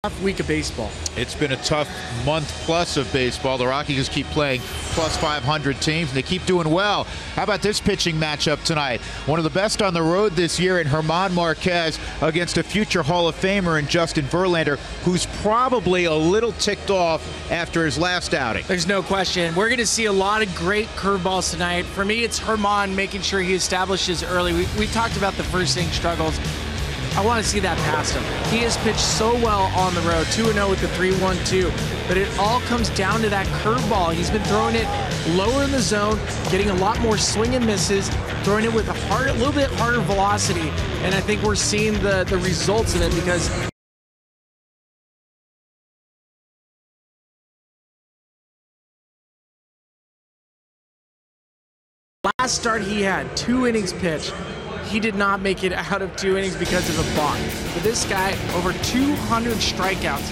Tough week of baseball. It's been a tough month plus of baseball. The Rockies just keep playing plus 500 teams, and they keep doing well. How about this pitching matchup tonight? One of the best on the road this year in German Marquez against a future Hall of Famer in Justin Verlander, who's probably a little ticked off after his last outing. There's no question. We're going to see a lot of great curveballs tonight. For me, it's German making sure he establishes early. We talked about the first inning struggles. I want to see that past him. He has pitched so well on the road, 2-0 with the 3-1-2, but it all comes down to that curveball. He's been throwing it lower in the zone, getting a lot more swing and misses, throwing it with a little bit harder velocity, and I think we're seeing the results of it because last start he had 2 innings pitched. He did not make it out of 2 innings because of a balk. But this guy, over 200 strikeouts.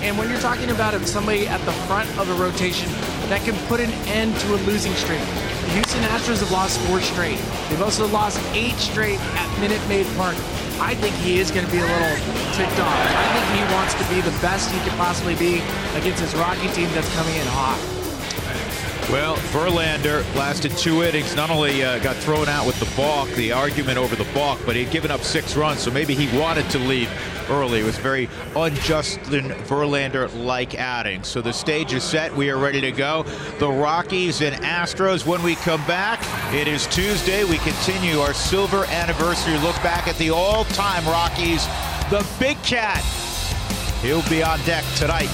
And when you're talking about somebody at the front of a rotation that can put an end to a losing streak. The Houston Astros have lost 4 straight. They've also lost 8 straight at Minute Maid Park. I think he is going to be a little ticked off. I think he wants to be the best he could possibly be against this Rocky team that's coming in hot. Well, Verlander lasted 2 innings, not only got thrown out with the balk, the argument over the balk, but he'd given up 6 runs, so maybe he wanted to leave early. It was very un-Justin Verlander-like outing. So the stage is set. We are ready to go. The Rockies and Astros. When we come back, it is Tuesday. We continue our silver anniversary look back at the all-time Rockies. The Big Cat. He'll be on deck tonight.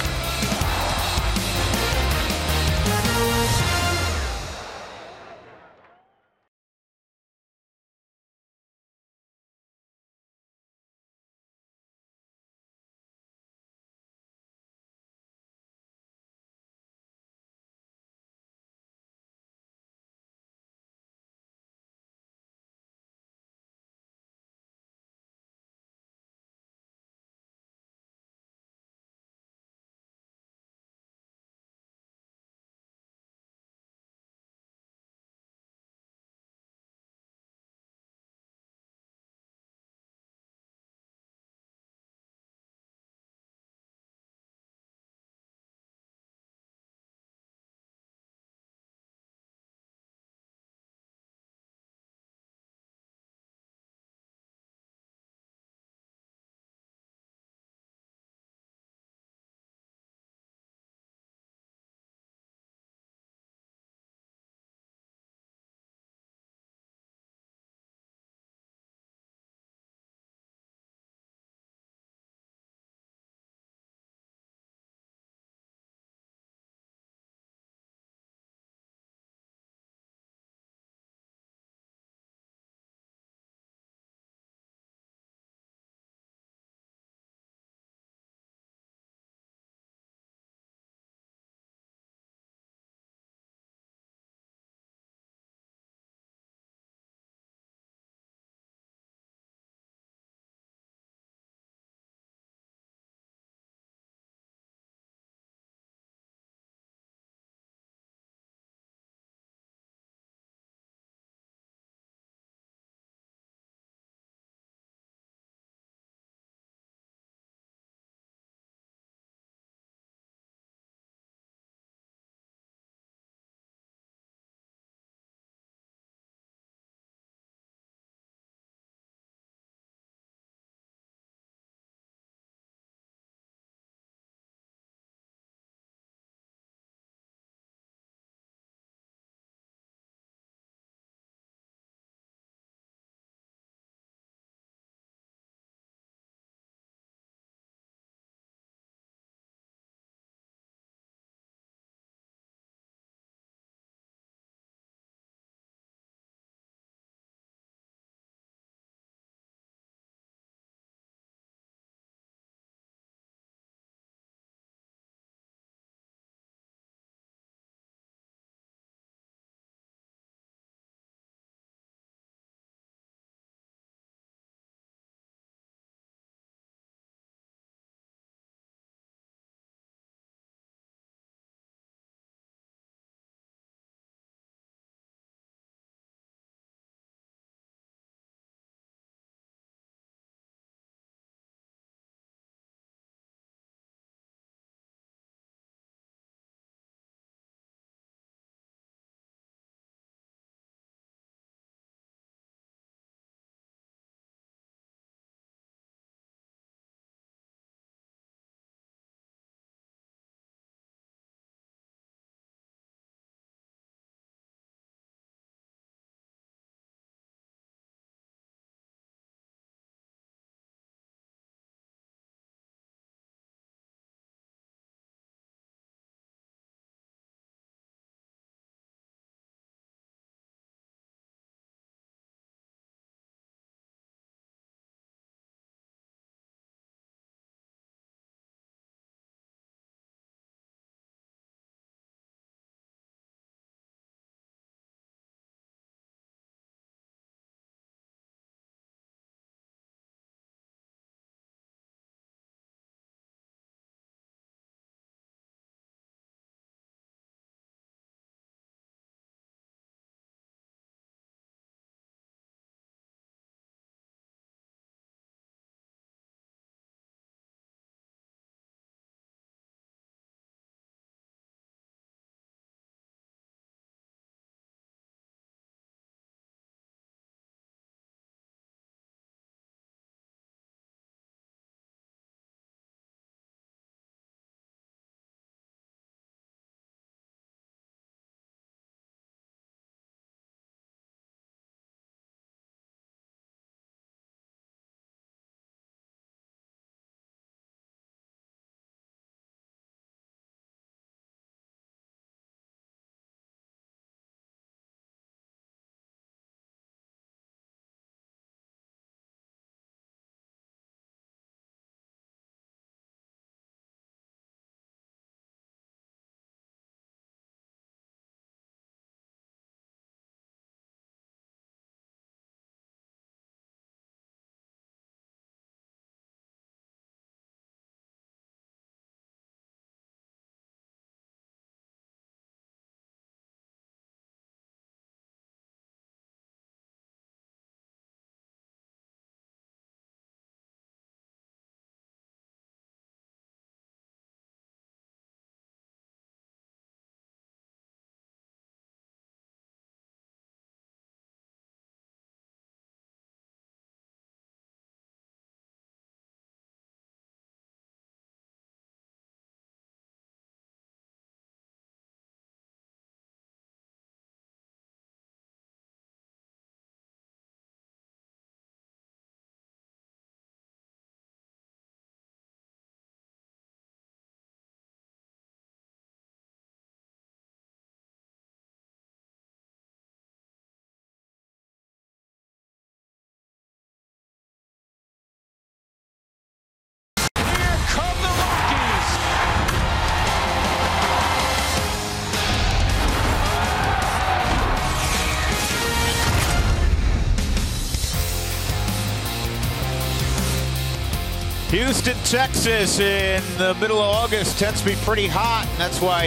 Houston, Texas in the middle of August tends to be pretty hot, and that's why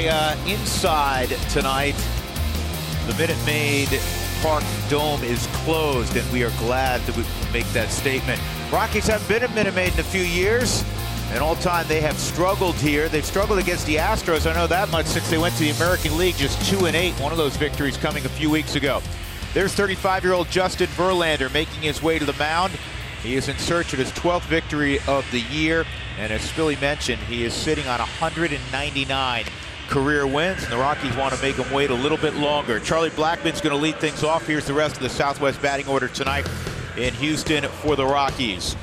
inside tonight the Minute Maid Park Dome is closed, and we are glad that we can make that statement. Rockies haven't been at Minute Maid in a few years, and all time they have struggled here. They've struggled against the Astros, I know that much, since they went to the American League, just 2-8. One of those victories coming a few weeks ago. There's 35-year-old Justin Verlander making his way to the mound. He is in search of his 12th victory of the year, and as Philly mentioned, he is sitting on 199 career wins, and the Rockies want to make him wait a little bit longer. Charlie Blackmon's going to lead things off. Here's the rest of the Southwest batting order tonight in Houston for the Rockies.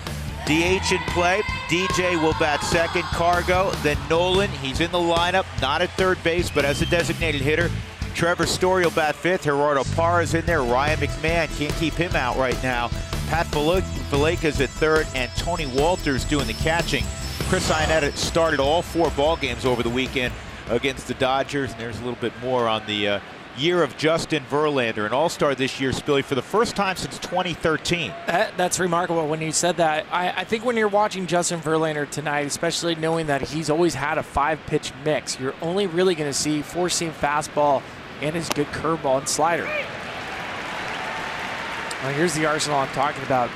DH in play. DJ will bat second. Cargo, then Nolan. He's in the lineup, not at third base, but as a designated hitter. Trevor Story will bat fifth. Gerardo Parra's in there. Ryan McMahon, can't keep him out right now. Pat Valleca's at third, and Tony Walters doing the catching. Chris Iannetta started all 4 ball games over the weekend against the Dodgers, and there's a little bit more on the year of Justin Verlander, an all-star this year, Spilly, for the first time since 2013. That's remarkable when you said that. I think when you're watching Justin Verlander tonight, especially knowing that he's always had a 5-pitch mix, you're only really going to see 4-seam fastball and his good curveball and slider. Well, here's the arsenal I'm talking about.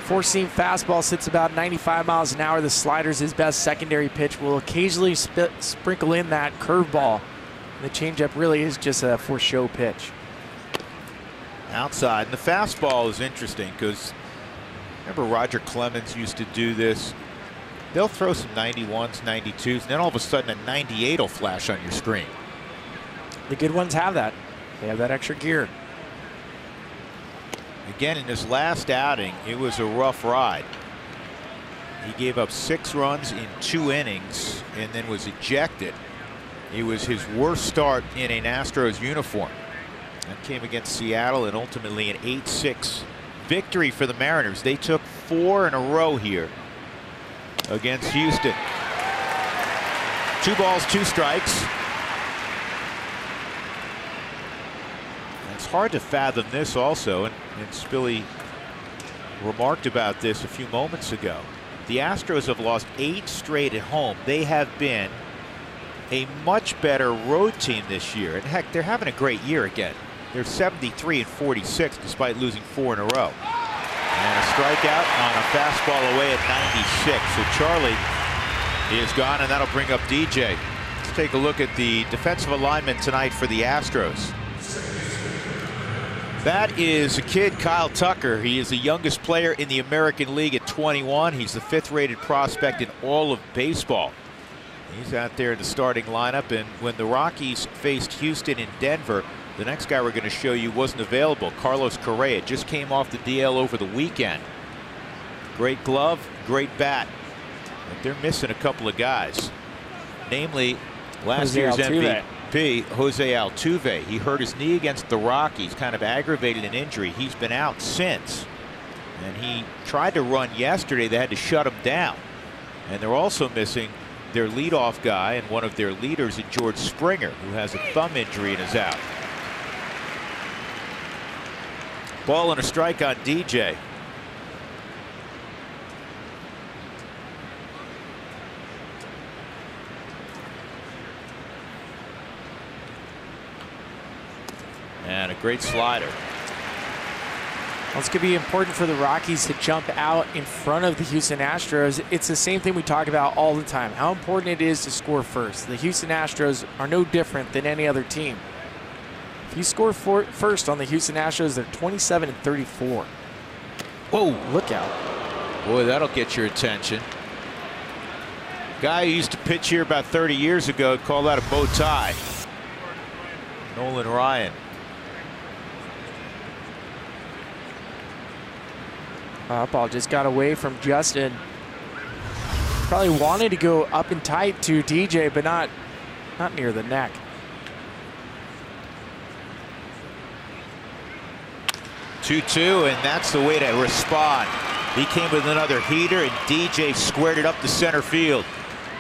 4-seam fastball sits about 95 miles an hour. The slider's his best secondary pitch. Will occasionally sprinkle in that curveball. The changeup really is just a for-show pitch. Outside, and the fastball is interesting because remember Roger Clemens used to do this. They'll throw some 91s, 92s, and then all of a sudden a 98 will flash on your screen. The good ones have that. They have that extra gear. Again, in his last outing, it was a rough ride. He gave up 6 runs in 2 innings and then was ejected. It was his worst start in an Astros uniform. That came against Seattle, and ultimately an 8-6 victory for the Mariners. They took 4 in a row here against Houston. 2 balls, 2 strikes. It's hard to fathom this also, and Spilly remarked about this a few moments ago. The Astros have lost 8 straight at home. They have been a much better road team this year, and heck, they're having a great year again. They're 73-46 despite losing 4 in a row. And a strikeout on a fastball away at 96. So Charlie is gone, and that'll bring up DJ. Let's take a look at the defensive alignment tonight for the Astros. That is a kid, Kyle Tucker. He is the youngest player in the American League at 21. He's the 5th rated prospect in all of baseball. He's out there in the starting lineup, and when the Rockies faced Houston in Denver, the next guy we're going to show you wasn't available. Carlos Correa just came off the DL over the weekend. Great glove, great bat. But they're missing a couple of guys, namely last year's MVP. Jose Altuve. He hurt his knee against the Rockies, kind of aggravated an injury. He's been out since, and he tried to run yesterday. They had to shut him down, and they're also missing their leadoff guy and one of their leaders in George Springer, who has a thumb injury and is out. Ball and a strike on DJ. And a great slider. Well, it's going to be important for the Rockies to jump out in front of the Houston Astros. It's the same thing we talk about all the time, how important it is to score first. The Houston Astros are no different than any other team. If you score first on the Houston Astros, they're 27-34. Whoa, look out. Boy, that'll get your attention. Guy who used to pitch here about 30 years ago called that a bow tie. Nolan Ryan. Ball just got away from Justin. Probably wanted to go up and tight to DJ, but not near the neck. Two-two, and that's the way to respond. He came with another heater, and DJ squared it up to center field.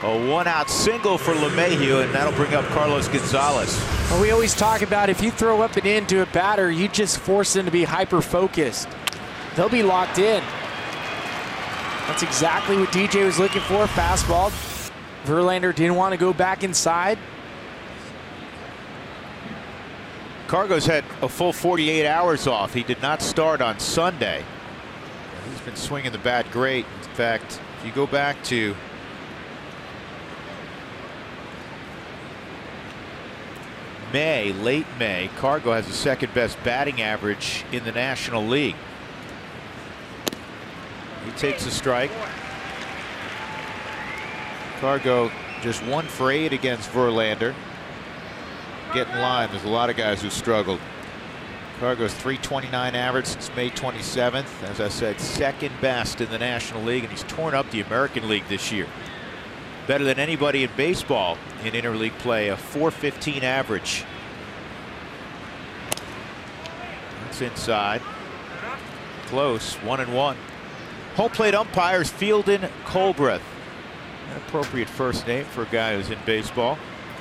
A one-out single for LeMahieu, and that'll bring up Carlos Gonzalez. Well, we always talk about if you throw up and in to a batter, you just force them to be hyper-focused. They'll be locked in. That's exactly what DJ was looking for, fastball. Verlander didn't want to go back inside. Cargo's had a full 48 hours off. He did not start on Sunday. He's been swinging the bat great. In fact, if you go back to May, late May, Cargo has the second best batting average in the National League. He takes a strike. Cargo just 1 for 8 against Verlander. Get in line. There's a lot of guys who struggled. Cargo's .329 average since May 27th. As I said, second best in the National League, and he's torn up the American League this year. Better than anybody in baseball in interleague play, a .415 average. That's inside. Close, 1-1. Home plate umpires Fielden Colbreth. An appropriate first name for a guy who's in baseball.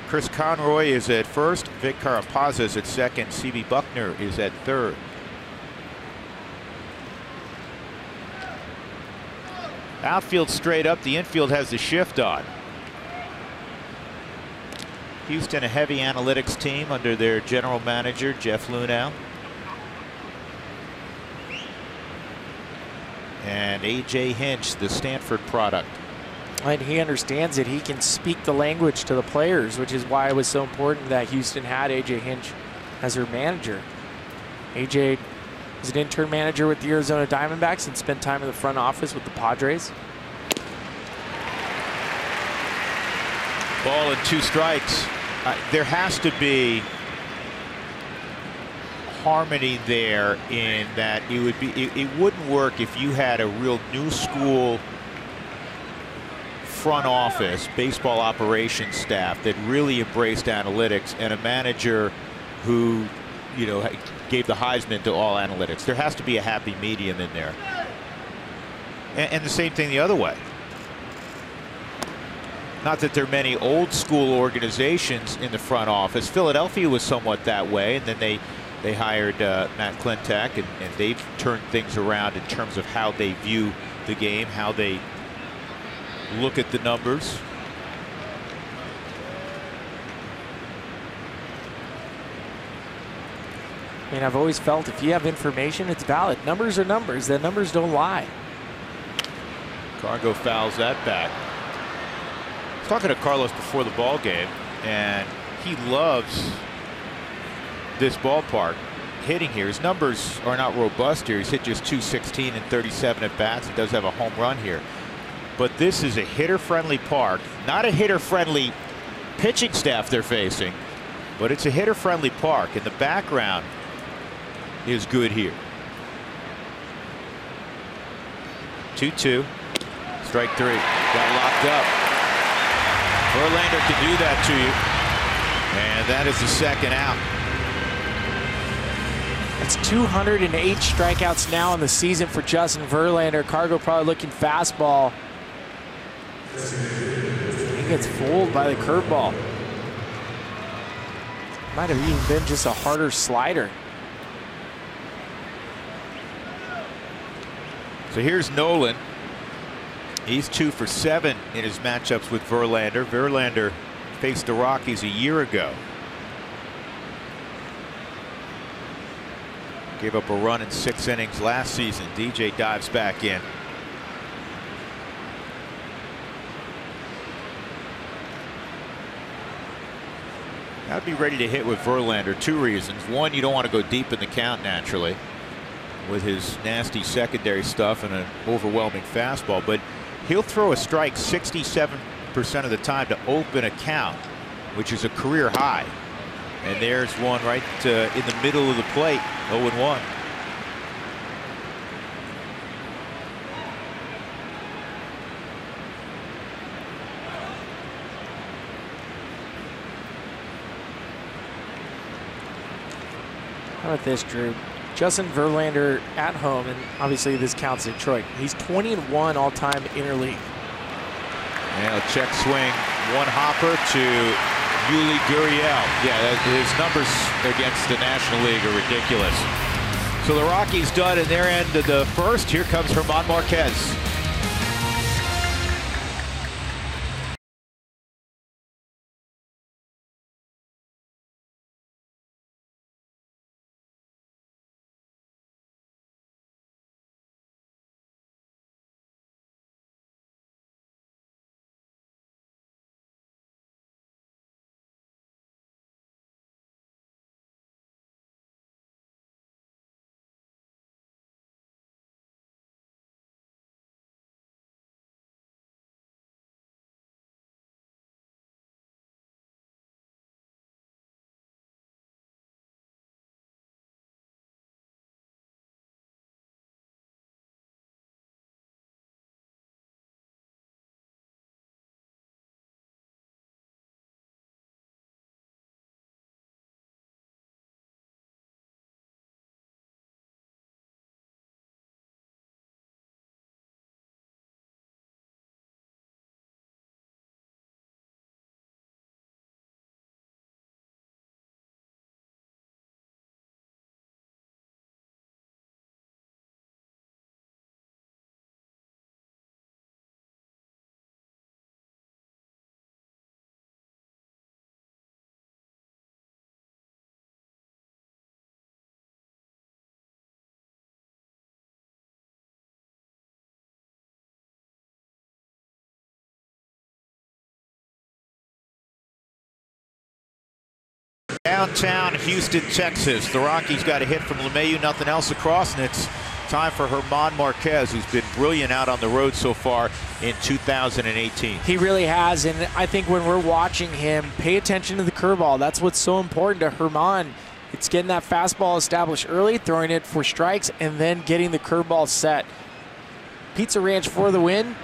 Chris Conroy is at first. Vic Carapazza is at second. CB Buckner is at third. Outfield straight up. The infield has the shift on. Houston, a heavy analytics team under their general manager, Jeff Luhnow. And A.J. Hinch, the Stanford product. And he understands it. He can speak the language to the players, which is why it was so important that Houston had A.J. Hinch as their manager. A.J. was an intern manager with the Arizona Diamondbacks and spent time in the front office with the Padres. Ball and 2 strikes. There has to be harmony there in that it wouldn't work if you had a real new school front office baseball operations staff that really embraced analytics and a manager who, you know, gave the Heisman to all analytics. There has to be a happy medium in there. And the same thing the other way. Not that there are many old school organizations in the front office. Philadelphia was somewhat that way, and then they hired Matt Klentak, and they've turned things around in terms of how they view the game, how they look at the numbers. I mean, I've always felt if you have information, it's valid. Numbers are numbers. The numbers don't lie. Cargo fouls that back. I was talking to Carlos before the ball game, and he loves this ballpark. Hitting here, his numbers are not robust here. He's hit just .216 and 37 at bats. He does have a home run here. But this is a hitter-friendly park, not a hitter-friendly pitching staff they're facing, but it's a hitter-friendly park, and the background is good here. 2-2, strike 3, got locked up. Verlander can do that to you, and that is the second out. It's 208 strikeouts now in the season for Justin Verlander. Cargo probably looking fastball. He gets fooled by the curveball. Might have even been just a harder slider. So here's Nolan. He's 2 for 7 in his matchups with Verlander. Verlander faced the Rockies a year ago. Gave up a run in 6 innings last season. DJ dives back in. I'd be ready to hit with Verlander. 2 reasons. One, you don't want to go deep in the count naturally with his nasty secondary stuff and an overwhelming fastball, but he'll throw a strike 67% of the time to open a count, which is a career high. And there's one right in the middle of the plate, 0-1. How about this, Drew? Justin Verlander at home, and obviously this counts Detroit. He's 20-1 all-time interleague. And a check swing, 1 hopper to Yuli Gurriel. Yeah, his numbers against the National League are ridiculous. So the Rockies done in their end of the first. Here comes German Marquez. downtown Houston, Texas. The Rockies got a hit from LeMahieu, nothing else across, and it's time for German Marquez, who's been brilliant out on the road so far in 2018. He really has, and I think when we're watching him, pay attention to the curveball. That's what's so important to German. It's getting that fastball established early, throwing it for strikes, and then getting the curveball set. Pizza Ranch for the win.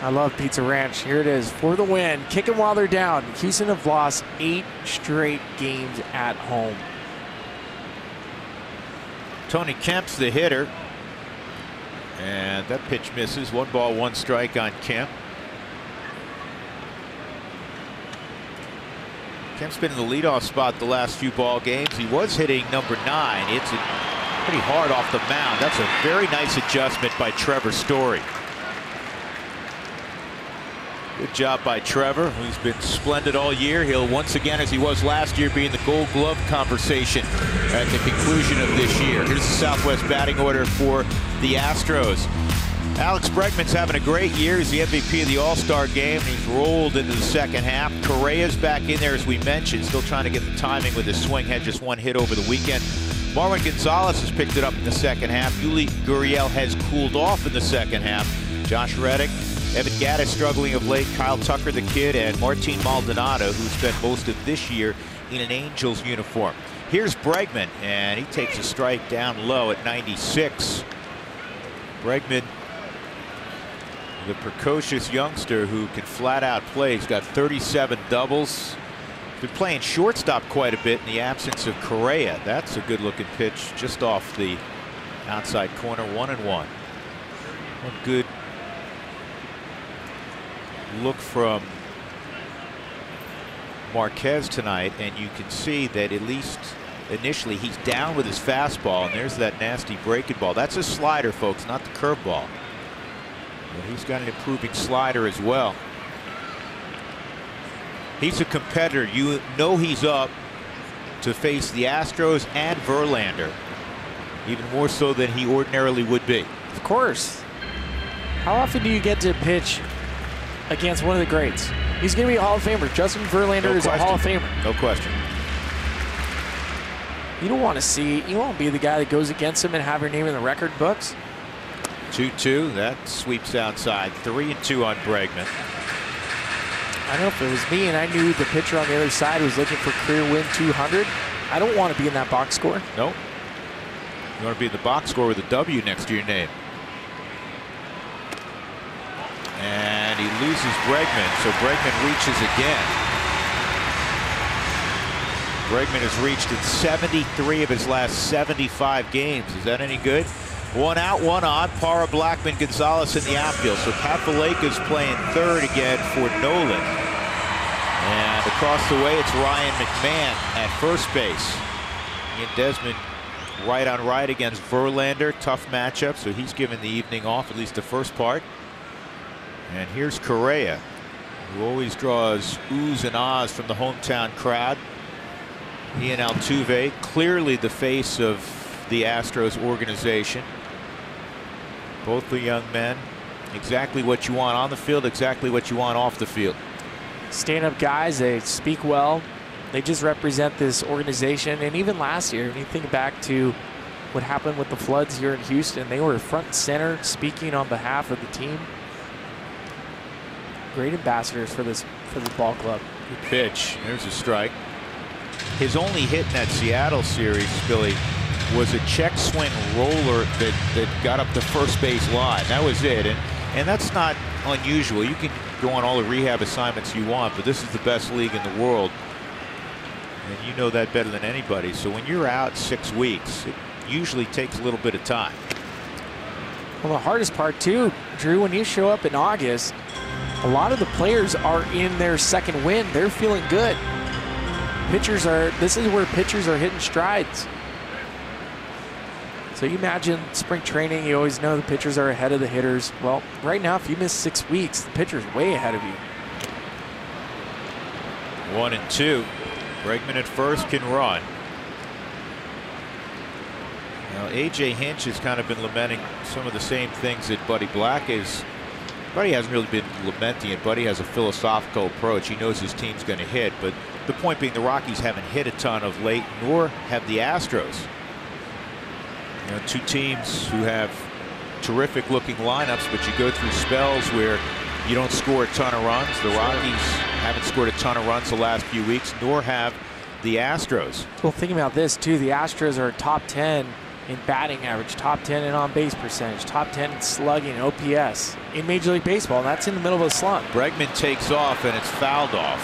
I love Pizza Ranch. Here it is for the win. Kicking while they're down. Houston have lost 8 straight games at home. Tony Kemp's the hitter. And that pitch misses. 1 ball, 1 strike on Kemp. Kemp's been in the leadoff spot the last few ball games. He was hitting number 9. It's pretty hard off the mound. That's a very nice adjustment by Trevor Story. Good job by Trevor, who's been splendid all year. He'll once again, as he was last year, be in the Gold Glove conversation at the conclusion of this year. Here's the Southwest batting order for the Astros. Alex Bregman's having a great year. He's the MVP of the All-Star game. He's rolled into the second half. Correa's back in there, as we mentioned, still trying to get the timing with his swing. Had just 1 hit over the weekend. Marwin Gonzalez has picked it up in the second half. Yuli Gurriel has cooled off in the second half. Josh Reddick, Evan Gattis struggling of late, Kyle Tucker the kid, and Martin Maldonado, who spent most of this year in an Angels uniform. Here's Bregman, and he takes a strike down low at 96. Bregman, the precocious youngster who can flat out play. He's got 37 doubles. Been playing shortstop quite a bit in the absence of Correa. That's a good looking pitch just off the outside corner. 1-1. One good look from Marquez tonight, and you can see that at least initially he's down with his fastball, and there's that nasty breaking ball. That's a slider, folks, not the curveball. But he's got an improving slider as well. He's a competitor. You know he's up to face the Astros and Verlander, even more so than he ordinarily would be. Of course. How often do you get to pitch against one of the greats? He's going to be a Hall of Famer. Justin Verlander is a Hall of Famer. No question. You don't want to see, you won't be the guy that goes against him and have your name in the record books. 2-2. That sweeps outside. 3-2 on Bregman. I don't know if it was me and I knew the pitcher on the other side was looking for career win 200. I don't want to be in that box score. Nope. You want to be in the box score with a W next to your name. And he loses Bregman, so Bregman reaches again. Bregman has reached in 73 of his last 75 games. Is that any good? 1 out, 1 on. Parra, Blackman, Gonzalez in the outfield. So Kapaleka's playing third again for Nolan. And across the way, it's Ryan McMahon at first base. Ian Desmond right on right against Verlander. Tough matchup, so he's given the evening off, at least the first part. And here's Correa, who always draws oohs and ahs from the hometown crowd. He and Altuve, clearly the face of the Astros organization. Both the young men, exactly what you want on the field, exactly what you want off the field. Stand-up guys, they speak well. They just represent this organization. And even last year, when you think back to what happened with the Floods here in Houston, they were front and center speaking on behalf of the team. Great ambassadors for this ball club. Good pitch. There's a strike. His only hit in that Seattle series, Billy, was a check swing roller that got up the first base line. That was it. And that's not unusual. You can go on all the rehab assignments you want, but this is the best league in the world. And you know that better than anybody. So when you're out 6 weeks, it usually takes a little bit of time. Well, the hardest part too, Drew, when you show up in August, a lot of the players are in their second win. They're feeling good. This is where pitchers are hitting strides. So you imagine spring training, you always know the pitchers are ahead of the hitters. Well, right now, if you miss 6 weeks, the pitcher's way ahead of you. 1-2. Bregman at first can run. Now, A.J. Hinch has kind of been lamenting some of the same things that Buddy Black has Buddy hasn't really been lamenting it. Buddy has a philosophical approach. He knows his team's going to hit, but the point being the Rockies haven't hit a ton of late, nor have the Astros. You know, two teams who have terrific looking lineups, but you go through spells where you don't score a ton of runs. The Rockies haven't scored a ton of runs the last few weeks, nor have the Astros. Well, think about this too. The Astros are top 10 in batting average, top 10 in on-base percentage, top 10 in slugging, OPS in Major League Baseball. And that's in the middle of a slump. Bregman takes off and it's fouled off.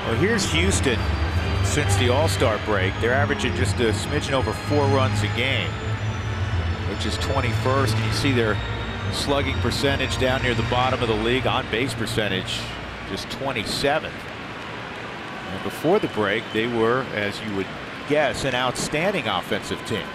Well, here's Houston since the All-Star break. They're averaging just a smidgen over 4 runs a game, which is 21st. And you see their slugging percentage down near the bottom of the league. On-base percentage just 27th. And before the break, they were, as you would guess, an outstanding offensive team.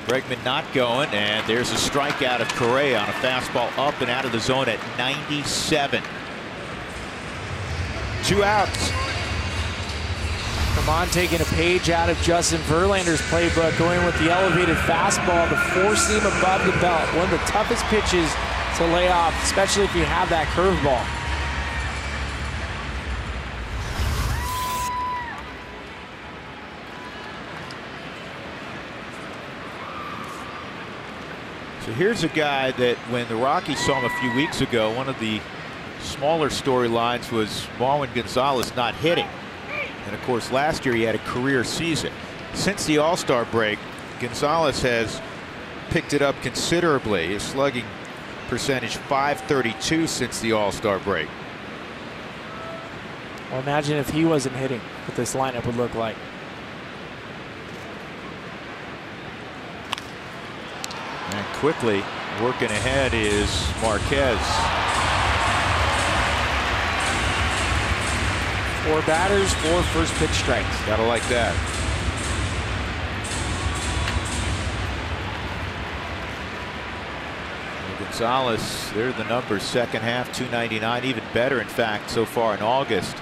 Bregman not going, and there's a strikeout of Correa on a fastball up and out of the zone at 97. 2 outs. Come on, taking a page out of Justin Verlander's playbook, going with the elevated fastball, the 4-seam above the belt. One of the toughest pitches to lay off, especially if you have that curveball. So here's a guy that when the Rockies saw him a few weeks ago, one of the smaller storylines was Marwin Gonzalez not hitting. And of course, last year he had a career season. Since the All-Star break, Gonzalez has picked it up considerably. His slugging percentage .532 since the All-Star break. Well, imagine if he wasn't hitting, what this lineup would look like. And quickly working ahead is Marquez. 4 batters, 4 first pitch strikes. Gotta like that. Gonzalez, there are the numbers. Second half, 299, even better, in fact, so far in August.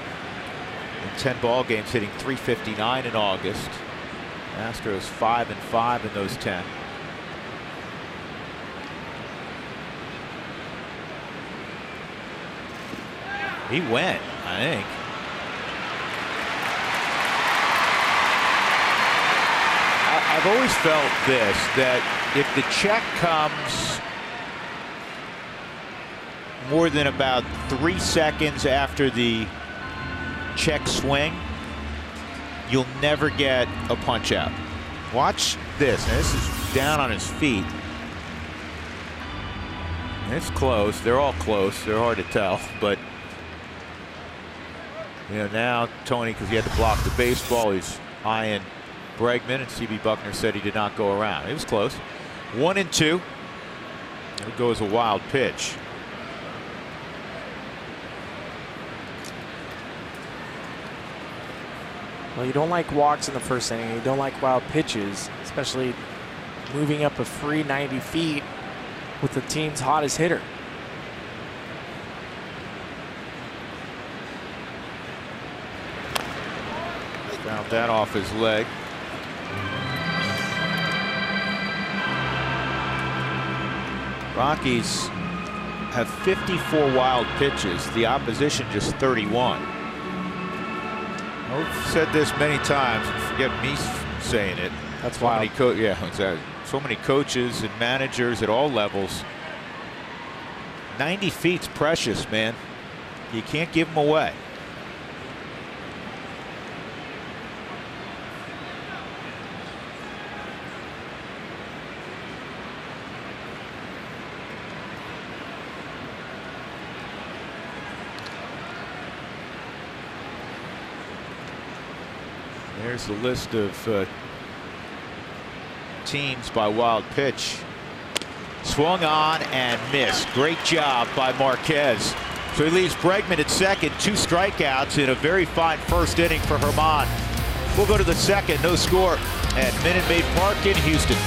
In 10 ball games, hitting .359 in August. Astros 5-5 in those 10. He went, I think. I've always felt this, that if the check comes more than about 3 seconds after the check swing, you'll never get a punch out. Watch this. Now, this is down on his feet. It's close. They're all close. They're hard to tell, but you know, now Tony, because he had to block the baseball, he's eyeing Bregman, and C.B. Buckner said he did not go around. It was close. 1-2. It goes a wild pitch. Well, you don't like walks in the first inning. You don't like wild pitches, especially moving up a free 90 feet with the team's hottest hitter. Found that off his leg. Rockies have 54 wild pitches. The opposition just 31. I've said this many times. Forget me saying it. That's so wild. Yeah, exactly. So many coaches and managers at all levels. 90 feet's precious, man. You can't give them away. There's the list of teams by wild pitch. Swung on and missed. Great job by Marquez. So he leaves Bregman at second. 2 strikeouts in a very fine first inning for Herman. We'll go to the second. No score at Minute Maid Park in Houston.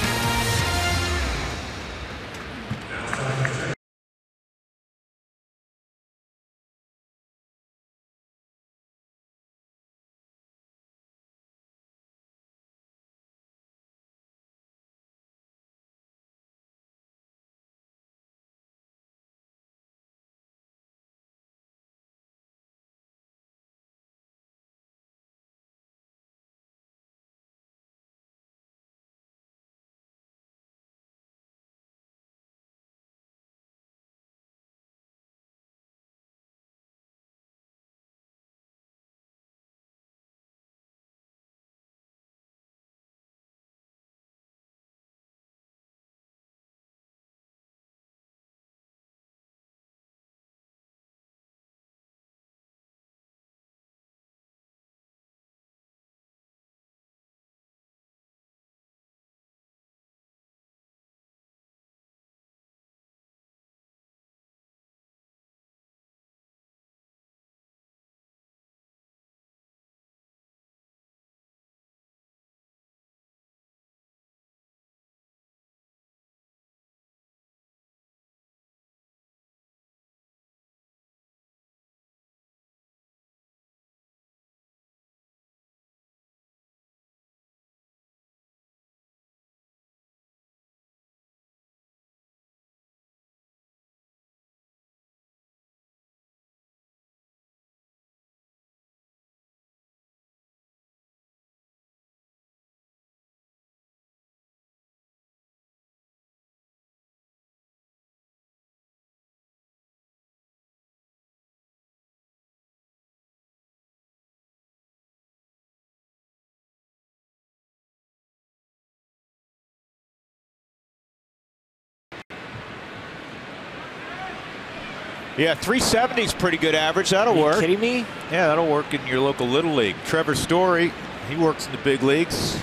Yeah, 370 is pretty good average. That'll work. Are you kidding me? Yeah, that'll work in your local Little League. Trevor Story, he works in the big leagues.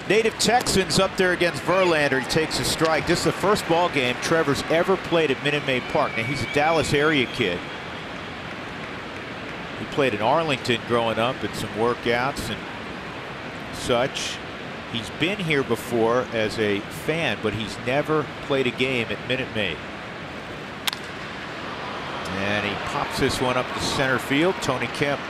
Native Texans up there against Verlander. He takes a strike. This is the first ball game Trevor's ever played at Minute Maid Park. Now, he's a Dallas area kid. He played in Arlington growing up at some workouts and such. He's been here before as a fan, but he's never played a game at Minute Maid. And he pops this one up to center field. Tony Kemp.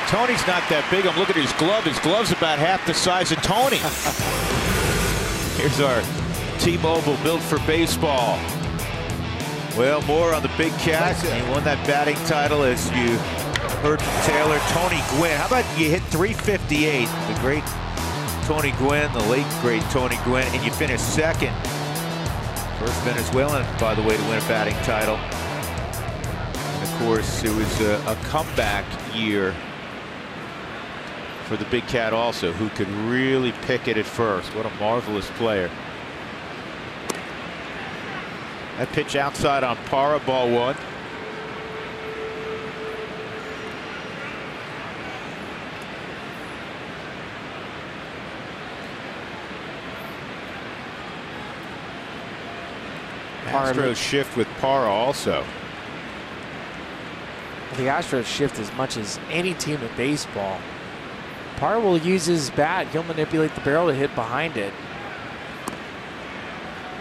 Tony's not that big. I'm looking at his glove. His glove's about half the size of Tony. Here's our T-Mobile built for baseball. Well, more on the big cat. He won that batting title, as you heard from Taylor. Tony Gwynn. How about you hit 358? The great Tony Gwynn, the late great Tony Gwynn, and you finished second. First Venezuelan, by the way, to win a batting title. And of course, it was a comeback year for the big cat also, who could really pick it at first. What a marvelous player. That pitch outside on Parra, ball one. Astros shift with Parra also. The Astros shift as much as any team in baseball. Parra will use his bat. He'll manipulate the barrel to hit behind it.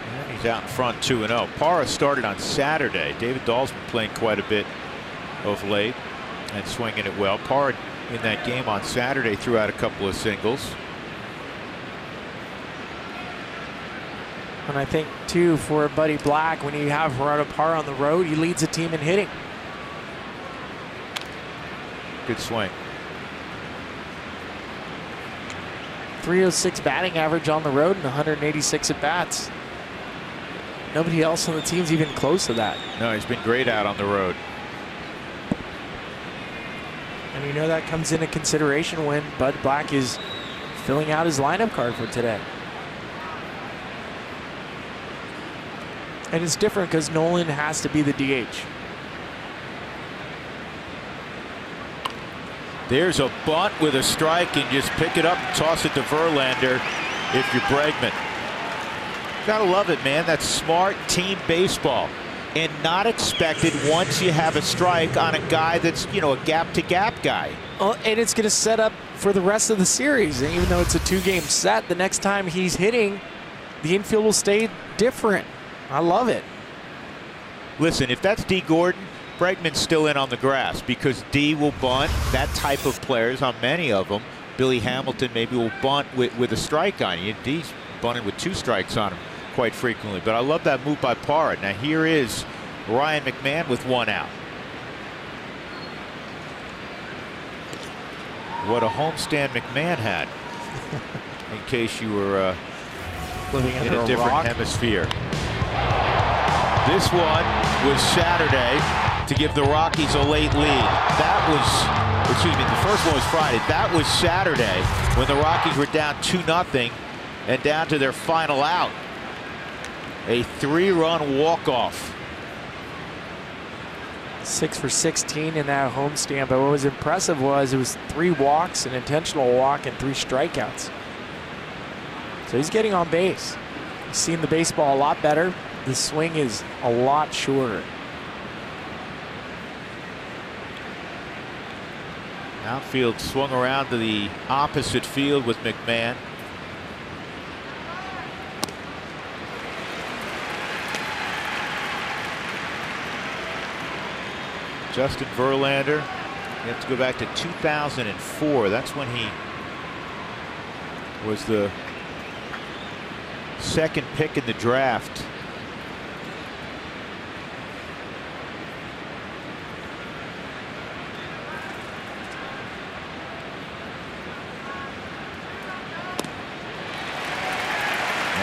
And he's out in front 2-0. Parra started on Saturday. David Dahl's been playing quite a bit of late and swinging it well. Parra in that game on Saturday threw out a couple of singles. And I think, too, for Buddy Black, when you have Gerardo Parra on the road, he leads the team in hitting. Good swing. 306 batting average on the road and 186 at bats. Nobody else on the team's even close to that. No, he's been great out on the road. And you know that comes into consideration when Bud Black is filling out his lineup card for today. And it's different because Nolan has to be the DH. There's a bunt with a strike, and just pick it up and toss it to Verlander if you're Bregman. Gotta love it, man. That's smart team baseball, and not expected once you have a strike on a guy that's, you know, a gap-to-gap guy. Oh, and it's going to set up for the rest of the series. And even though it's a two-game set, the next time he's hitting, the infield will stay different. I love it. Listen, if that's D. Gordon, Bregman's still in on the grass because D will bunt. That type of players, on many of them, Billy Hamilton maybe will bunt with a strike on you. D's bunting with 2 strikes on him quite frequently. But I love that move by Parra. Now here is Ryan McMahon with 1 out. What a homestand McMahon had, in case you were living in a different hemisphere. This one was Saturday to give the Rockies a late lead. That was, excuse me, the first one was Friday. That was Saturday when the Rockies were down 2-0 and down to their final out. A 3-run walk-off. 6 for 16 in that homestand. But what was impressive was it was 3 walks, an intentional walk, and 3 strikeouts. So he's getting on base. He's seen the baseball a lot better. The swing is a lot shorter. Outfield swung around to the opposite field with McMahon. Justin Verlander, you have to go back to 2004. That's when he was the second pick in the draft.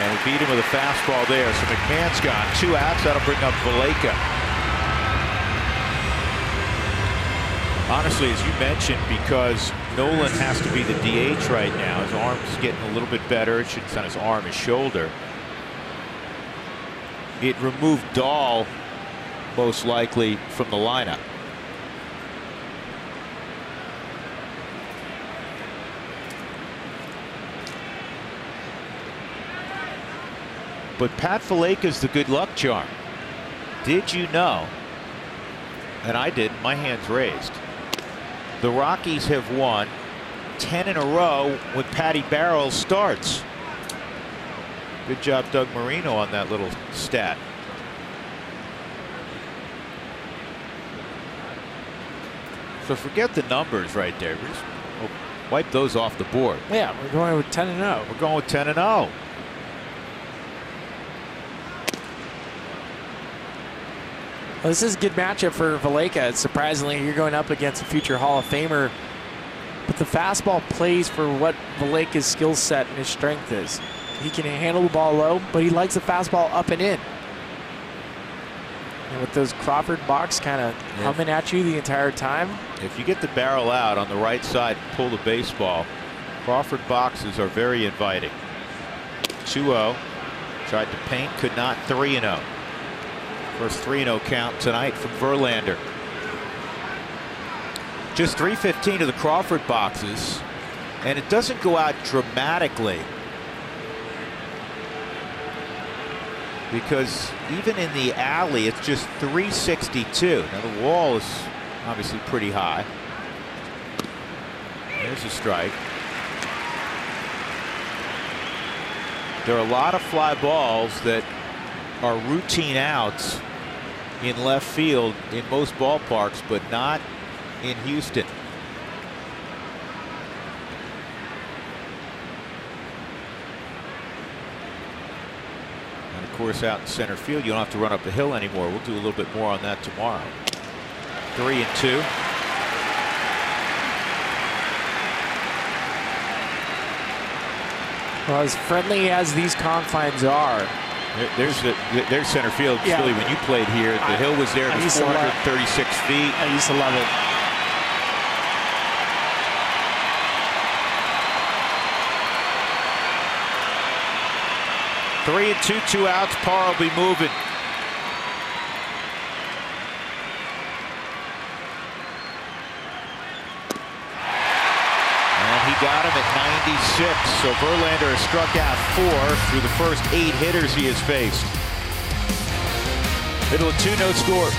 And he beat him with a fastball there. So McMahon's gone. 2 outs. That'll bring up Valleca. Honestly, as you mentioned, because Nolan has to be the DH right now, his arm's getting a little bit better. It shouldn't on his arm, his shoulder. it removed Dahl most likely from the lineup. But Pat Valaika's the good luck charm. Did you know, and I didn't, my hand's raised, the Rockies have won 10 in a row when Patty Barrels starts. Good job, Doug Marino, on that little stat. So forget the numbers right there. Just wipe those off the board. Yeah, we're going with 10-0. We're going with 10-0. Well, this is a good matchup for Valaika. Surprisingly, you're going up against a future Hall of Famer. But the fastball plays for what Valaika's skill set and his strength is. He can handle the ball low, but he likes the fastball up and in. And with those Crawford box kind of coming at you the entire time. If you get the barrel out on the right side and pull the baseball, Crawford boxes are very inviting. 2-0. Tried to paint, could not. 3-0. First 3-0 count tonight from Verlander. Just .315 to the Crawford boxes, and it doesn't go out dramatically, because even in the alley it's just .362. Now the wall is obviously pretty high. There's a strike. There are a lot of fly balls that are routine outs in left field in most ballparks, but not in Houston. And of course, out in center field, you don't have to run up the hill anymore. We'll do a little bit more on that tomorrow. 3-2. Well, as friendly as these confines are, there's center field. Yeah. Really, when you played here, the hill was there. It was 436 feet. I used to love it. Three and two outs. Parr will be moving. And he got him at 96. So Verlander has struck out 4 through the first 8 hitters he has faced. Middle of 2-0 score.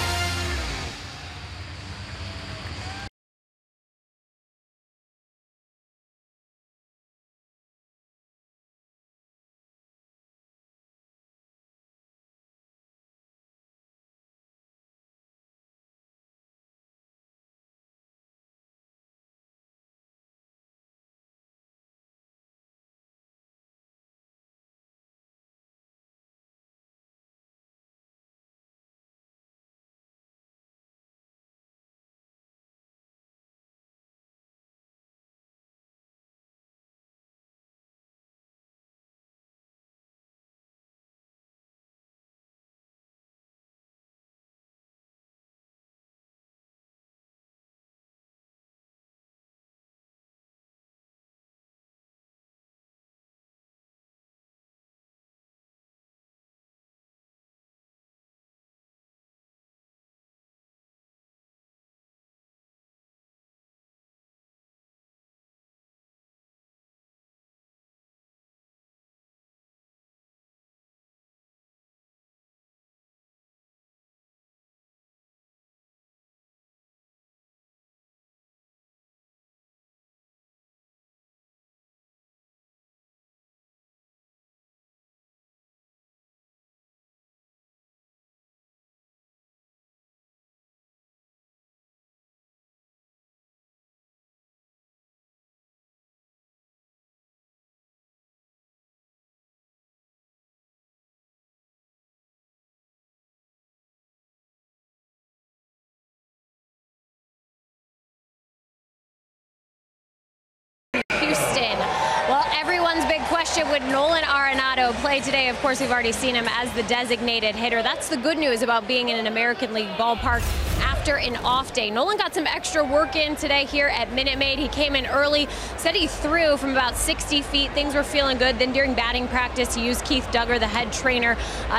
Well, everyone's big question, would Nolan Arenado play today? Of course, we've already seen him as the designated hitter. That's the good news about being in an American League ballpark after after an off day. Nolan got some extra work in today here at Minute Maid. He came in early, said he threw from about 60 feet. Things were feeling good. Then during batting practice, he used Keith Duggar, the head trainer.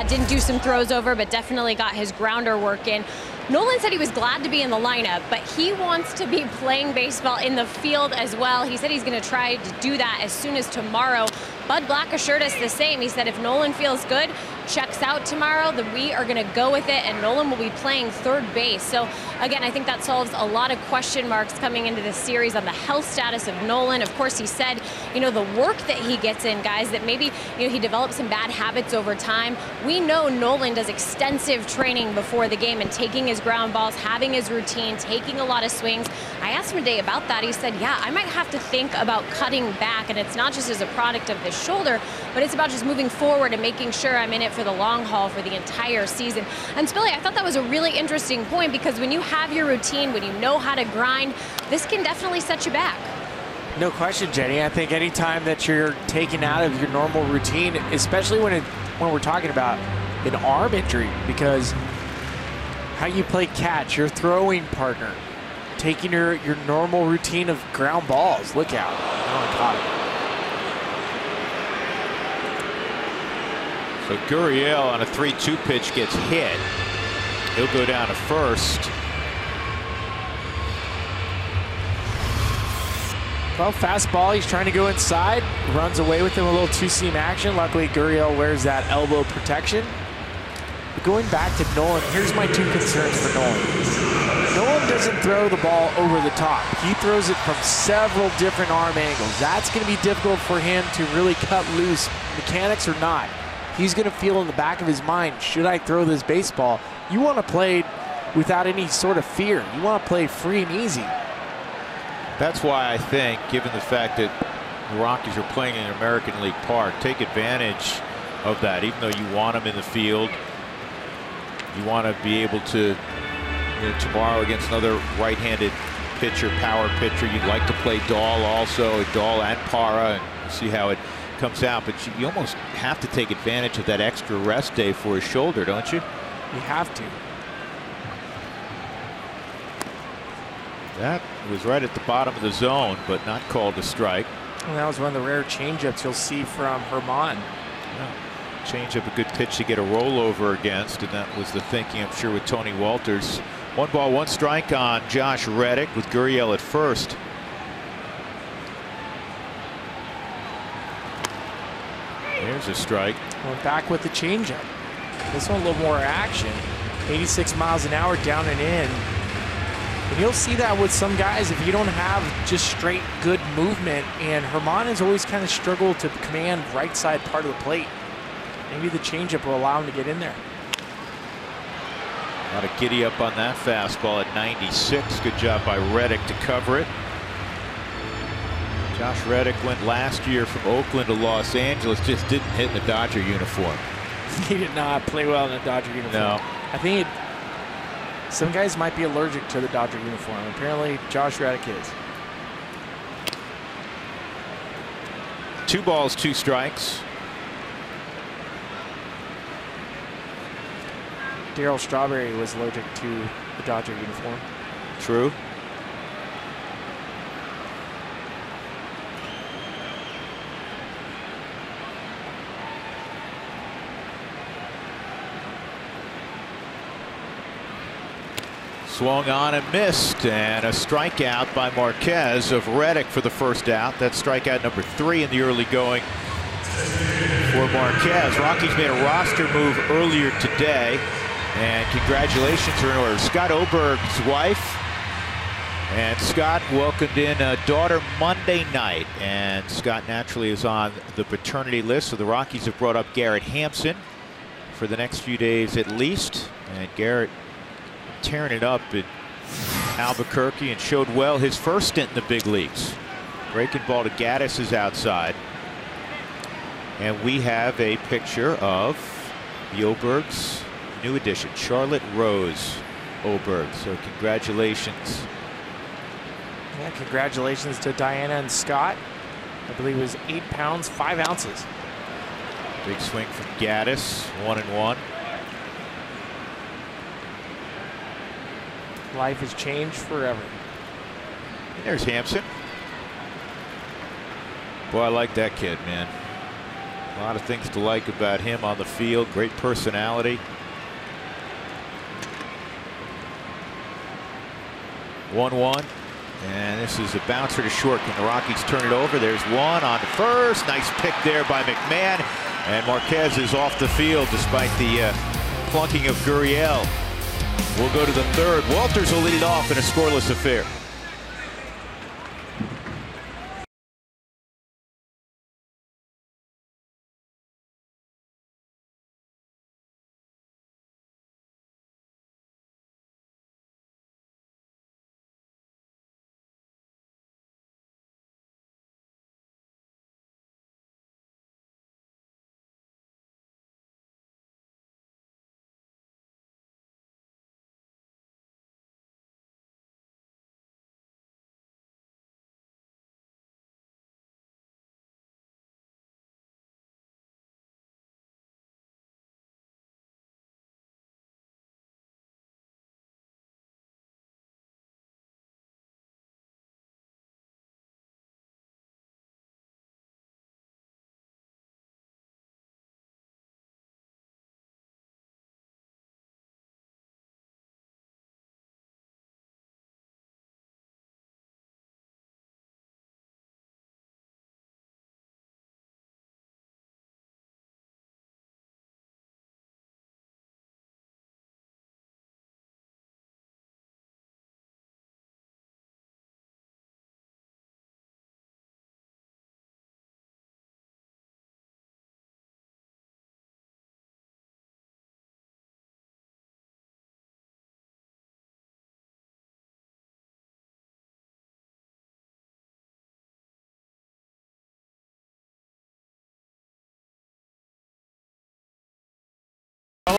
Didn't do some throws over, but definitely got his grounder work in. Nolan said he was glad to be in the lineup, but he wants to be playing baseball in the field as well. He said he's going to try to do that as soon as tomorrow. Bud Black assured us the same. He said if Nolan feels good, checks out tomorrow, then we are going to go with it, and Nolan will be playing third base. So again, I think that solves a lot of question marks coming into this series on the health status of Nolan. Of course, he said, the work that he gets in, guys, that maybe, he develops some bad habits over time. We know Nolan does extensive training before the game and taking his ground balls, having his routine, taking a lot of swings. I asked him today about that. He said, yeah, I might have to think about cutting back, and it's not just as a product of the shoulder, but it's about just moving forward and making sure I'm in it for the long haul for the entire season. And Spilly, I thought that was a really interesting point, because when you have your routine, when you know how to grind, this can definitely set you back. No question, Jenny. I think anytime that you're taken out of your normal routine, especially when we're talking about an arm injury, because how you play catch, your throwing partner, taking your normal routine of ground balls. Look out. Oh, God. So Gurriel on a 3-2 pitch gets hit. He'll go down to first. Well, fastball, he's trying to go inside, runs away with him, a little two-seam action. Luckily, Gurriel wears that elbow protection. But going back to Nolan, here's my two concerns for Nolan. Nolan doesn't throw the ball over the top. He throws it from several different arm angles. That's going to be difficult for him to really cut loose, mechanics or not. He's going to feel in the back of his mind, should I throw this baseball? You want to play without any sort of fear. You want to play free and easy. That's why I think, given the fact that the Rockies are playing in American League Park, take advantage of that. Even though you want them in the field, you want to be able to, tomorrow against another right-handed pitcher, power pitcher, you'd like to play Dahl also, Dahl and Parra, and see how it comes out. But you almost have to take advantage of that extra rest day for his shoulder, don't you? You have to. That was right at the bottom of the zone, but not called a strike. And that was one of the rare changeups you'll see from Herman. Yeah. Changeup, a good pitch to get a rollover against, and that was the thinking, I'm sure, with Tony Walters. 1 ball, 1 strike on Josh Reddick with Gurriel at first. There's a strike. Went back with the changeup. This one a little more action. 86 miles an hour down and in. And you'll see that with some guys if you don't have just straight good movement. And Herman has always kind of struggled to command right side part of the plate. Maybe the changeup will allow him to get in there. A lot of giddy up on that fastball at 96. Good job by Reddick to cover it. Josh Reddick went last year from Oakland to Los Angeles, just didn't hit in the Dodger uniform. He did not play well in the Dodger uniform. No. I think some guys might be allergic to the Dodger uniform. Apparently, Josh Reddick is. 2 balls, 2 strikes. Darryl Strawberry was allergic to the Dodger uniform. True. Swung on and missed, and a strikeout by Marquez of Reddick for the first out. That's strikeout number 3 in the early going for Marquez. Rockies made a roster move earlier today, and congratulations are in order. Scott Oberg's wife, and Scott welcomed in a daughter Monday night, and Scott naturally is on the paternity list, so the Rockies have brought up Garrett Hampson for the next few days at least, and Garrett tearing it up in Albuquerque and showed well his first stint in the big leagues. Breaking ball to Gaddis is outside. And we have a picture of the Oberg's new addition, Charlotte Rose Oberg. So congratulations. Yeah, congratulations to Diana and Scott. I believe it was 8 pounds, 5 ounces. Big swing from Gaddis, 1-1. life has changed forever. And there's Hampson. Boy, I like that kid, man. A lot of things to like about him on the field. Great personality. 1-1. And this is a bouncer to short. Can the Rockies turn it over? There's one on first. Nice pick there by McMahon. And Marquez is off the field despite the plunking of Gurriel. We'll go to the third. Walters will lead it off in a scoreless affair.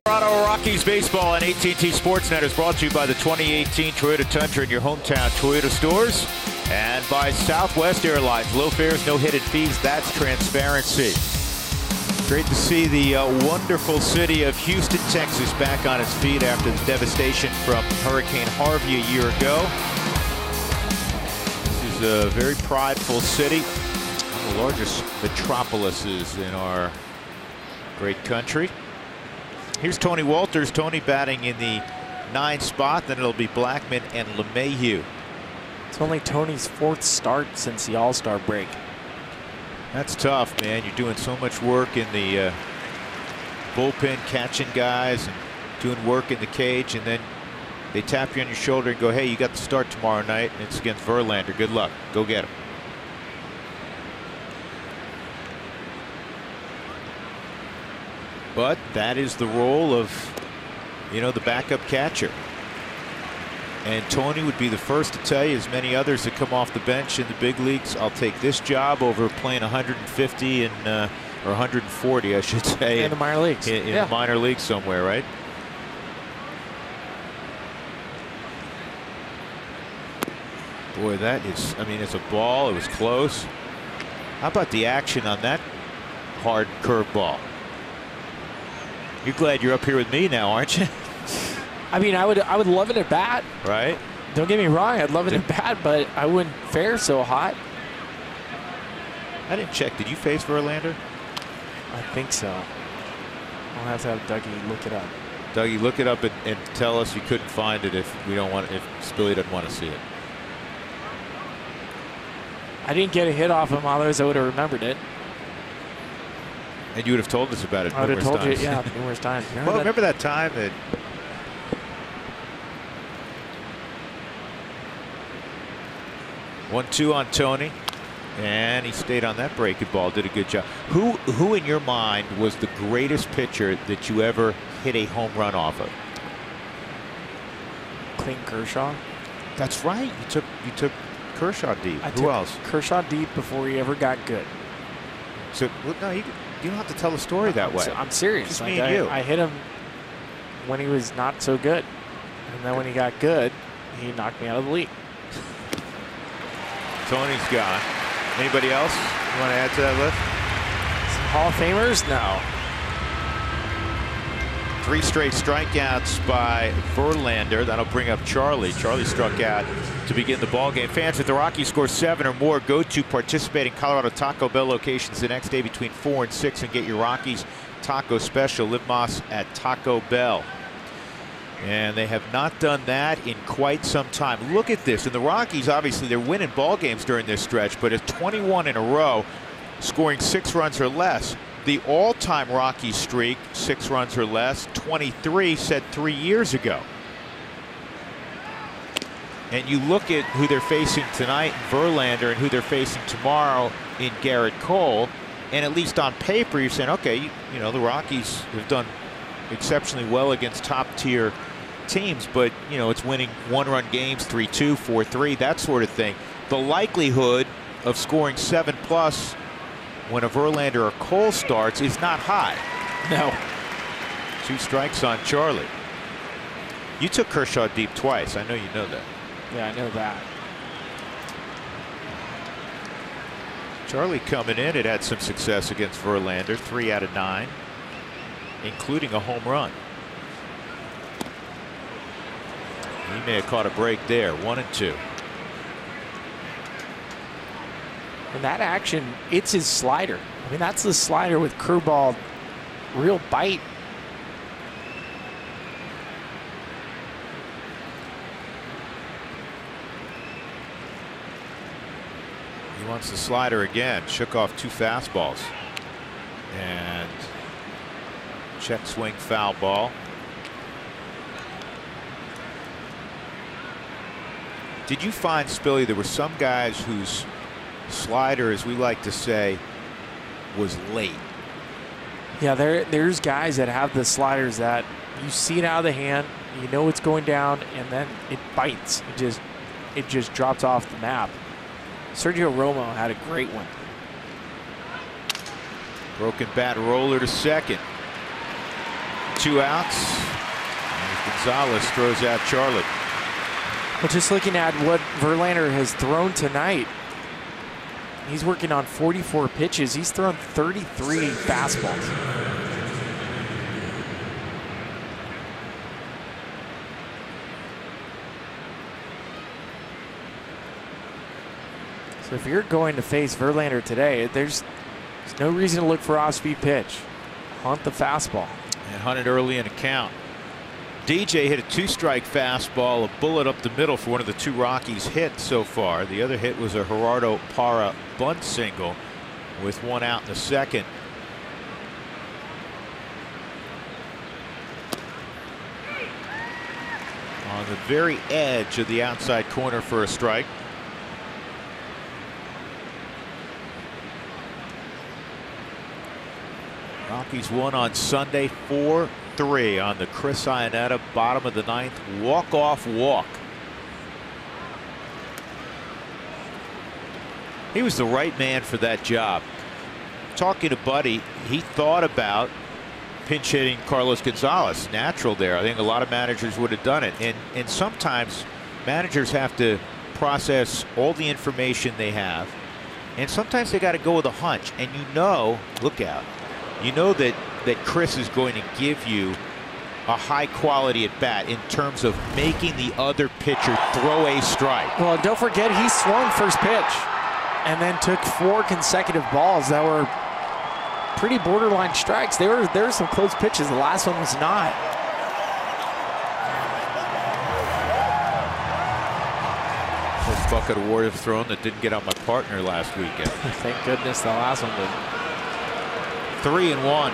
Colorado Rockies baseball on AT&T Sportsnet is brought to you by the 2018 Toyota Tundra in your hometown Toyota stores and by Southwest Airlines. Low fares, no hidden fees. That's transparency. Great to see the wonderful city of Houston, Texas back on its feet after the devastation from Hurricane Harvey a year ago. This is a very prideful city, one of the largest metropolises in our great country. Here's Tony Walters. Tony batting in the 9th spot. Then it'll be Blackman and LeMahieu. It's only Tony's 4th start since the All-Star break. That's tough, man. You're doing so much work in the bullpen, catching guys and doing work in the cage, and then they tap you on your shoulder and go, hey, you got the start tomorrow night, and it's against Verlander. Good luck. Go get him. But that is the role of, the backup catcher. And Tony would be the first to tell you, as many others that come off the bench in the big leagues, I'll take this job over playing 150 and or 140, I should say, in the minor leagues. In the minor leagues somewhere, right? Boy, that is, it's a ball. It was close. How about the action on that hard curveball? You're glad you're up here with me now, aren't you? I would love it at bat. Right. Don't get me wrong, I'd love it at bat, but I wouldn't fare so hot. I didn't check. Did you face Verlander? I think so. I'll have to have Dougie look it up. Dougie, look it up and tell us you couldn't find it if Spilly doesn't want to see it. I didn't get a hit off him, otherwise I would have remembered it. And you would have told us about it. I would have told you, yeah, numerous times. Remember that time that 1-2 on Tony, and he stayed on that breaking ball. Did a good job. Who in your mind was the greatest pitcher that you ever hit a home run off of? Clayton Kershaw. That's right. You took Kershaw deep. Who else? Kershaw deep before he ever got good. So no, you don't have to tell the story that way. I'm serious. Just me and you. I hit him when he was not so good, and then when he got good, he knocked me out of the league. Tony's gone. Anybody else you want to add to that list? Some Hall of Famers? No. 3 straight strikeouts by Verlander. That'll bring up Charlie. Charlie struck out to begin the ball game. Fans, if the Rockies score 7 or more, go to participating Colorado Taco Bell locations the next day between 4 and 6 and get your Rockies taco special. Liv Moss at Taco Bell. And they have not done that in quite some time. Look at this. And the Rockies, obviously, they're winning ball games during this stretch, but it's 21 in a row, scoring 6 runs or less. The all-time Rockies streak, 6 runs or less, 23, set 3 years ago. And you look at who they're facing tonight in Verlander and who they're facing tomorrow in Garrett Cole, and at least on paper, you're saying, okay, you know, the Rockies have done exceptionally well against top-tier teams, but, you know, it's winning 1-run games, 3-2, 4-3, that sort of thing. The likelihood of scoring 7+ when a Verlander or Cole starts is not high. No. 2 strikes on Charlie. You took Kershaw deep twice. I know you know that. Yeah, I know that. Charlie coming in, it had some success against Verlander, 3 out of 9, including a home run. He may have caught a break there, 1-2. And that action, it's his slider. I mean, that's the slider with curveball, real bite. He wants the slider again. Shook off 2 fastballs. And check swing foul ball. Did you find, Spilly, there were some guys whose slider, as we like to say, was late? Yeah, there's guys that have the sliders that you see it out of the hand, you know it's going down, and then it bites. It just drops off the map. Sergio Romo had a great one. Broken bat roller to second. 2 outs. And Gonzalez throws out Charlie. Well, just looking at what Verlander has thrown tonight, he's working on 44 pitches. He's thrown 33 fastballs. So if you're going to face Verlander today, there's no reason to look for off-speed pitch. Hunt the fastball. And hunted early in the count. DJ hit a 2-strike fastball, a bullet up the middle for one of the 2 Rockies hits so far. The other hit was a Gerardo Parra bunt single with 1 out in the second. On the very edge of the outside corner for a strike. Rockies won on Sunday 4-3 on the Chris Iannetta bottom of the 9th walk-off walk. He was the right man for that job. Talking to Buddy, he thought about pinch hitting Carlos Gonzalez. Natural there. I think a lot of managers would have done it. And sometimes managers have to process all the information they have. And sometimes they got to go with a hunch. And you know, look out. You know that Chris is going to give you a high quality at bat in terms of making the other pitcher throw a strike. Well, don't forget he swung first pitch and then took 4 consecutive balls that were pretty borderline strikes. There were some close pitches. The last one was not. First bucket of Warriors thrown that didn't get out my partner last weekend. Thank goodness the last one didn't. 3-1.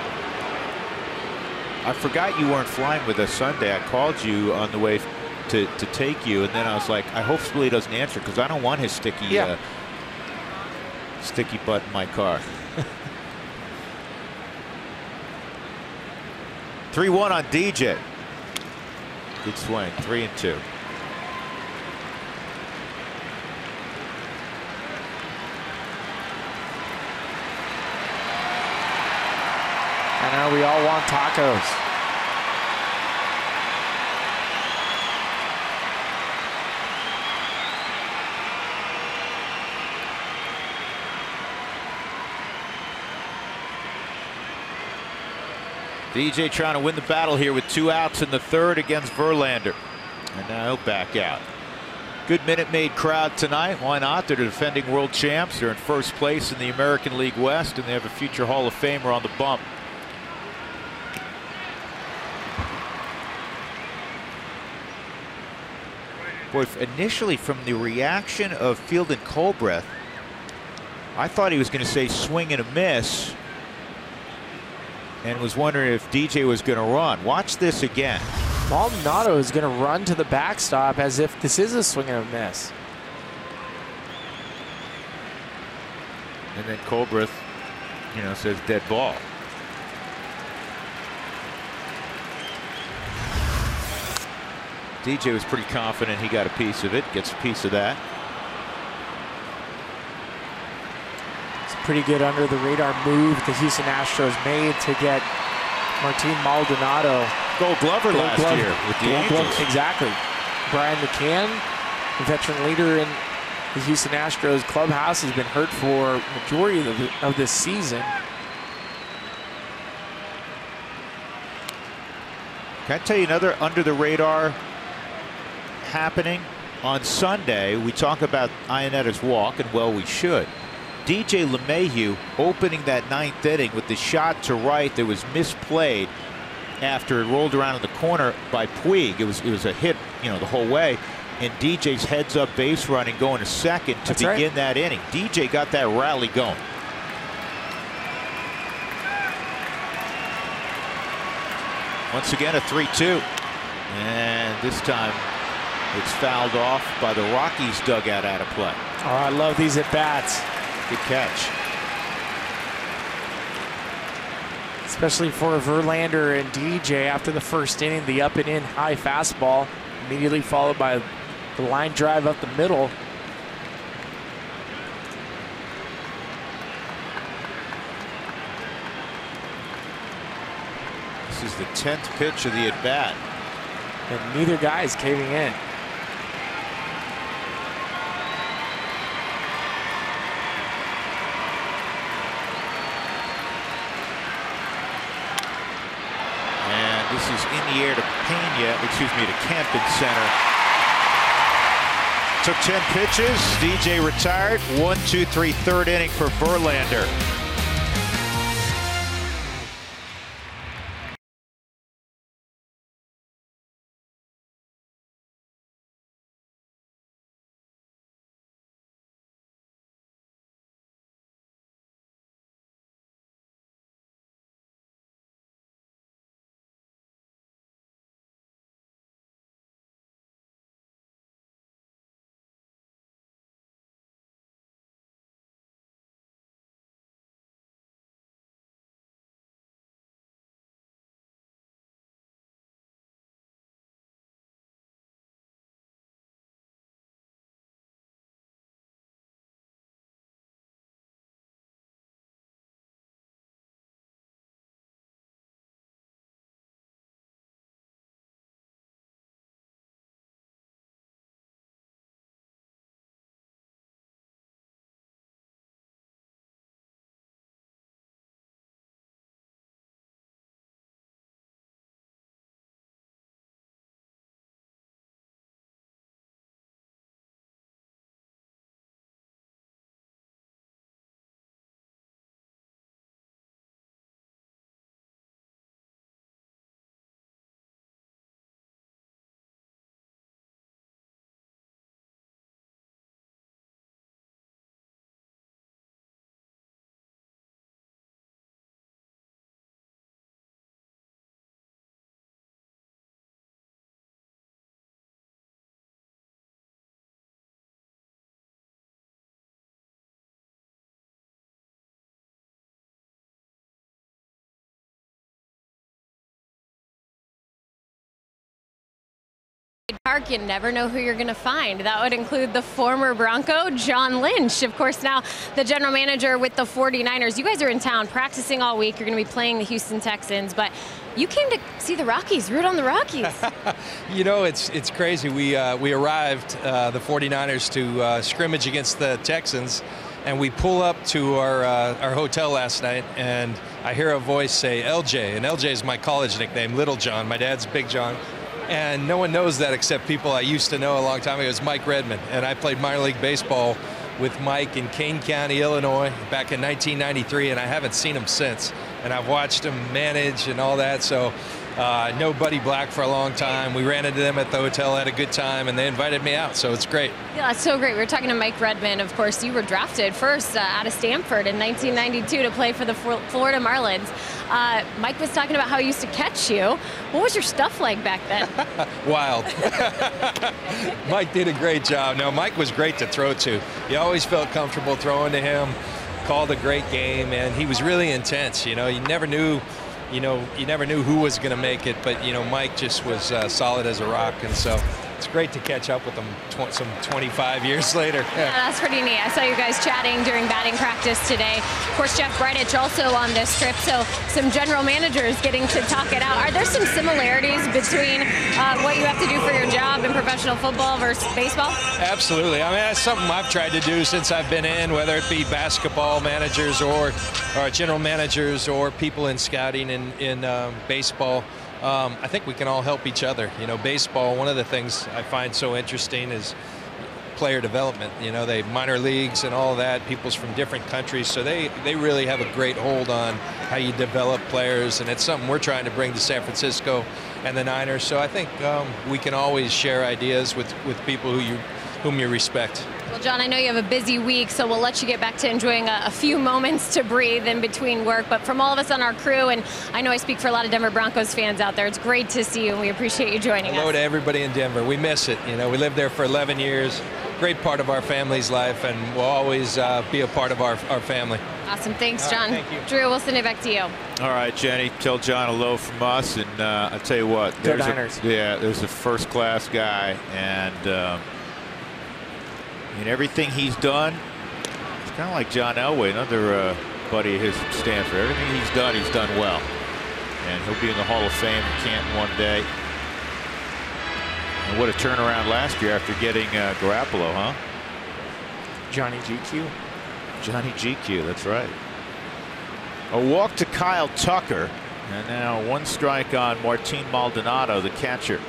I forgot you weren't flying with us Sunday. I called you on the way to take you, and then I was like, I hope Spilly doesn't answer because I don't want his sticky butt in my car. 3-1 on DJ. Good swing. 3-2. I know we all want tacos. DJ trying to win the battle here with 2 outs in the 3rd against Verlander. And now he'll back out. Good Minute Maid crowd tonight. Why not? They're the defending world champs. They're in 1st place in the American League West, and they have a future Hall of Famer on the bump. Boy, initially from the reaction of Field and Colbreth, I thought he was going to say swing and a miss, and was wondering if DJ was going to run. Watch this again. Maldonado is going to run to the backstop as if this is a swing and a miss. And then Colbreth, you know, says dead ball. DJ was pretty confident he got a piece of it, gets a piece of that. It's a pretty good under the radar move the Houston Astros made to get Martin Maldonado. Gold Glover last year with the Angels. Exactly. Brian McCann, the veteran leader in the Houston Astros clubhouse, has been hurt for majority of this season. Can I tell you another under the radar happening? On Sunday, we talk about Ionetta's walk, and well, we should. DJ LeMahieu opening that 9th inning with the shot to right that was misplayed after it rolled around in the corner by Puig. It was a hit, you know, the whole way, and DJ's heads up base running going to second to begin that inning. DJ got that rally going. Once again a 3-2, and this time it's fouled off by the Rockies dugout out of play. Oh, I love these at bats. Good catch. Especially for Verlander and DJ after the 1st inning, the up and in high fastball, immediately followed by the line drive up the middle. This is the 10th pitch of the at bat. And neither guy is caving in. This is in the air to to Camden Center. Took 10 pitches. DJ retired. 1-2-3 3rd inning for Verlander. Park, you never know who you're going to find. That would include the former Bronco, John Lynch. Of course, now the general manager with the 49ers. You guys are in town practicing all week. You're going to be playing the Houston Texans, but you came to see the Rockies, root on the Rockies. You know, it's crazy. We arrived, the 49ers, to scrimmage against the Texans, And we pull up to our hotel last night, and I hear a voice say LJ, and LJ is my college nickname, Little John. My dad's Big John. And no one knows that except people I used to know a long time ago. It was Mike Redmond, and I played minor league baseball with Mike in Kane County, Illinois, back in 1993, and I haven't seen him since. And I've watched him manage and all that, so know Buddy Black for a long time. We ran into them at the hotel, had a good time, and they invited me out, so it's great. Yeah, that's so great. We were talking to Mike Redmond. Of course, you were drafted first out of Stanford in 1992 to play for the Florida Marlins. Mike was talking about how he used to catch you. What was your stuff like back then? Wild. Mike did a great job. No, Mike was great to throw to. You always felt comfortable throwing to him, called a great game, and he was really intense. You know, you never knew who was going to make it, but, you know, Mike just was solid as a rock, and so it's great to catch up with him some 25 years later. Yeah, that's pretty neat. I saw you guys chatting during batting practice today. Of course, Jeff Bridich also on this trip, so some general managers getting to talk it out. Are there some similarities between what you have to do for your job in professional football versus baseball? Absolutely. I mean, that's something I've tried to do since I've been in, whether it be basketball managers or general managers or people in scouting in baseball. I think we can all help each other. You know, baseball, one of the things I find so interesting is player development. You know, they minor leagues and all that, people's from different countries, so they really have a great hold on how you develop players, and it's something we're trying to bring to San Francisco and the Niners. So I think we can always share ideas with people whom you respect. Well, John, I know you have a busy week, so we'll let you get back to enjoying a few moments to breathe in between work. But from all of us on our crew, and I know I speak for a lot of Denver Broncos fans out there, it's great to see you, and we appreciate you joining us. Hello to everybody in Denver. We miss it. You know, we lived there for 11 years. Great part of our family's life, and will always be a part of our family. Awesome. Thanks, John. Thank you. Drew, we'll send it back to you. All right, Jenny, tell John hello from us, and I'll tell you what. Go Niners. There's a first-class guy, and in everything he's done, it's kind of like John Elway, another buddy of his from Stanford. Everything he's done well. And he'll be in the Hall of Fame in Canton one day. And what a turnaround last year after getting Garoppolo, huh? Johnny GQ. Johnny GQ, that's right. A walk to Kyle Tucker. And now one strike on Martin Maldonado, the catcher.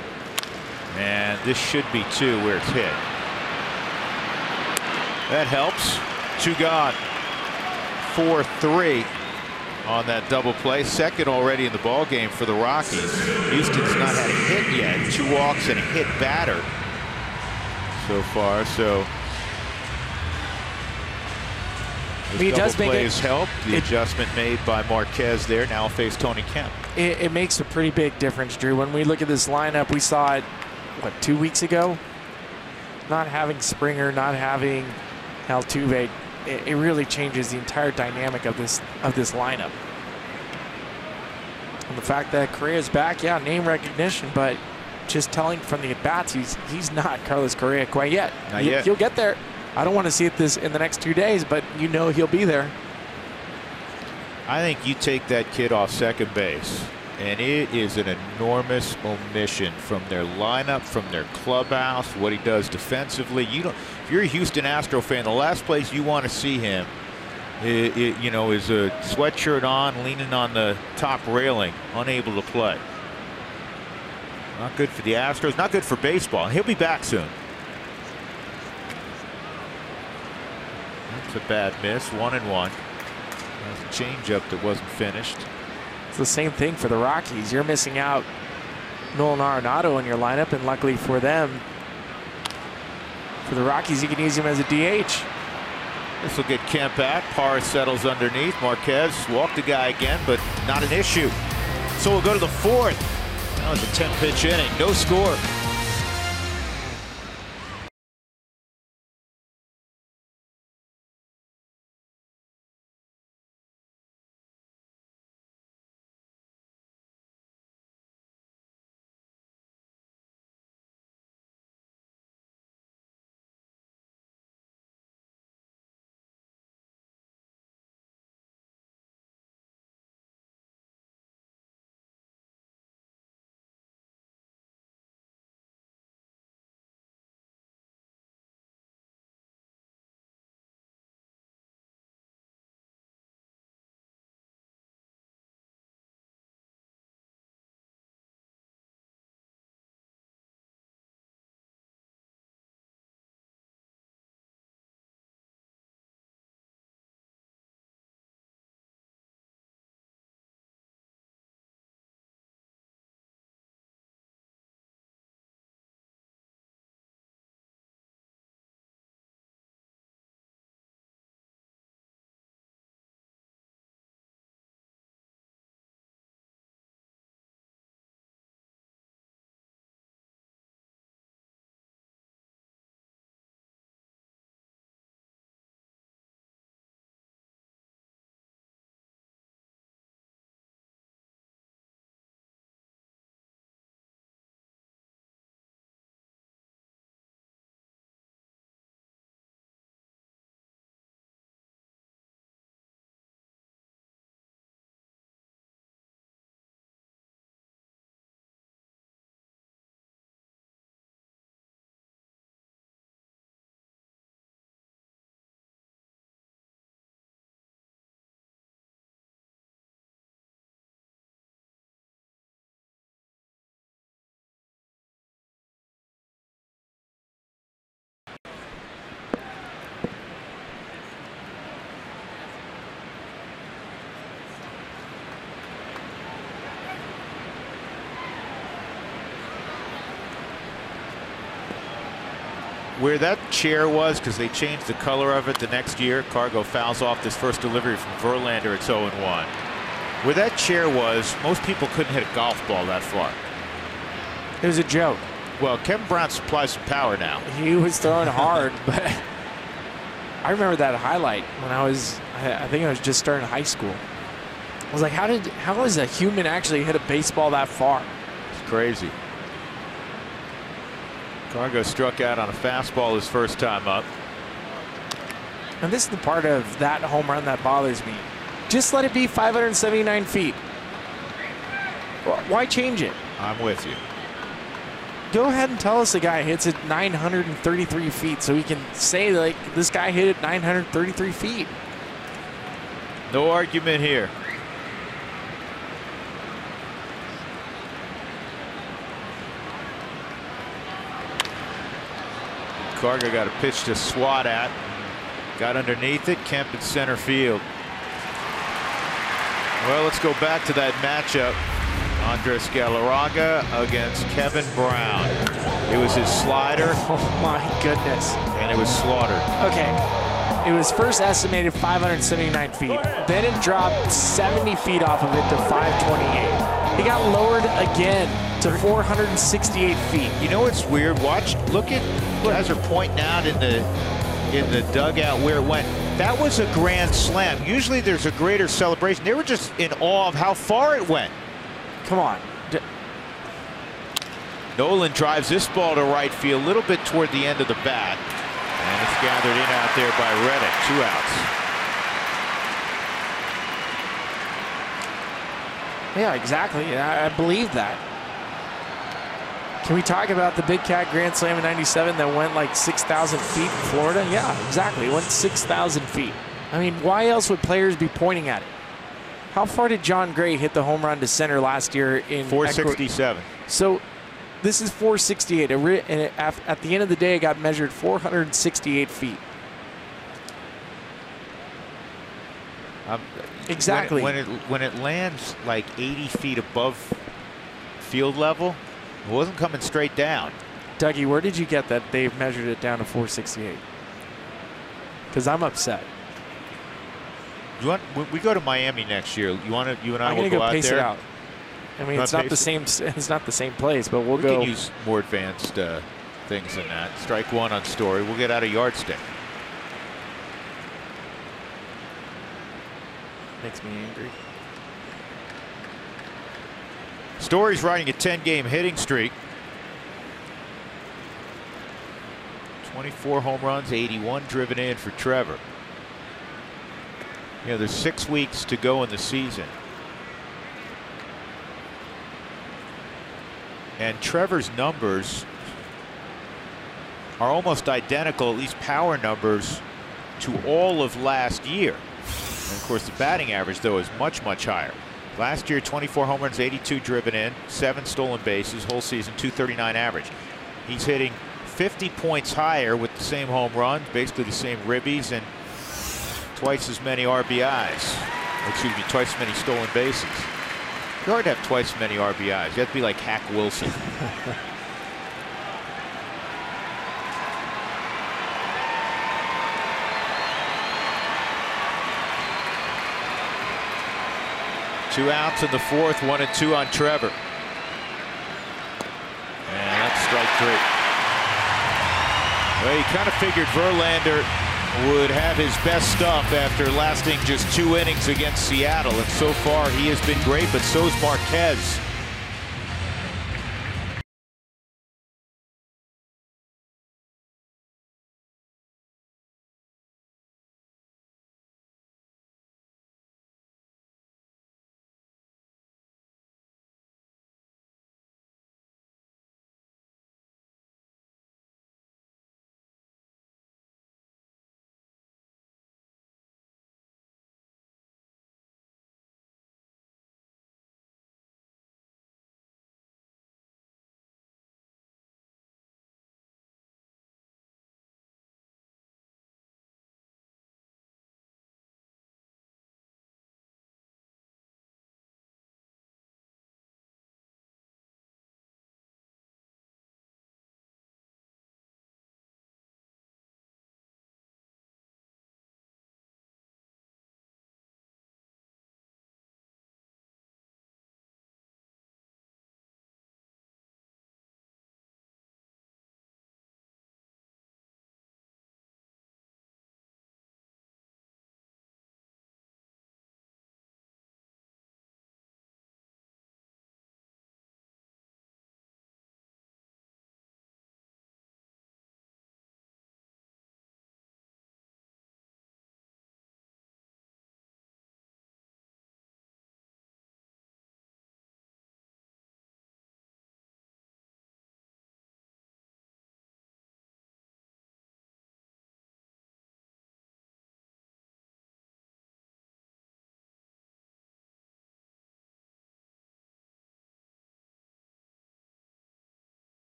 And this should be two where it's hit. That helps. 2 gone. 4-3 on that double play. Second already in the ball game for the Rockies. Houston's not had a hit yet. 2 walks and a hit batter so far. So He does make plays help. The adjustment made by Marquez there. Now face Tony Kemp. It makes a pretty big difference, Drew. When we look at this lineup, we saw it, what, 2 weeks ago? Not having Springer, not having Altuve, it really changes the entire dynamic of this lineup. And the fact that Correa's back, yeah, name recognition, but just telling from the at-bats, he's not Carlos Correa quite yet. Not yet. He'll get there. I don't want to see it in the next 2 days, but you know he'll be there. I think you take that kid off second base, and it is an enormous omission from their lineup, from their clubhouse, what he does defensively. If you're a Houston Astro fan, the last place you want to see him, is a sweatshirt on, leaning on the top railing, unable to play. Not good for the Astros, not good for baseball. He'll be back soon. That's a bad miss, 1-1. There's a changeup that wasn't finished. It's the same thing for the Rockies. You're missing out Nolan Arenado in your lineup, and luckily for them, for the Rockies, you can use him as a DH. This will get Kemp back. Parr settles underneath. Marquez walked the guy again, but not an issue. So we'll go to the 4th. That was a 10-pitch inning. No score. Where that chair was, because they changed the color of it the next year, Cargo fouls off this first delivery from Verlander. It's 0-1. Where that chair was, most people couldn't hit a golf ball that far. It was a joke. Well, Kevin Brown supplies some power now. He was throwing hard, but I remember that highlight when I think I was just starting high school. I was like, how does a human actually hit a baseball that far? It's crazy. Cargo struck out on a fastball his first time up. And this is the part of that home run that bothers me. Just let it be 579 feet. Why change it? I'm with you. Go ahead and tell us the guy hits it 933 feet so we can say, like, this guy hit it 933 feet. No argument here. Cargo got a pitch to swat at. Got underneath it. Kemp in center field. Well, let's go back to that matchup. Andres Galarraga against Kevin Brown. It was his slider. Oh my goodness. And it was slaughtered. Okay. It was first estimated 579 feet. Then it dropped 70 feet off of it to 528. It got lowered again to 468 feet. You know what's weird? Look, guys are pointing out in the dugout where it went. That was a grand slam. Usually there's a greater celebration. They were just in awe of how far it went. Come on. Nolan drives this ball to right field a little bit toward the end of the bat. And it's gathered in out there by Reddick. 2 outs. Yeah, exactly. I believe that. Can we talk about the Big Cat Grand Slam in '97 that went like 6,000 feet in Florida? Yeah, exactly. It went 6,000 feet. I mean, why else would players be pointing at it? How far did John Gray hit the home run to center last year in 467. So this is 468. And at the end of the day, it got measured 468 feet. Exactly. When it lands like 80 feet above field level, it wasn't coming straight down. Dougie, where did you get that they've measured it down to 468? Because I'm upset. When we go to Miami next year, you and I I'm will gonna go go out pace there? it out. I mean, it's not the same. It's not the same place, but we can use more advanced things than that. Strike one on Story. We'll get out a yardstick. Makes me angry. Story's riding a 10-game hitting streak. 24 home runs, 81 driven in for Trevor. You know, there's 6 weeks to go in the season. And Trevor's numbers are almost identical, at least power numbers, to all of last year. And of course, the batting average, though, is much, much higher. Last year, 24 home runs, 82 driven in, 7 stolen bases, whole season, 239 average. He's hitting 50 points higher with the same home runs, basically the same ribbies, and twice as many RBIs. Excuse me, twice as many stolen bases. It's hard to have twice as many RBIs. You have to be like Hack Wilson. Two outs in the fourth, 1-2 on Trevor. And that's strike 3. Well, you kind of figured Verlander would have his best stuff after lasting just 2 innings against Seattle, and so far he has been great, but so's Marquez.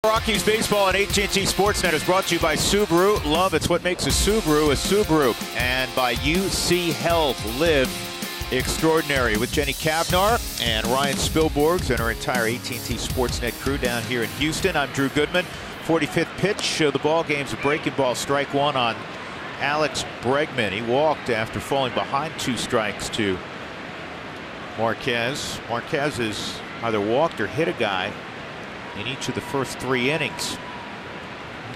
Rockies baseball on AT&T Sportsnet is brought to you by Subaru. Love, it's what makes a Subaru, and by UC Health. Live extraordinary with Jenny Kavnar and Ryan Spilborgs and our entire AT&T Sportsnet crew down here in Houston. I'm Drew Goodman. 45th pitch of the ball game's a breaking ball, strike one on Alex Bregman. He walked after falling behind 2 strikes to Marquez. Marquez has either walked or hit a guy in each of the first 3 innings.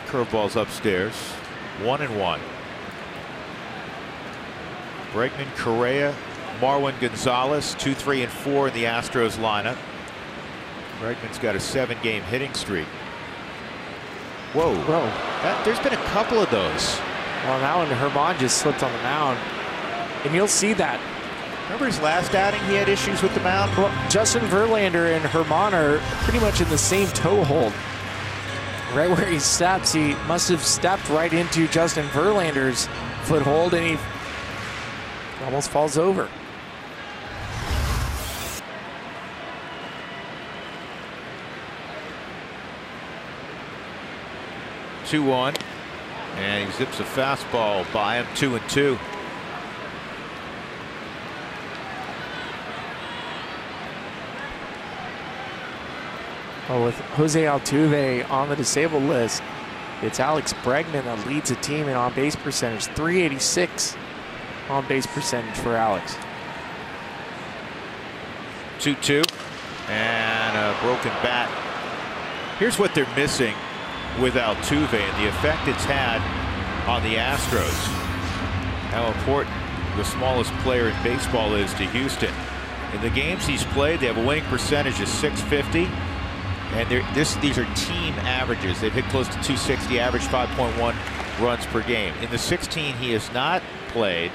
Curveballs upstairs. 1-1. Bregman, Correa, Marwin Gonzalez, 2, 3, and 4 in the Astros lineup. Bregman's got a 7-game hitting streak. Whoa. There's been a couple of those. Well, now when Herman just slipped on the mound, and you'll see that. Remember his last outing, he had issues with the mound? Well, Justin Verlander and Herman are pretty much in the same toe hold. Right where he steps, he must have stepped right into Justin Verlander's foothold, and he almost falls over. Two-one, and he zips a fastball by him. 2-2. Well, with Jose Altuve on the disabled list, it's Alex Bregman that leads the team in on-base percentage. 386 on-base percentage for Alex. 2-2, and a broken bat. Here's what they're missing with Altuve and the effect it's had on the Astros. How important the smallest player in baseball is to Houston. In the games he's played, they have a winning percentage of .650. And these are team averages. They've hit close to .260, average 5.1 runs per game. In the 16 he has not played,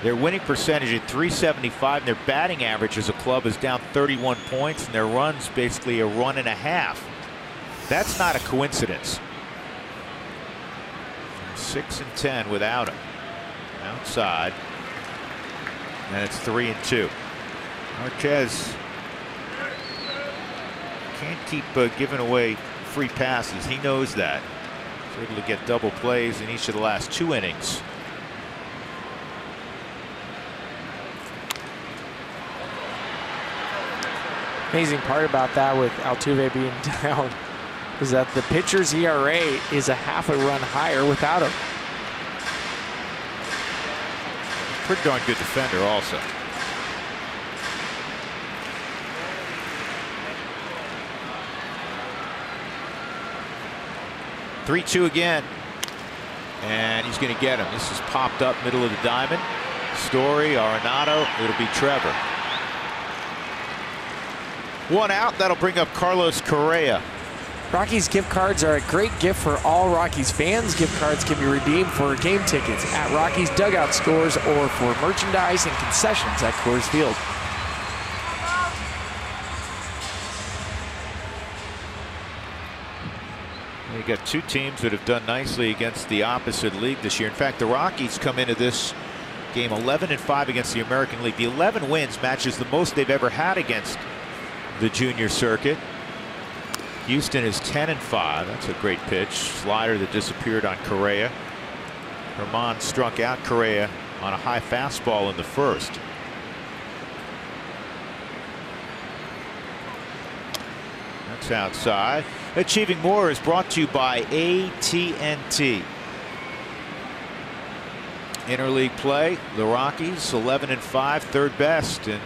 their winning percentage at .375, and their batting average as a club is down 31 points, and their runs basically a run and a half. That's not a coincidence. 6-10 without him. Outside. And it's 3-2. Marquez can't keep giving away free passes. He knows that. He's able to get double plays in each of the last 2 innings. Amazing part about that with Altuve being down is that the pitcher's ERA is a half a run higher without him. Pretty darn good defender also. Three-two again, and he's going to get him. This is popped up middle of the diamond. Story, Arenado, it'll be Trevor. 1 out. That'll bring up Carlos Correa. Rockies gift cards are a great gift for all Rockies fans. Gift cards can be redeemed for game tickets at Rockies dugout stores or for merchandise and concessions at Coors Field. You got 2 teams that have done nicely against the opposite league this year. In fact, the Rockies come into this game 11-5 against the American League. The 11 wins matches the most they've ever had against the junior circuit. Houston is 10-5. That's a great pitch. Slider that disappeared on Correa. Herman struck out Correa on a high fastball in the first. That's outside. Achieving More is brought to you by AT&T. Interleague play, the Rockies 11-5, 3rd best, and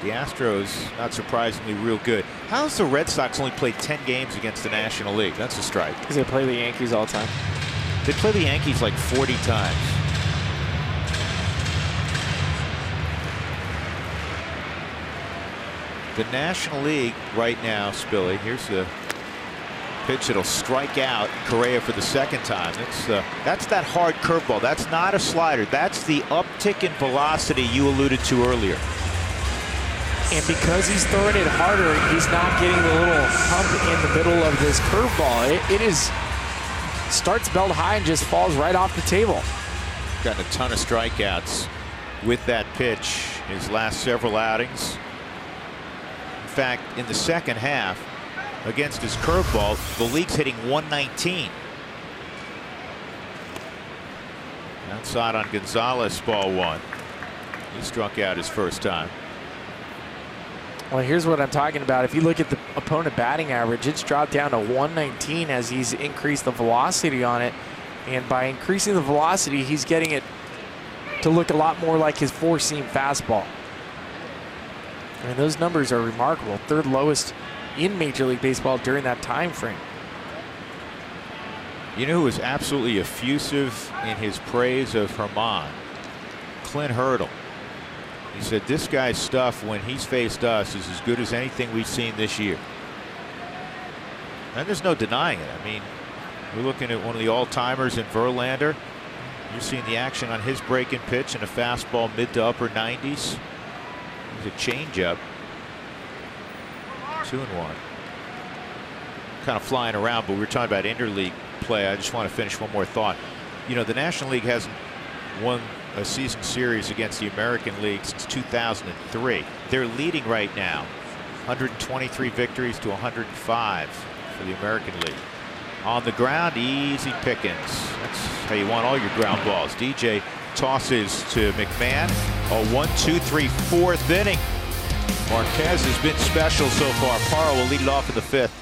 the Astros, not surprisingly, real good. How's the Red Sox only played 10 games against the National League? That's a strike. Because they play the Yankees all the time. They play the Yankees like 40 times. The National League right now, Spilly, here's the pitch that'll strike out Correa for the 2nd time. That's that hard curveball. That's not a slider. That's the uptick in velocity you alluded to earlier. And because he's throwing it harder, he's not getting the little hump in the middle of this curveball. It is starts belt high and just falls right off the table. Gotten a ton of strikeouts with that pitch his last several outings. In fact, in the second half, against his curveball. The league's hitting 119. Outside on Gonzalez, ball one. He struck out his first time. Well, here's what I'm talking about. If you look at the opponent batting average, it's dropped down to 119 as he's increased the velocity on it. And by increasing the velocity, he's getting it to look a lot more like his four-seam fastball. And those numbers are remarkable. Third lowest in Major League Baseball during that time frame. You know who was absolutely effusive in his praise of Herman? Clint Hurdle. He said this guy's stuff when he's faced us is as good as anything we've seen this year. And there's no denying it. I mean, we're looking at one of the all-timers in Verlander. You're seeing the action on his breaking pitch and a fastball mid to upper 90s. There's a changeup. 2-1. Kind of flying around, but we were talking about interleague play. I just want to finish one more thought. You know, the National League hasn't won a season series against the American League since 2003. They're leading right now, 123 victories to 105 for the American League. On the ground, easy pickings. That's how you want all your ground balls. DJ tosses to McMahon. A 1-2-3 fourth inning. Marquez has been special so far. Parra will lead it off in the fifth.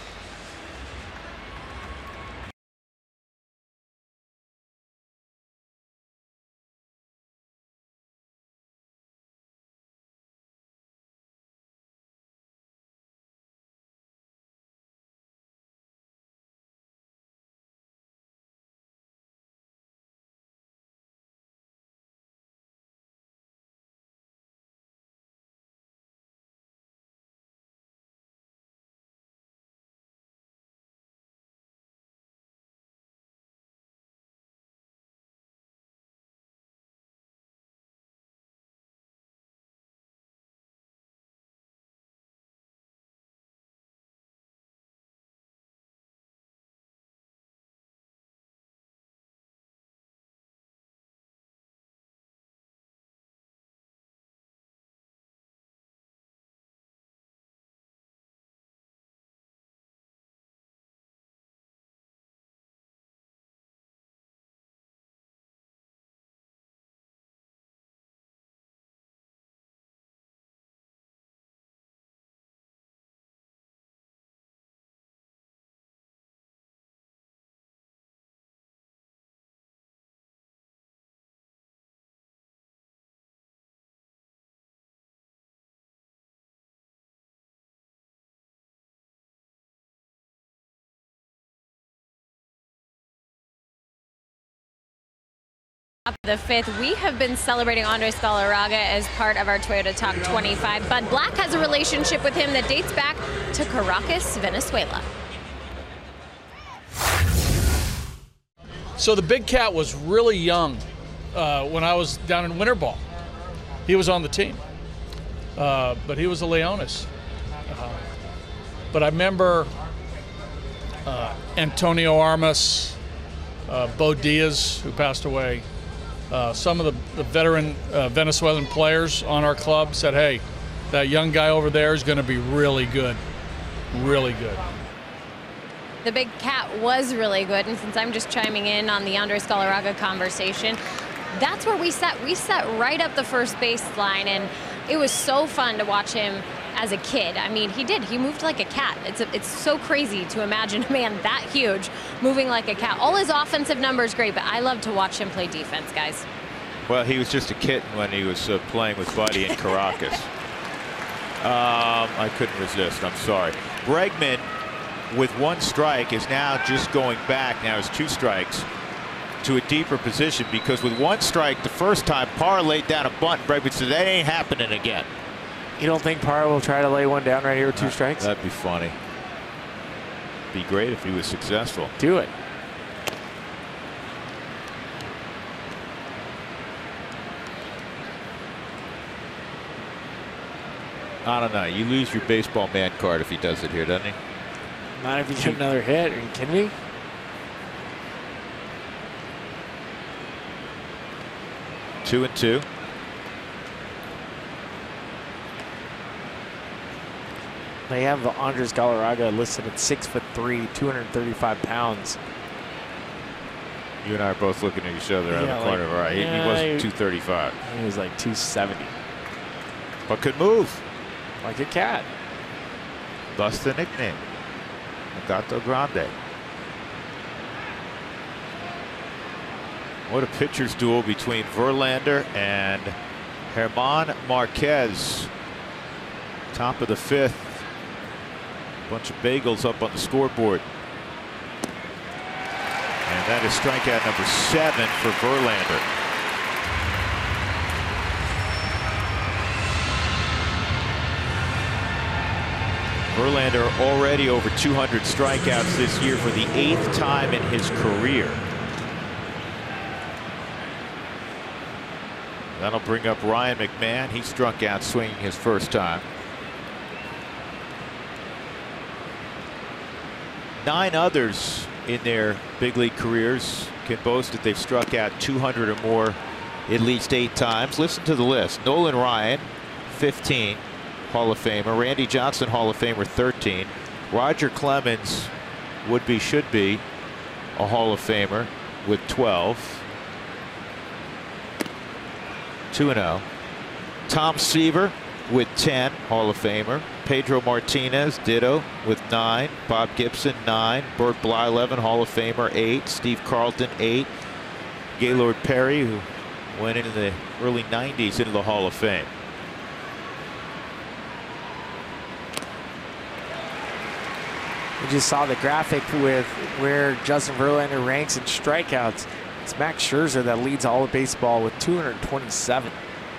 The fifth, we have been celebrating Andres Galarraga as part of our Toyota Talk 25. Bud Black has a relationship with him that dates back to Caracas, Venezuela. So the big cat was really young when I was down in winter ball. He was on the team, but he was a Leones. But I remember Antonio Armas, Bo Diaz, who passed away. Some of the veteran Venezuelan players on our club said, hey, that young guy over there is going to be really good. Really good. The big cat was really good, and since I'm just chiming in on the Andres Galarraga conversation, that's where we sat. We sat right up the first baseline, and it was so fun to watch him as a kid. I mean, he moved like a cat. It's so crazy to imagine a man that huge moving like a cat. All his offensive numbers great, but I love to watch him play defense, guys. Well, he was just a kitten when he was playing with Buddy in Caracas. I couldn't resist. I'm sorry. Bregman, with one strike, is now just going back. Now has 2 strikes to a deeper position, because with 1 strike the first time, Parra laid down a bunt. Bregman said, that ain't happening again. You don't think Parra will try to lay one down right here with 2 strikes? That'd be funny. Be great if he was successful. Do it. I don't know. You lose your baseball man card if he does it here, doesn't he? Not if you get another hit. Are you kidding me? Two and two. They have Andres Galarraga listed at 6'3", 235 pounds. You and I are both looking at each other out of the corner of our eye. He wasn't 235. He was like 270. But could move. Like a cat. Thus the nickname. Gato Grande. What a pitcher's duel between Verlander and Germán Marquez. Top of the 5th. Bunch of bagels up on the scoreboard. And that is strikeout number 7 for Verlander. Verlander already over 200 strikeouts this year for the 8th time in his career. That'll bring up Ryan McMahon. He struck out swinging his first time. 9 others in their big league careers can boast that they've struck out 200 or more at least 8 times. Listen to the list. Nolan Ryan, 15, Hall of Famer. Randy Johnson, Hall of Famer, 13. Roger Clemens should be a Hall of Famer with 12. 2-0. Tom Seaver with 10, Hall of Famer. Pedro Martinez, ditto, with 9. Bob Gibson, 9. Bert Blyleven, Hall of Famer, 8. Steve Carlton, 8. Gaylord Perry, who went into the early 90s into the Hall of Fame. We just saw the graphic with where Justin Verlander ranks in strikeouts. It's Max Scherzer that leads all of baseball with 227.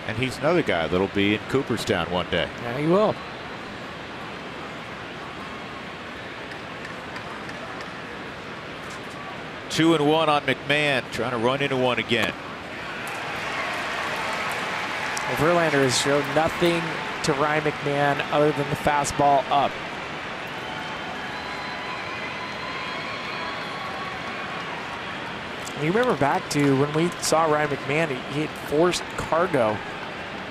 And he's another guy that'll be in Cooperstown one day. Yeah, he will. Two and one on McMahon, trying to run into one again. Well, Verlander has shown nothing to Ryan McMahon other than the fastball up. You remember back to when we saw Ryan McMahon, he had forced Cargo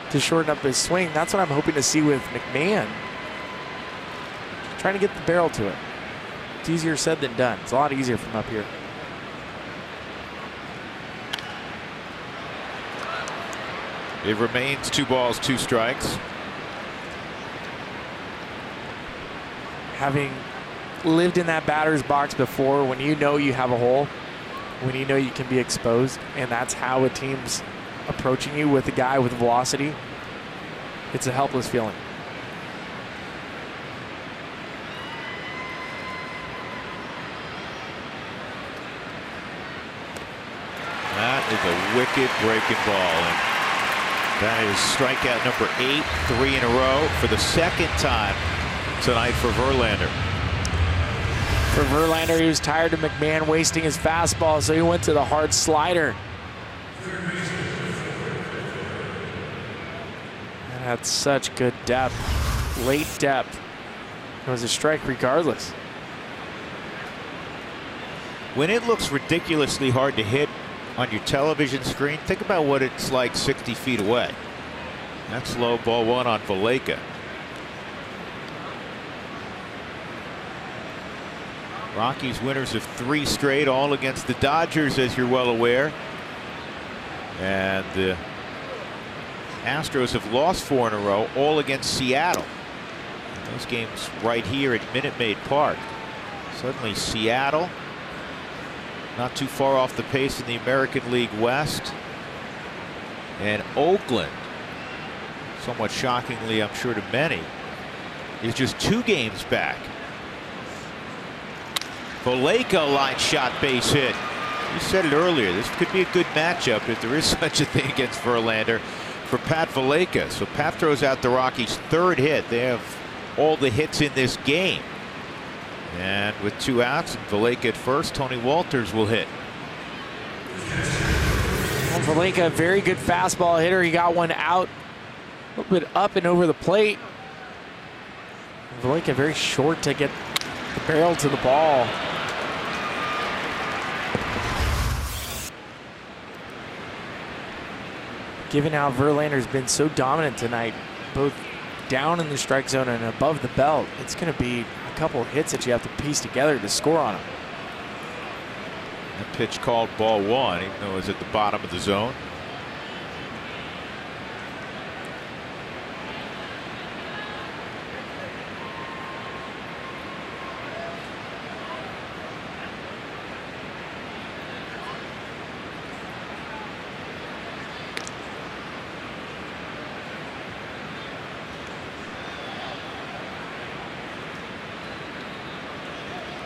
to shorten up his swing. That's what I'm hoping to see with McMahon. Trying to get the barrel to it. It's easier said than done. It's a lot easier from up here. It remains 2 balls, 2 strikes. Having lived in that batter's box before, when you know you have a hole, when you know you can be exposed, and that's how a team's approaching you with a guy with velocity, it's a helpless feeling. That is a wicked breaking ball. And that is strikeout number 8, 3 in a row for the 2nd time tonight for Verlander. For Verlander, he was tired of McMahon wasting his fastball, so he went to the hard slider. And had such good depth, late depth. It was a strike regardless. When it looks ridiculously hard to hit on your television screen, think about what it's like 60 feet away. That's low, ball 1 on Valleca. Rockies winners of 3 straight, all against the Dodgers, as you're well aware. And the Astros have lost 4 in a row, all against Seattle. And those games right here at Minute Maid Park. Suddenly Seattle, not too far off the pace in the American League West. And Oakland, somewhat shockingly, I'm sure to many, is just 2 games back. Valleca line shot, base hit. You said it earlier, this could be a good matchup if there is such a thing against Verlander for Pat Valleca. So Pat throws out the Rockies' 3rd hit. They have all the hits in this game. And with 2 outs and Valleca at first, Tony Walters will hit. Well, Valleca, a very good fastball hitter. He got one out, a little bit up and over the plate. Valleca very short to get the barrel to the ball. Given how Verlander's been so dominant tonight, both down in the strike zone and above the belt, it's going to be a couple of hits that you have to piece together to score on them. The pitch called ball one, even though it was at the bottom of the zone.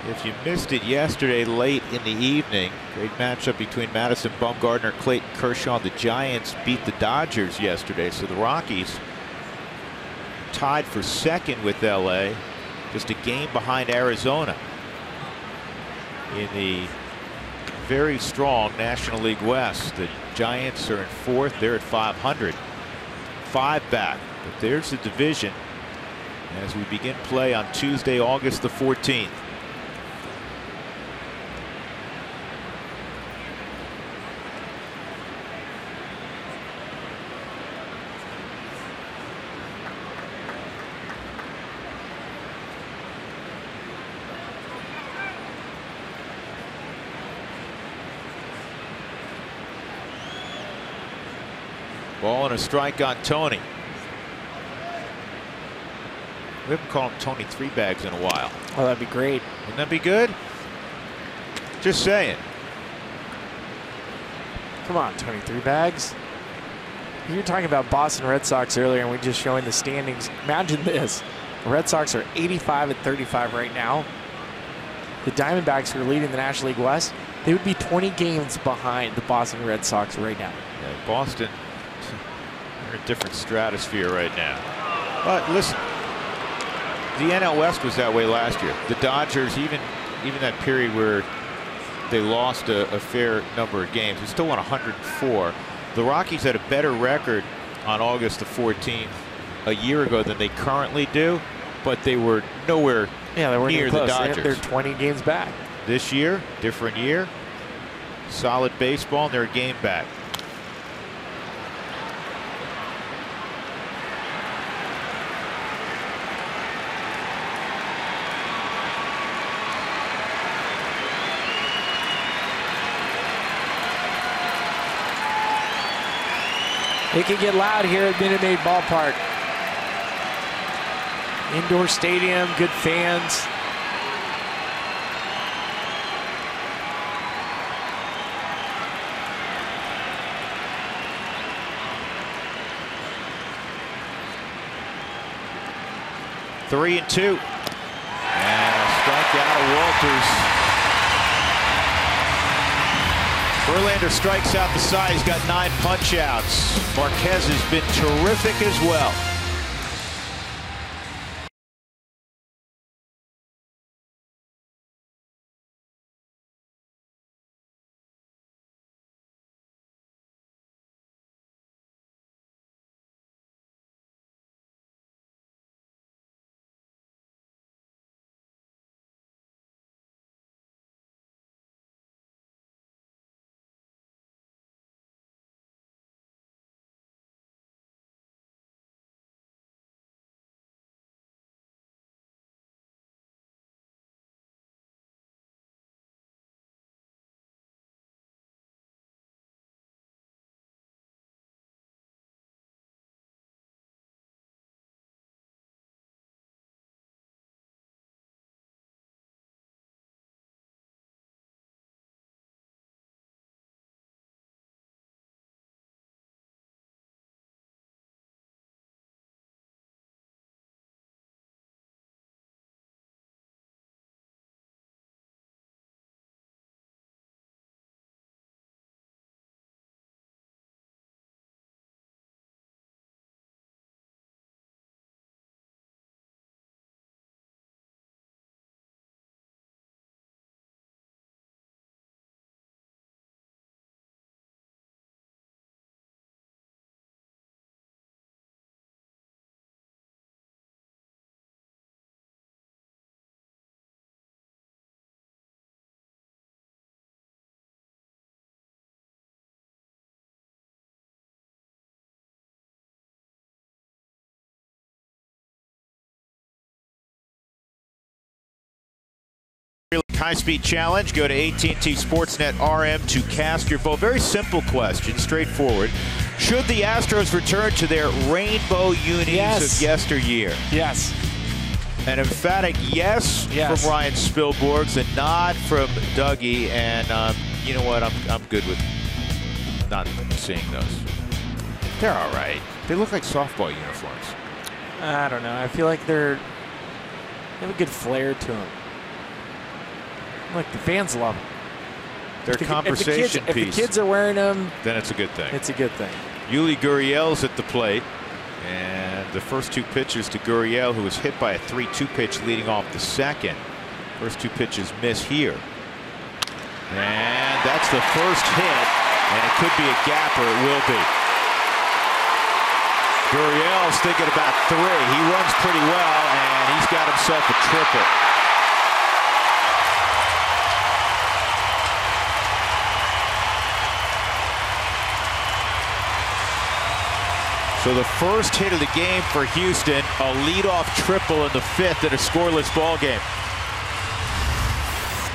If you missed it yesterday late in the evening, great matchup between Madison Bumgarner, Clayton Kershaw. The Giants beat the Dodgers yesterday, so the Rockies tied for second with LA, just a game behind Arizona in the very strong National League West. The Giants are in fourth, they're at 500, 5 back, but there's the division as we begin play on Tuesday, August the 14th. Ball and a strike on Tony. We haven't called him Tony Three Bags in a while. Oh, that'd be great. Wouldn't that be good? Just saying. Come on, Tony Three Bags. You were talking about Boston Red Sox earlier, and we just showing the standings. Imagine this. The Red Sox are 85-35 right now. The Diamondbacks, who are leading the National League West, they would be 20 games behind the Boston Red Sox right now. Yeah, Boston, they're in a different stratosphere right now. But listen, the NL West was that way last year. The Dodgers, even that period where they lost a fair number of games, they still won 104. The Rockies had a better record on August the 14th a year ago than they currently do, but they were nowhere near the Dodgers. They're 20 games back. This year, different year, solid baseball, and they're a game back. It can get loud here at Minute Maid Ballpark. Indoor stadium, good fans. Three and two. And a strikeout of Walters. Verlander strikes out the side. He's got 9 punch outs. Marquez has been terrific as well. high-speed challenge. Go to AT&T Sportsnet RM to cast your vote. Very simple question, straightforward. Should the Astros return to their rainbow unis of yesteryear? Yes. An emphatic yes, from Ryan Spilborghs, a nod from Dougie, and you know what? I'm good with not seeing those. They're all right. They look like softball uniforms. I don't know. I feel like they have a good flair to them. Like the fans love them. They're a conversation piece. If the kids are wearing them, then it's a good thing. It's a good thing. Yuli Gurriel's at the plate. And the first two pitches to Gurriel, who was hit by a 3-2 pitch leading off the second. First two pitches miss here. And that's the first hit. And it could be a gap, or it will be. Gurriel's thinking about 3. He runs pretty well, and he's got himself a triple. So the first hit of the game for Houston, a leadoff triple in the 5th in a scoreless ball game.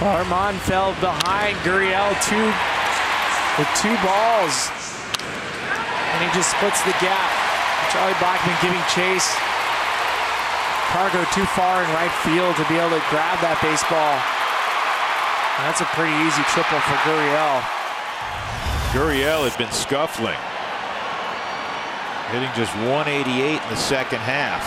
Armand fell behind Gurriel with 2 balls, and he just splits the gap. Charlie Blackmon giving chase. Cargo too far in right field to be able to grab that baseball. And that's a pretty easy triple for Gurriel. Gurriel had been scuffling, hitting just 188 in the second half.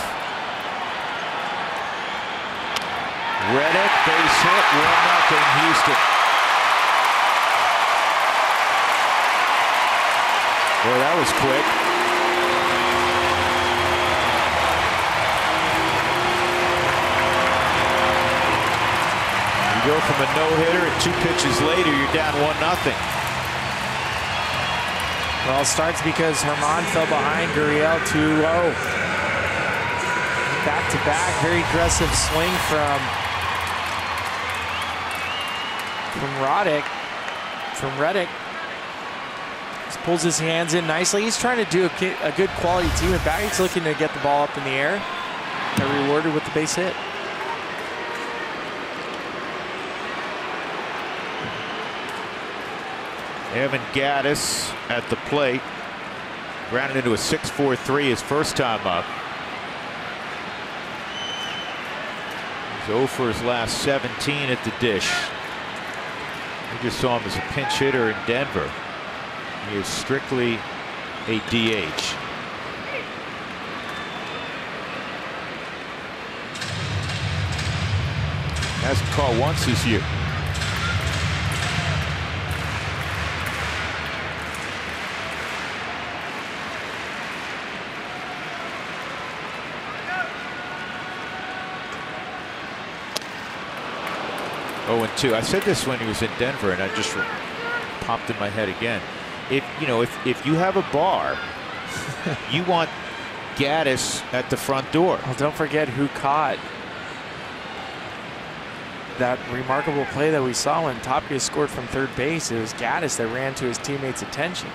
Reddick, base hit, 1-0 Houston. Boy, that was quick. You go from a no-hitter and 2 pitches later, you're down 1-0. Well, it starts because Herman fell behind Gurriel 2-0. Back-to-back, very aggressive swing from Reddick. Just pulls his hands in nicely. He's trying to do a good quality team at bat. He's looking to get the ball up in the air. Got rewarded with the base hit. Evan Gattis at the plate. Grounded into a 6-4-3 his first time up. He's 0 for his last 17 at the dish. We just saw him as a pinch hitter in Denver. He is strictly a DH. Hasn't caught once this year. Oh, and 2. I said this when he was in Denver, and I just popped in my head again. If you have a bar, you want Gattis at the front door. Well, don't forget who caught that remarkable play that we saw when Tapia scored from third base. It was Gattis that ran to his teammates' attention.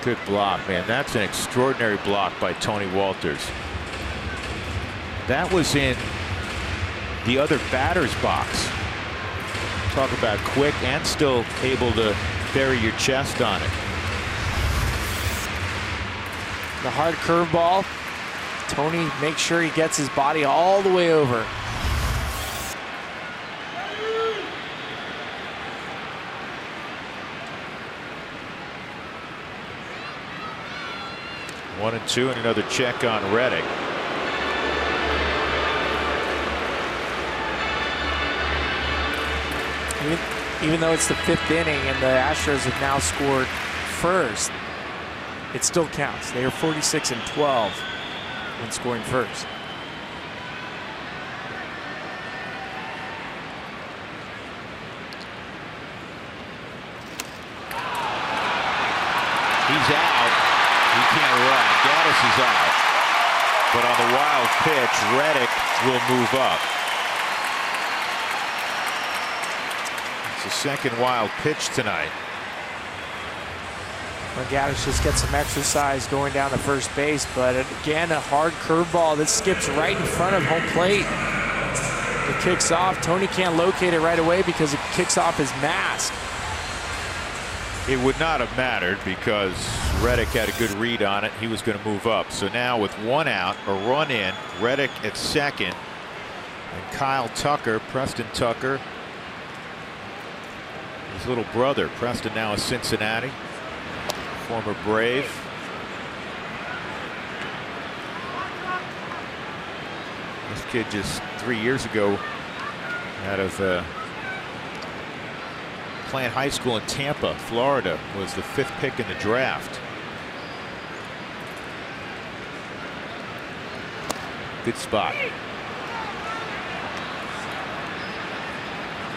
Good block, man. That's an extraordinary block by Tony Walters. That was in the other batter's box. Talk about quick and still able to bury your chest on it. The hard curveball. Tony makes sure he gets his body all the way over. One and 2, and another check on Reddick. Even though it's the 5th inning and the Astros have now scored first, it still counts. They are 46-12 when scoring first. He's out. He can't run. Gattis is out. But on the wild pitch, Reddick will move up. The second wild pitch tonight. Well, Gattis just gets some exercise going down to first base, but again, a hard curveball that skips right in front of home plate. It kicks off. Tony can't locate it right away because it kicks off his mask. It would not have mattered because Reddick had a good read on it. He was going to move up. So now with 1 out, a run in, Reddick at second, and Kyle Tucker, Preston Tucker, his little brother. Preston now a Cincinnati, former Brave. This kid just 3 years ago out of Plant High School in Tampa, Florida, was the 5th pick in the draft. Good spot.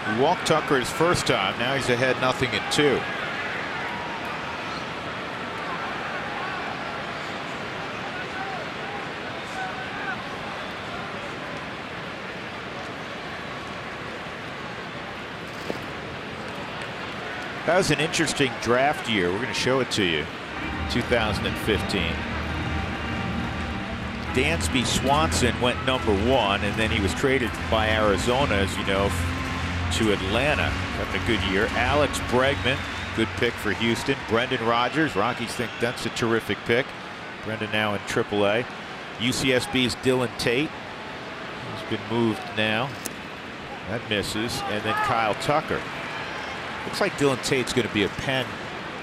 He walked Tucker his first time. Now he's ahead 0-2. That was an interesting draft year. We're going to show it to you. 2015. Dansby Swanson went #1, and then he was traded by Arizona, as you know, to Atlanta. Having a good year. Alex Bregman, good pick for Houston. Brendan Rodgers, Rockies think that's a terrific pick. Brendan now in AAA. UCSB's Dylan Tate, he's been moved now. That misses. And then Kyle Tucker. Looks like Dylan Tate's going to be a pen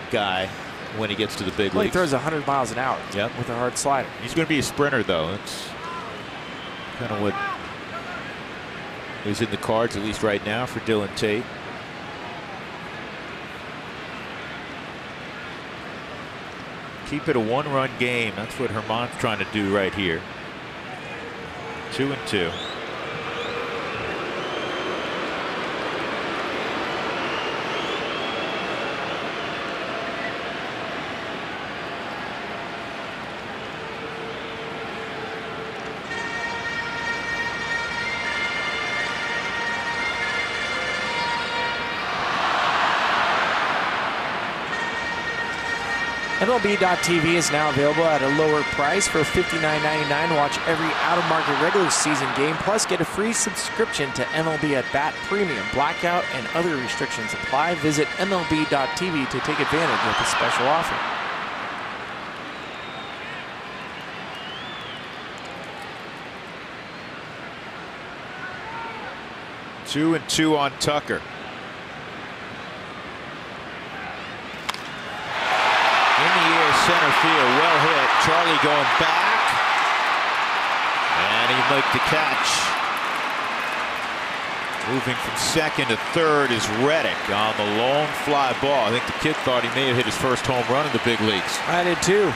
guy when he gets to the big leagues. He throws 100 miles an hour with a hard slider. He's going to be a sprinter, though. That's kind of what is in the cards, at least right now, for Dylan Tate. Keep it a 1-run game. That's what Herman's trying to do right here. 2-2. MLB.tv is now available at a lower price for $59.99. Watch every out-of-market regular season game, plus get a free subscription to MLB at Bat Premium. Blackout and other restrictions apply. Visit MLB.tv to take advantage of the special offer. Two and two on Tucker. Center field, well hit. Charlie going back, and he makes the catch. Moving from second to third is Reddick on the long fly ball. I think the kid thought he may have hit his first home run in the big leagues. I did too.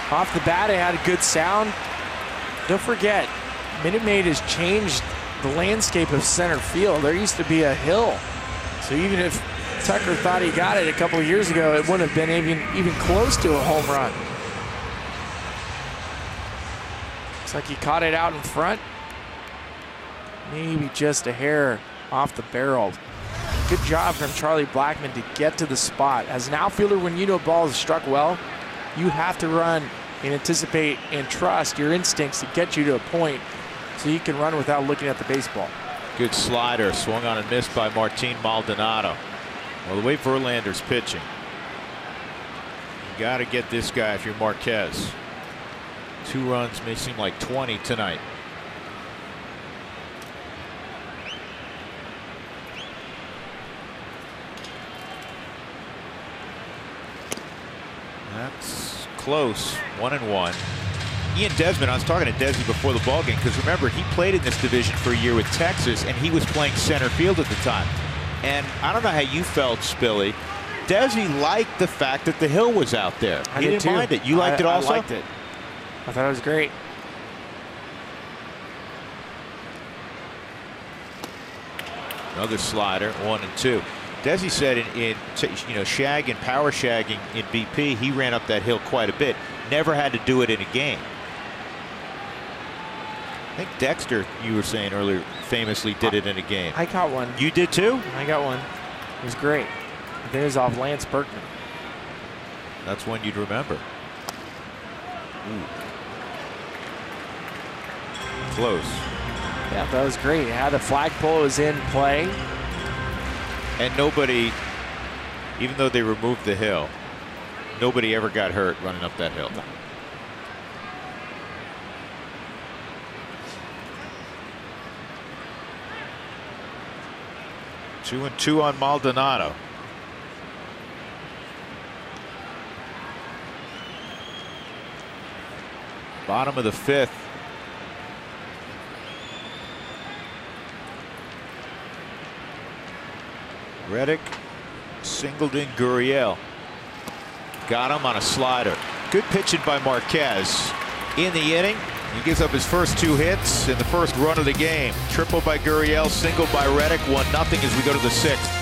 Off the bat, it had a good sound. Don't forget, Minute Maid has changed the landscape of center field. There used to be a hill, so even if Tucker thought he got it a couple of years ago, it wouldn't have been even close to a home run. Looks like he caught it out in front. Maybe just a hair off the barrel. Good job from Charlie Blackmon to get to the spot. As an outfielder, when you know a ball is struck well, you have to run and anticipate and trust your instincts to get you to a point so you can run without looking at the baseball. Good slider, swung on and missed by Martin Maldonado. Well, the way Verlander's pitching, you got to get this guy if you're Marquez. 2 runs may seem like 20 tonight. That's close. 1-1. Ian Desmond, I was talking to Desi before the ballgame, because remember, he played in this division for a year with Texas, and he was playing center field at the time. And I don't know how you felt, Spilly. Desi liked the fact that the hill was out there. He didn't mind it. You liked it also? I liked it. I thought it was great. Another slider, 1-2. Desi said in shag and power shagging in BP, he ran up that hill quite a bit. Never had to do it in a game. I think Dexter, you were saying earlier, famously did it in a game. I caught one. You did too? I got one. It was great. There's off Lance Berkman. That's one you'd remember. Ooh. Close. Yeah, that was great. Yeah, the flagpole was in play. And nobody, even though they removed the hill, nobody ever got hurt running up that hill. No. Two and two on Maldonado. Bottom of the fifth. Reddick singled in Gurriel. Got him on a slider. Good pitching by Marquez in the inning. He gives up his first 2 hits in the first run of the game. Triple by Gurriel, single by Reddick, 1-0 as we go to the 6th.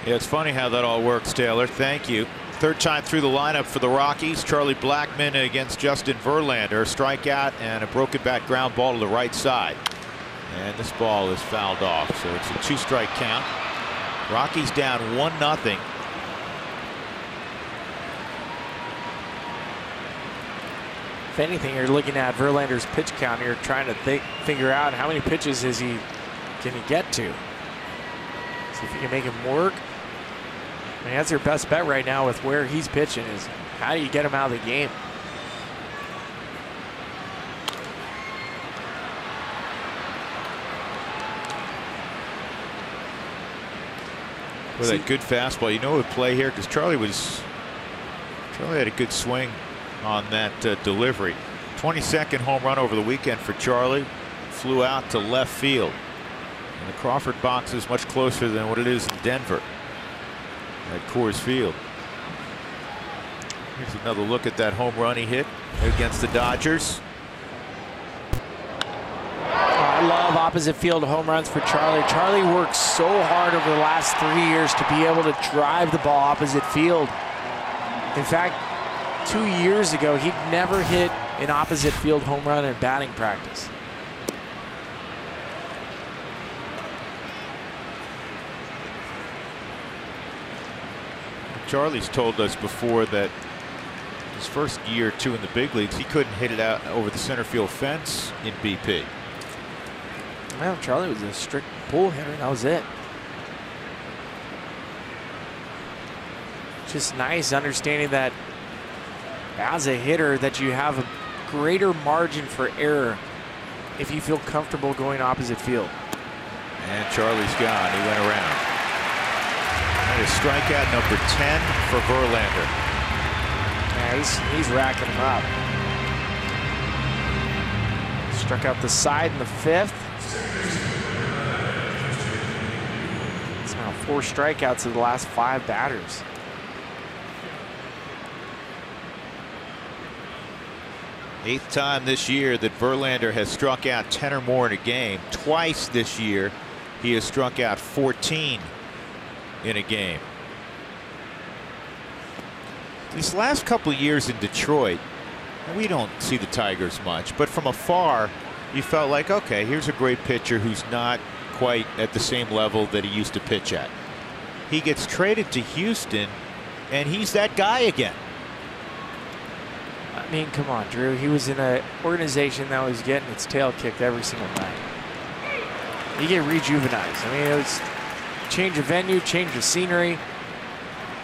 Yeah, it's funny how that all works, Taylor. Thank you. Third time through the lineup for the Rockies. Charlie Blackmon against Justin Verlander. Strikeout and a broken back ground ball to the right side. And this ball is fouled off, so it's a 2-strike count. Rockies down 1-0. If anything, you're looking at Verlander's pitch count. You're trying to figure out how many pitches can he get to. See if you can make him work. I mean, that's your best bet right now with where he's pitching, is how do you get him out of the game? With a good fastball, you know, would play here because Charlie had a good swing on that delivery. 22nd home run over the weekend for Charlie. Flew out to left field. And the Crawford box is much closer than what it is in Denver at Coors Field. Here's another look at that home run he hit against the Dodgers. I love opposite field home runs for Charlie. Charlie worked so hard over the last 3 years to be able to drive the ball opposite field. In fact, 2 years ago, he'd never hit an opposite field home run in batting practice. Charlie's told us before that his first year or two in the big leagues, he couldn't hit it out over the center field fence in BP. Well, Charlie was a strict pull hitter. That was it. Just nice understanding that as a hitter that you have a greater margin for error if you feel comfortable going opposite field. And Charlie's gone. He went around. That is strikeout number 10 for Verlander. Yeah, he's racking them up. Struck out the side in the 5th. It's now 4 strikeouts of the last 5 batters. Eighth time this year that Verlander has struck out 10 or more in a game. Twice this year he has struck out 14 in a game. These last couple of years in Detroit, we don't see the Tigers much, but from afar you felt like, okay, here's a great pitcher who's not quite at the same level that he used to pitch at. He gets traded to Houston and he's that guy again. I mean, come on, Drew. He was in an organization that was getting its tail kicked every single night. You get rejuvenized. I mean, it was change of venue, change of scenery,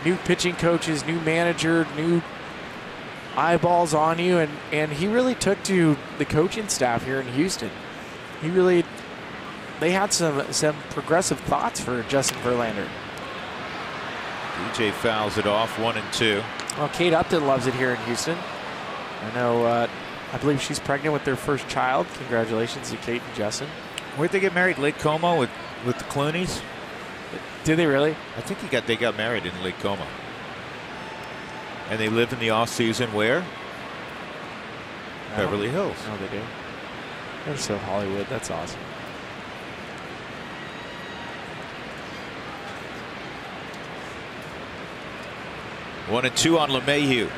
new pitching coaches, new manager, new eyeballs on you, and he really took to the coaching staff here in Houston. They had some progressive thoughts for Justin Verlander. DJ fouls it off, 1-2. Well, Kate Upton loves it here in Houston. I know, I believe she's pregnant with their first child. Congratulations to Kate and Justin. Where'd they get married? Lake Como with the Clooneys? Did they really? I think they got married in Lake Como. And they live in the off season where? Beverly Hills. Oh, they do. They're so Hollywood. That's awesome. One and two on LeMahieu.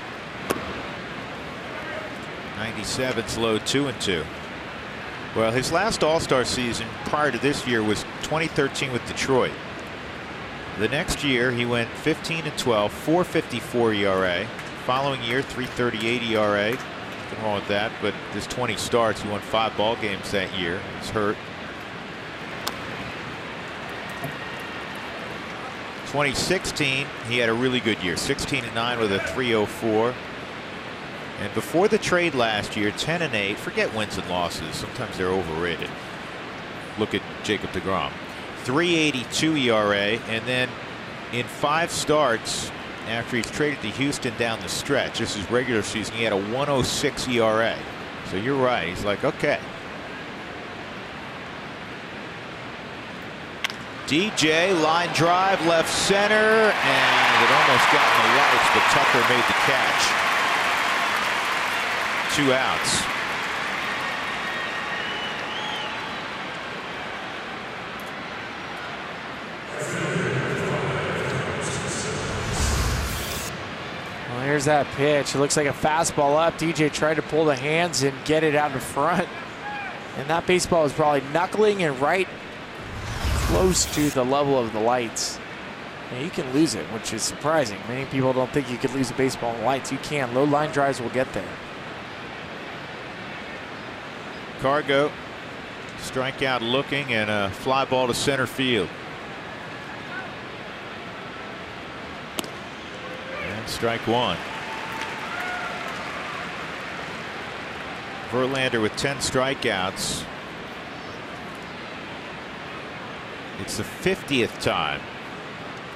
97's low, 2-2. Well, his last All-Star season prior to this year was 2013 with Detroit. The next year he went 15-12, 4.54 ERA. Following year 3.38 ERA. Nothing wrong with that, but his 20 starts, he won 5 ball games that year. He's hurt. 2016 he had a really good year, 16-9 with a 3.04. And before the trade last year, 10-8. Forget wins and losses. Sometimes they're overrated. Look at Jacob deGrom. 3.82 ERA, and then in 5 starts after he's traded to Houston down the stretch, this is regular season, he had a 1.06 ERA. So you're right. He's like, okay. DJ, line drive, left center, and it almost got in the lights, but Tucker made the catch. 2 outs. Well, here's that pitch. It looks like a fastball up. DJ tried to pull the hands and get it out in front. And that baseball was probably knuckling and right close to the level of the lights. And you can lose it, which is surprising. Many people don't think you could lose a baseball in the lights. You can. Low line drives will get there. Cargo, strikeout looking, and a fly ball to center field. And strike 1. Verlander with 10 strikeouts. It's the 50th time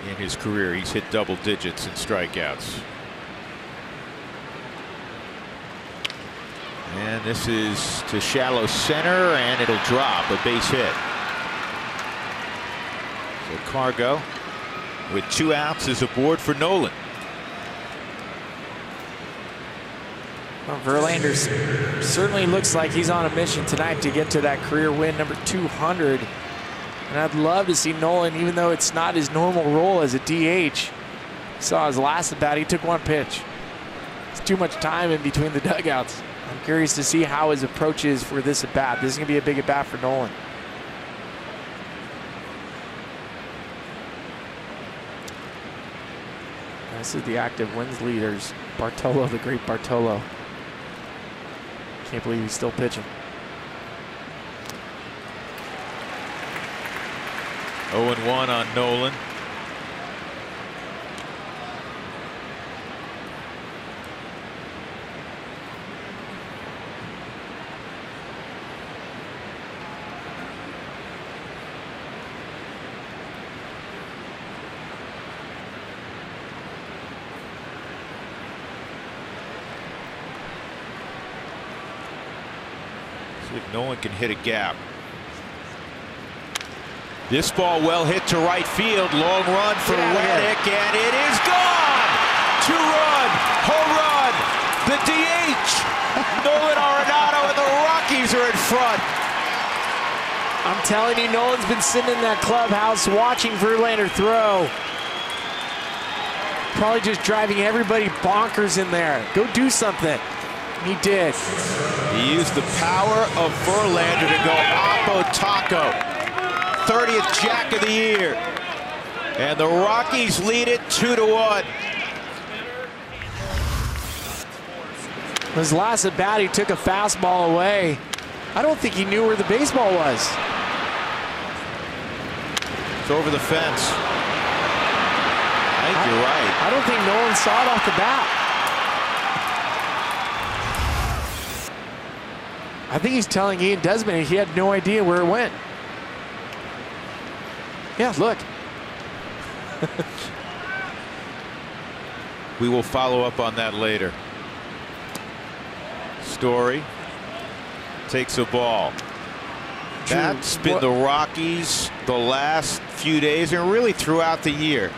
in his career he's hit double digits in strikeouts. And this is to shallow center, and it'll drop, a base hit. So Cargo with 2 outs is aboard for Nolan. Well, Verlander certainly looks like he's on a mission tonight to get to that career win number 200. And I'd love to see Nolan, even though it's not his normal role as a DH. Saw his last at bat, he took 1 pitch. It's too much time in between the dugouts. I'm curious to see how his approach is for this at bat. This is going to be a big at bat for Nolan. This is the active wins leaders. Bartolo, the great Bartolo. Can't believe he's still pitching. 0-1 on Nolan. See if Nolan can hit a gap. This ball well hit to right field. Long run for Reddick, and it is gone. 2-run home run. The DH. Nolan Arenado and the Rockies are in front. I'm telling you, Nolan's been sitting in that clubhouse watching Verlander throw. Probably just driving everybody bonkers in there. Go do something. He did. He used the power of Verlander to go Oppo Taco. 30th Jack of the year. And the Rockies lead it 2-1. His last at bat, he took a fastball away. I don't think he knew where the baseball was. It's over the fence. I think you're right. I don't think Nolan saw it off the bat. I think he's telling Ian Desmond he had no idea where it went. Yeah, look. We will follow up on that later. Story takes a ball. That's been the Rockies the last few days and really throughout the year.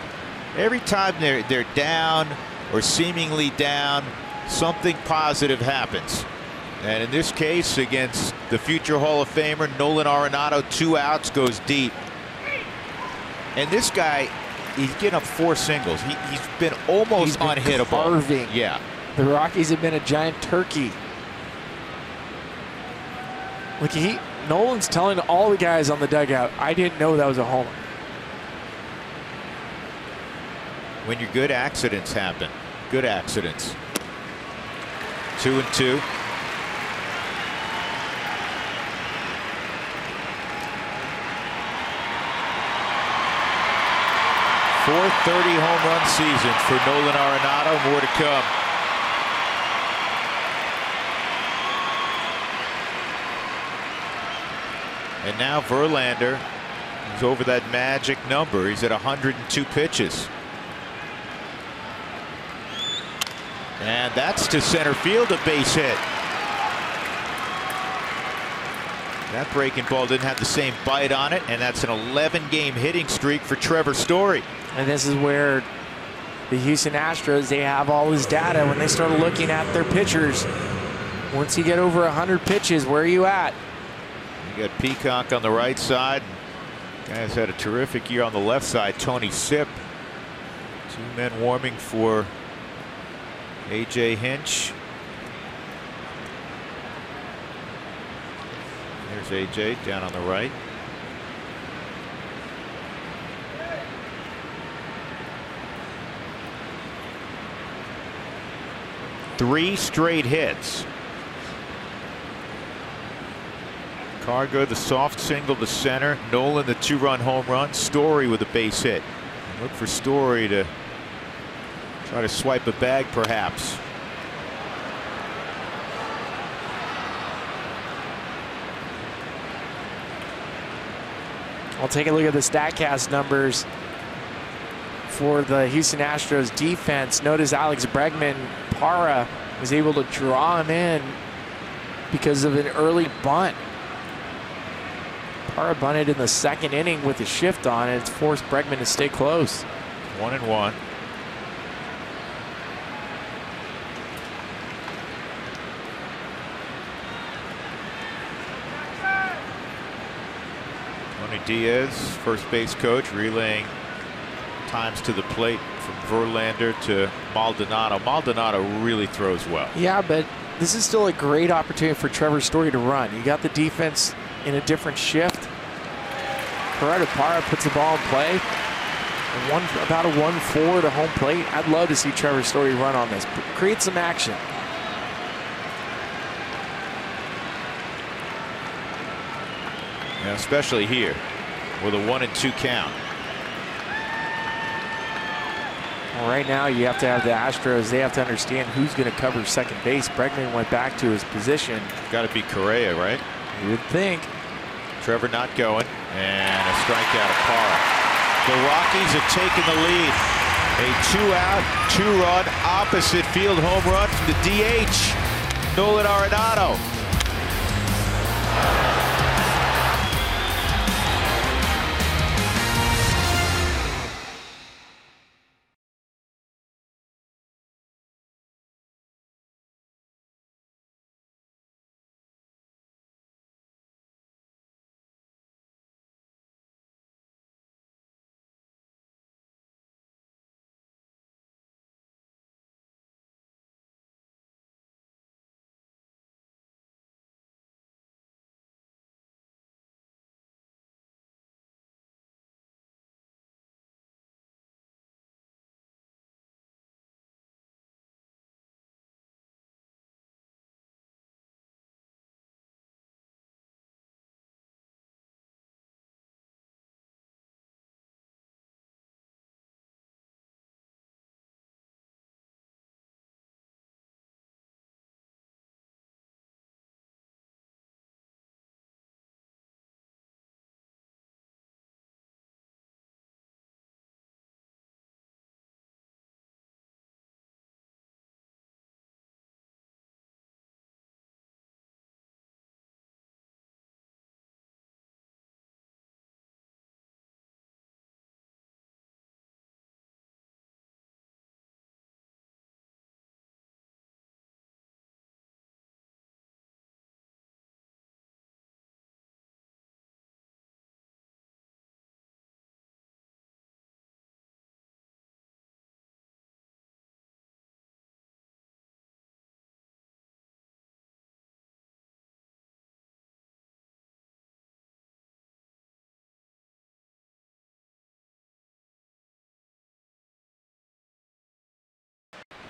Every time they're down or seemingly down, something positive happens. And in this case, against the future Hall of Famer Nolan Arenado, 2 outs, goes deep. And this guy, he's getting up 4 singles. He's been almost unhittable. Carving. Yeah. The Rockies have been a giant turkey. Look, Nolan's telling all the guys on the dugout, I didn't know that was a homer. When you're good, accidents happen. Good accidents. 2-2. .430 home run season for Nolan Arenado. More to come. And now Verlander is over that magic number. He's at 102 pitches. And that's to center field, a base hit. That breaking ball didn't have the same bite on it, and that's an 11-game hitting streak for Trevor Story. And this is where the Houston Astros, they have all this data when they start looking at their pitchers. Once you get over 100 pitches, where are you at? You got Peacock on the right side. Guy's had a terrific year on the left side. Tony Sipp. 2 men warming for A.J. Hinch. There's A.J. down on the right. Three straight hits. Cargo, the soft single to center. Nolan, the 2-run home run. Story with a base hit. Look for Story to try to swipe a bag, perhaps. I'll take a look at the StatCast numbers for the Houston Astros defense. Notice Alex Bregman, Parra, was able to draw him in because of an early bunt. Parra bunted in the 2nd inning with a shift on it. It's forced Bregman to stay close. 1-1. Tony Diaz, first base coach, relaying times to the plate from Verlander to Maldonado. Maldonado really throws well. Yeah, but this is still a great opportunity for Trevor Story to run. You got the defense in a different shift. Gerardo Parra puts the ball in play. About a 1-4 to home plate. I'd love to see Trevor Story run on this. Create some action. Yeah, especially here. with a 1-2 count. Well, right now you have to have the Astros, they have to understand who's going to cover second base. Bregman went back to his position. Got to be Correa, right? You would think. Trevor not going, and a strikeout of Parra. The Rockies have taken the lead. A 2-out, 2-run opposite field home run from the DH, Nolan Arenado.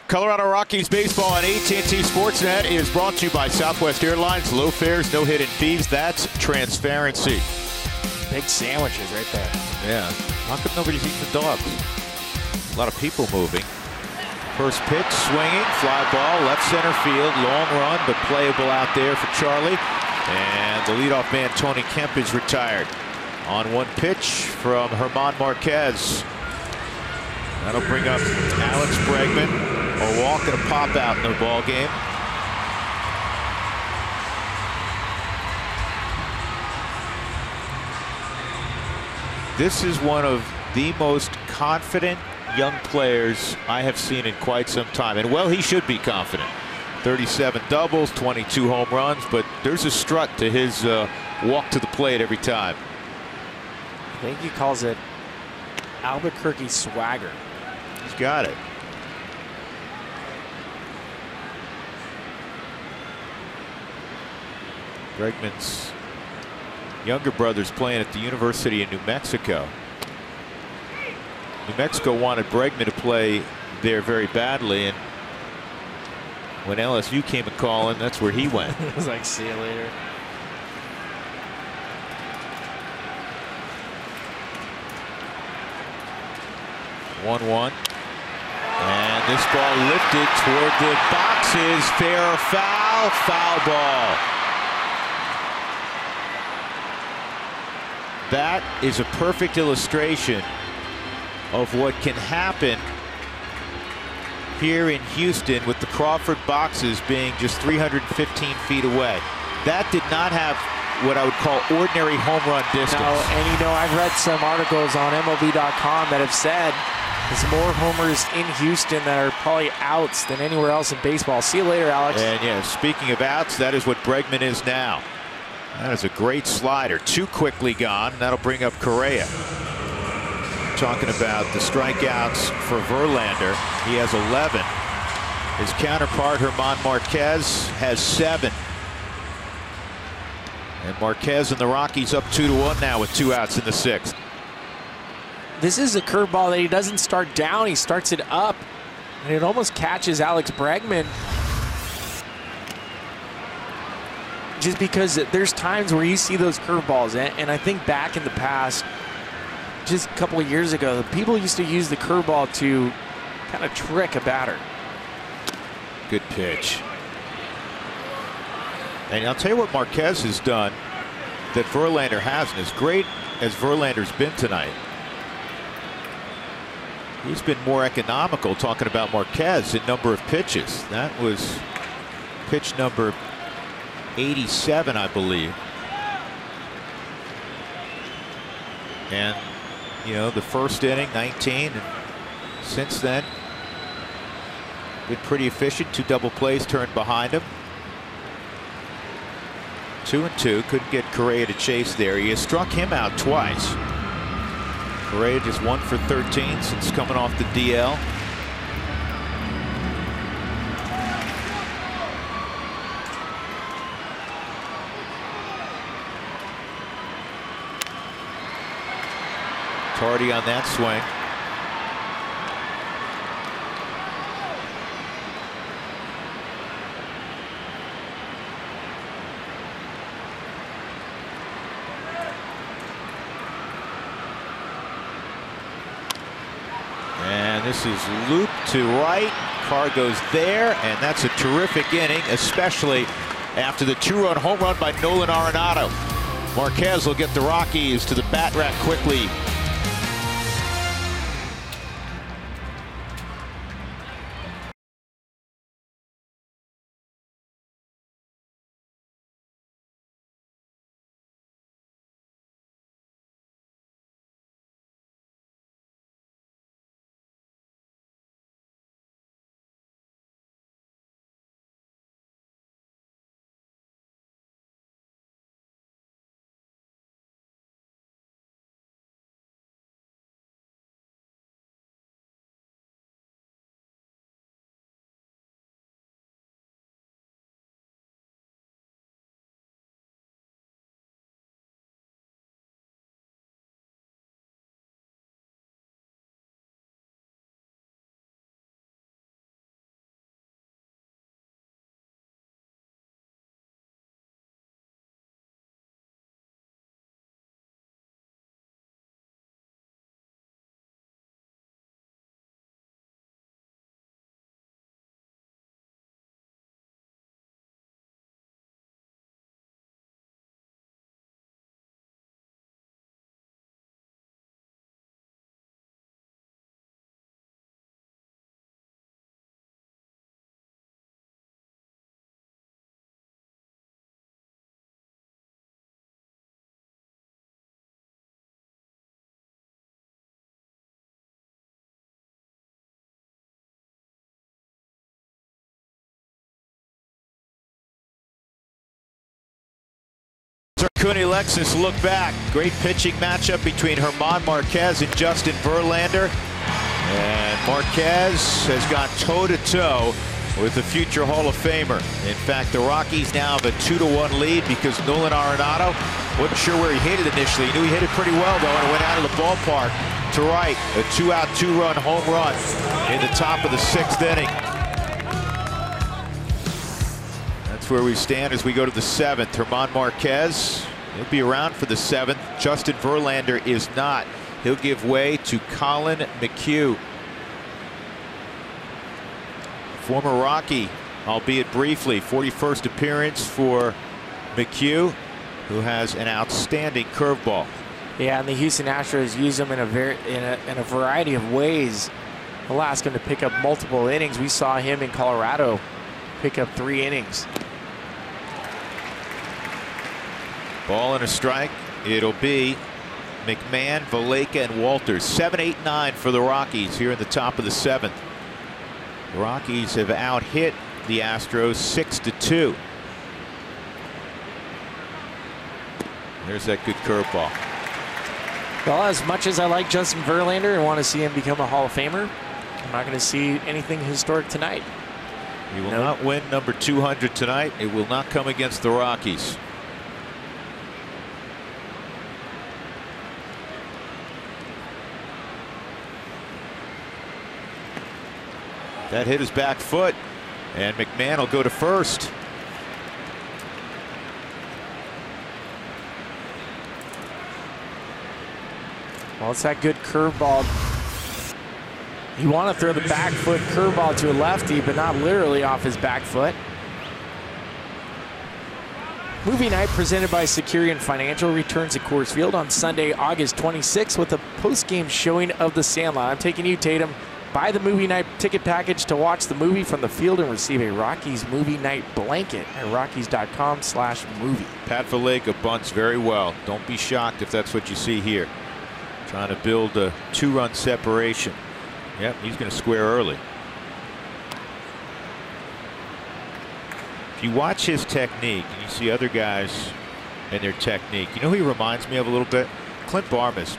Colorado Rockies baseball on AT&T Sportsnet is brought to you by Southwest Airlines. Low fares, no hidden fees. That's transparency. Big sandwiches right there. Yeah. How come nobody's eating the dogs? A lot of people moving. First pitch, swinging, fly ball, left center field, long run, but playable out there for Charlie. And the leadoff man, Tony Kemp, is retired. On one pitch from German Marquez. That'll bring up Alex Bregman. A walk and a pop out in the ball game. This is one of the most confident young players I have seen in quite some time. And well, he should be confident. 37 doubles, 22 home runs, but there's a strut to his walk to the plate every time. I think he calls it Albuquerque swagger. He's got it. Bregman's younger brother's playing at the University of New Mexico. New Mexico wanted Bregman to play there very badly, and when LSU came a calling, that's where he went. It was like, see you later. One. And this ball lifted toward the boxes. Fair or foul? Foul ball. That is a perfect illustration of what can happen here in Houston with the Crawford boxes being just 315 feet away. That did not have what I would call ordinary home run distance. No, and you know, I've read some articles on MLB.com that have said there's more homers in Houston that are probably outs than anywhere else in baseball. See you later, Alex. And yeah, speaking of outs, that is what Bregman is now. That is a great slider. Too quickly gone. That'll bring up Correa. Talking about the strikeouts for Verlander. He has 11. His counterpart, German Marquez, has 7. And Marquez and the Rockies up 2-1 now with 2 outs in the 6th. This is a curveball that he doesn't start down. He starts it up. And it almost catches Alex Bregman. Just because there's times where you see those curveballs, and I think back in the past, just a couple of years ago, people used to use the curveball to kind of trick a batter. Good pitch. And I'll tell you what Marquez has done that Verlander hasn't. As great as Verlander's been tonight, he's been more economical, talking about Marquez in number of pitches. That was pitch number 87, I believe. And, you know, the first inning, 19, and since then, been pretty efficient. 2 double plays turned behind him. 2-2. Couldn't get Correa to chase there. He has struck him out twice. Correa just 1 for 13 since coming off the DL. Tardy on that swing. And this is looped to right. Carr goes there, and that's a terrific inning, especially after the 2-run home run by Nolan Arenado. Marquez will get the Rockies to the bat rack quickly. Cooney Lexus look back. Great pitching matchup between German Marquez and Justin Verlander. And Marquez has gone toe-to-toe with the future Hall of Famer. In fact, the Rockies now have a 2-1 lead because Nolan Arenado wasn't sure where he hit it initially. He knew he hit it pretty well, though, and it went out of the ballpark to right. A 2-out, 2-run home run in the top of the 6th inning. That's where we stand as we go to the 7th. German Marquez, he'll be around for the 7th. Justin Verlander is not. He'll give way to Collin McHugh. Former Rocky, albeit briefly. 41st appearance for McHugh, who has an outstanding curveball. Yeah, and the Houston Astros use him in a variety of ways. They'll ask him to pick up multiple innings. We saw him in Colorado pick up 3 innings. Ball and a strike. It'll be McMahon, Valaika, and Walters. 7, 8, 9 for the Rockies here in the top of the 7th. The Rockies have out-hit the Astros 6-2. There's that good curveball. Well, as much as I like Justin Verlander and want to see him become a Hall of Famer, I'm not going to see anything historic tonight. He will not win number 200 tonight. It will not come against the Rockies. That hit his back foot, and McMahon will go to first. Well, it's that good curveball. You want to throw the back foot curveball to a lefty, but not literally off his back foot. Movie night presented by Securian Financial returns at Coors Field on Sunday, August 26th with a post-game showing of The Sandlot. I'm taking you, Tatum. Buy the movie night ticket package to watch the movie from the field and receive a Rockies movie night blanket at rockies.com/movie. Pat Verlander bunts very well. Don't be shocked if that's what you see here. Trying to build a 2-run separation. Yep, he's going to square early. If you watch his technique and you see other guys and their technique, you know who he reminds me of a little bit? Clint Barmas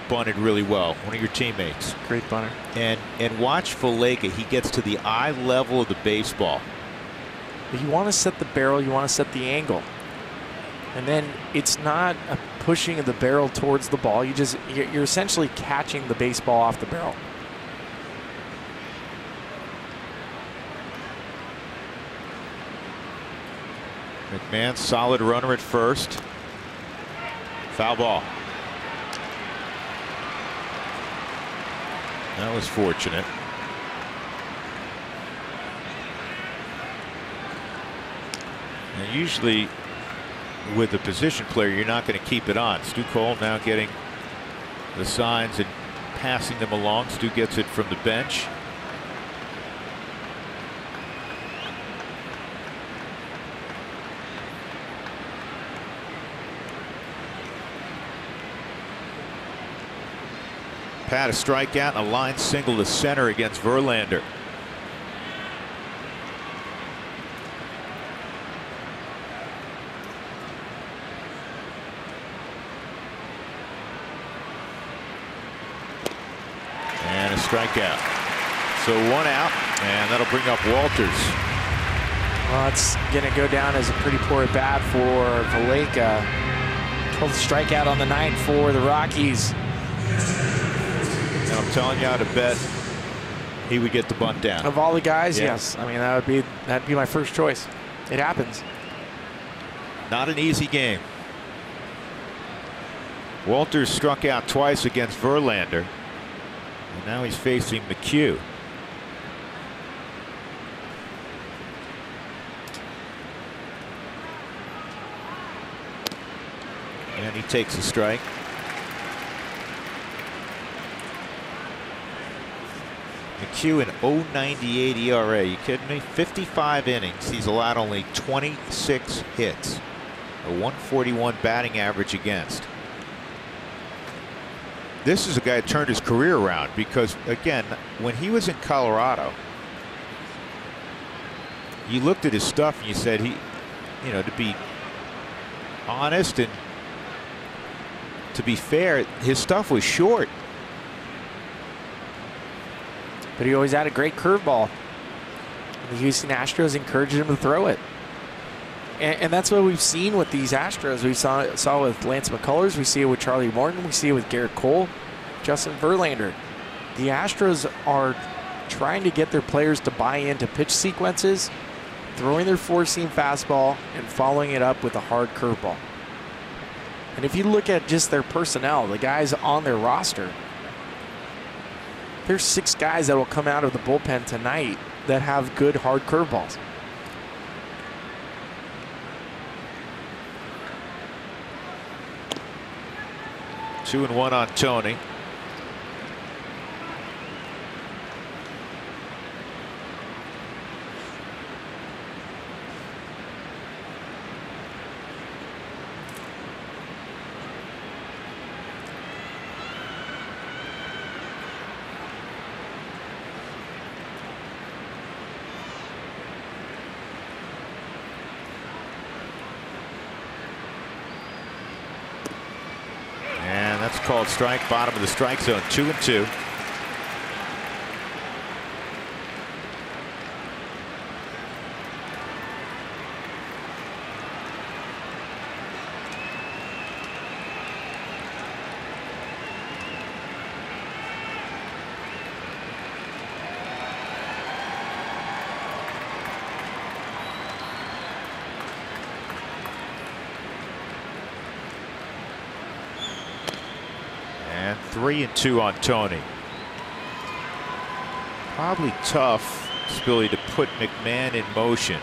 bunted really well, one of your teammates. Great bunter. And watch Verlander. He gets to the eye level of the baseball. But you want to set the barrel, you want to set the angle. And then it's not a pushing of the barrel towards the ball. You're essentially catching the baseball off the barrel. McMahon, solid runner at first. Foul ball. That was fortunate. And usually with the position player, you're not going to keep it on. Stu Cole now getting the signs and passing them along. Stu gets it from the bench. Pat a strikeout and a line single to center against Verlander. And a strikeout. So 1 out, and that'll bring up Walters. Well, it's going to go down as a pretty poor at bat for Verlander. 12th strikeout on the night for the Rockies. And I'm telling you, I'd have bet he would get the bunt down. Of all the guys, yeah. yes. I mean, that'd be my first choice. It happens. Not an easy game. Walters struck out twice against Verlander, and now he's facing McHugh. And he takes a strike. McHugh an 0.98 ERA. You kidding me? 55 innings. He's allowed only 26 hits. A 141 batting average against. This is a guy who turned his career around because, again, when he was in Colorado, you looked at his stuff and you said to be honest and to be fair, his stuff was short. But he always had a great curveball. The Houston Astros encouraged him to throw it. And that's what we've seen with these Astros. We saw with Lance McCullers. We see it with Charlie Morton. We see it with Garrett Cole, Justin Verlander. The Astros are trying to get their players to buy into pitch sequences, throwing their four-seam fastball, and following it up with a hard curveball. And if you look at just their personnel, the guys on their roster, there's 6 guys that will come out of the bullpen tonight that have good hard curveballs. Two and 1 on Tony. That's called strike, bottom of the strike zone, 2 and 2. 3-2 on Tony. Probably tough, Spilly, to put McMahon in motion.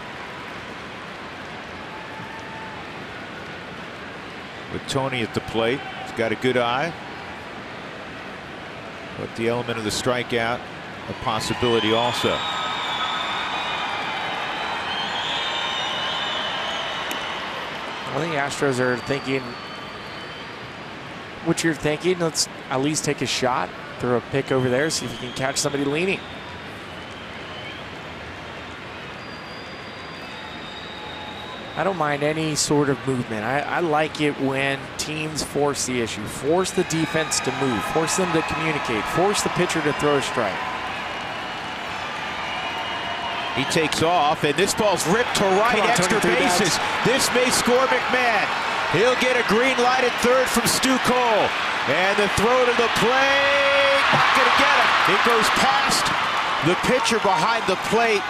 With Tony at the plate, he's got a good eye. But the element of the strikeout, a possibility also. I think Astros are thinking what you're thinking. Let's at least take a shot, throw a pick over there, see if you can catch somebody leaning. I don't mind any sort of movement. I like it when teams force the issue, force the defense to move, force them to communicate, force the pitcher to throw a strike. He takes off, and this ball's ripped to right, extra bases. This may score McMahon. He'll get a green light at third from Stu Cole. And the throw to the plate, not going to get him. It goes past the pitcher behind the plate,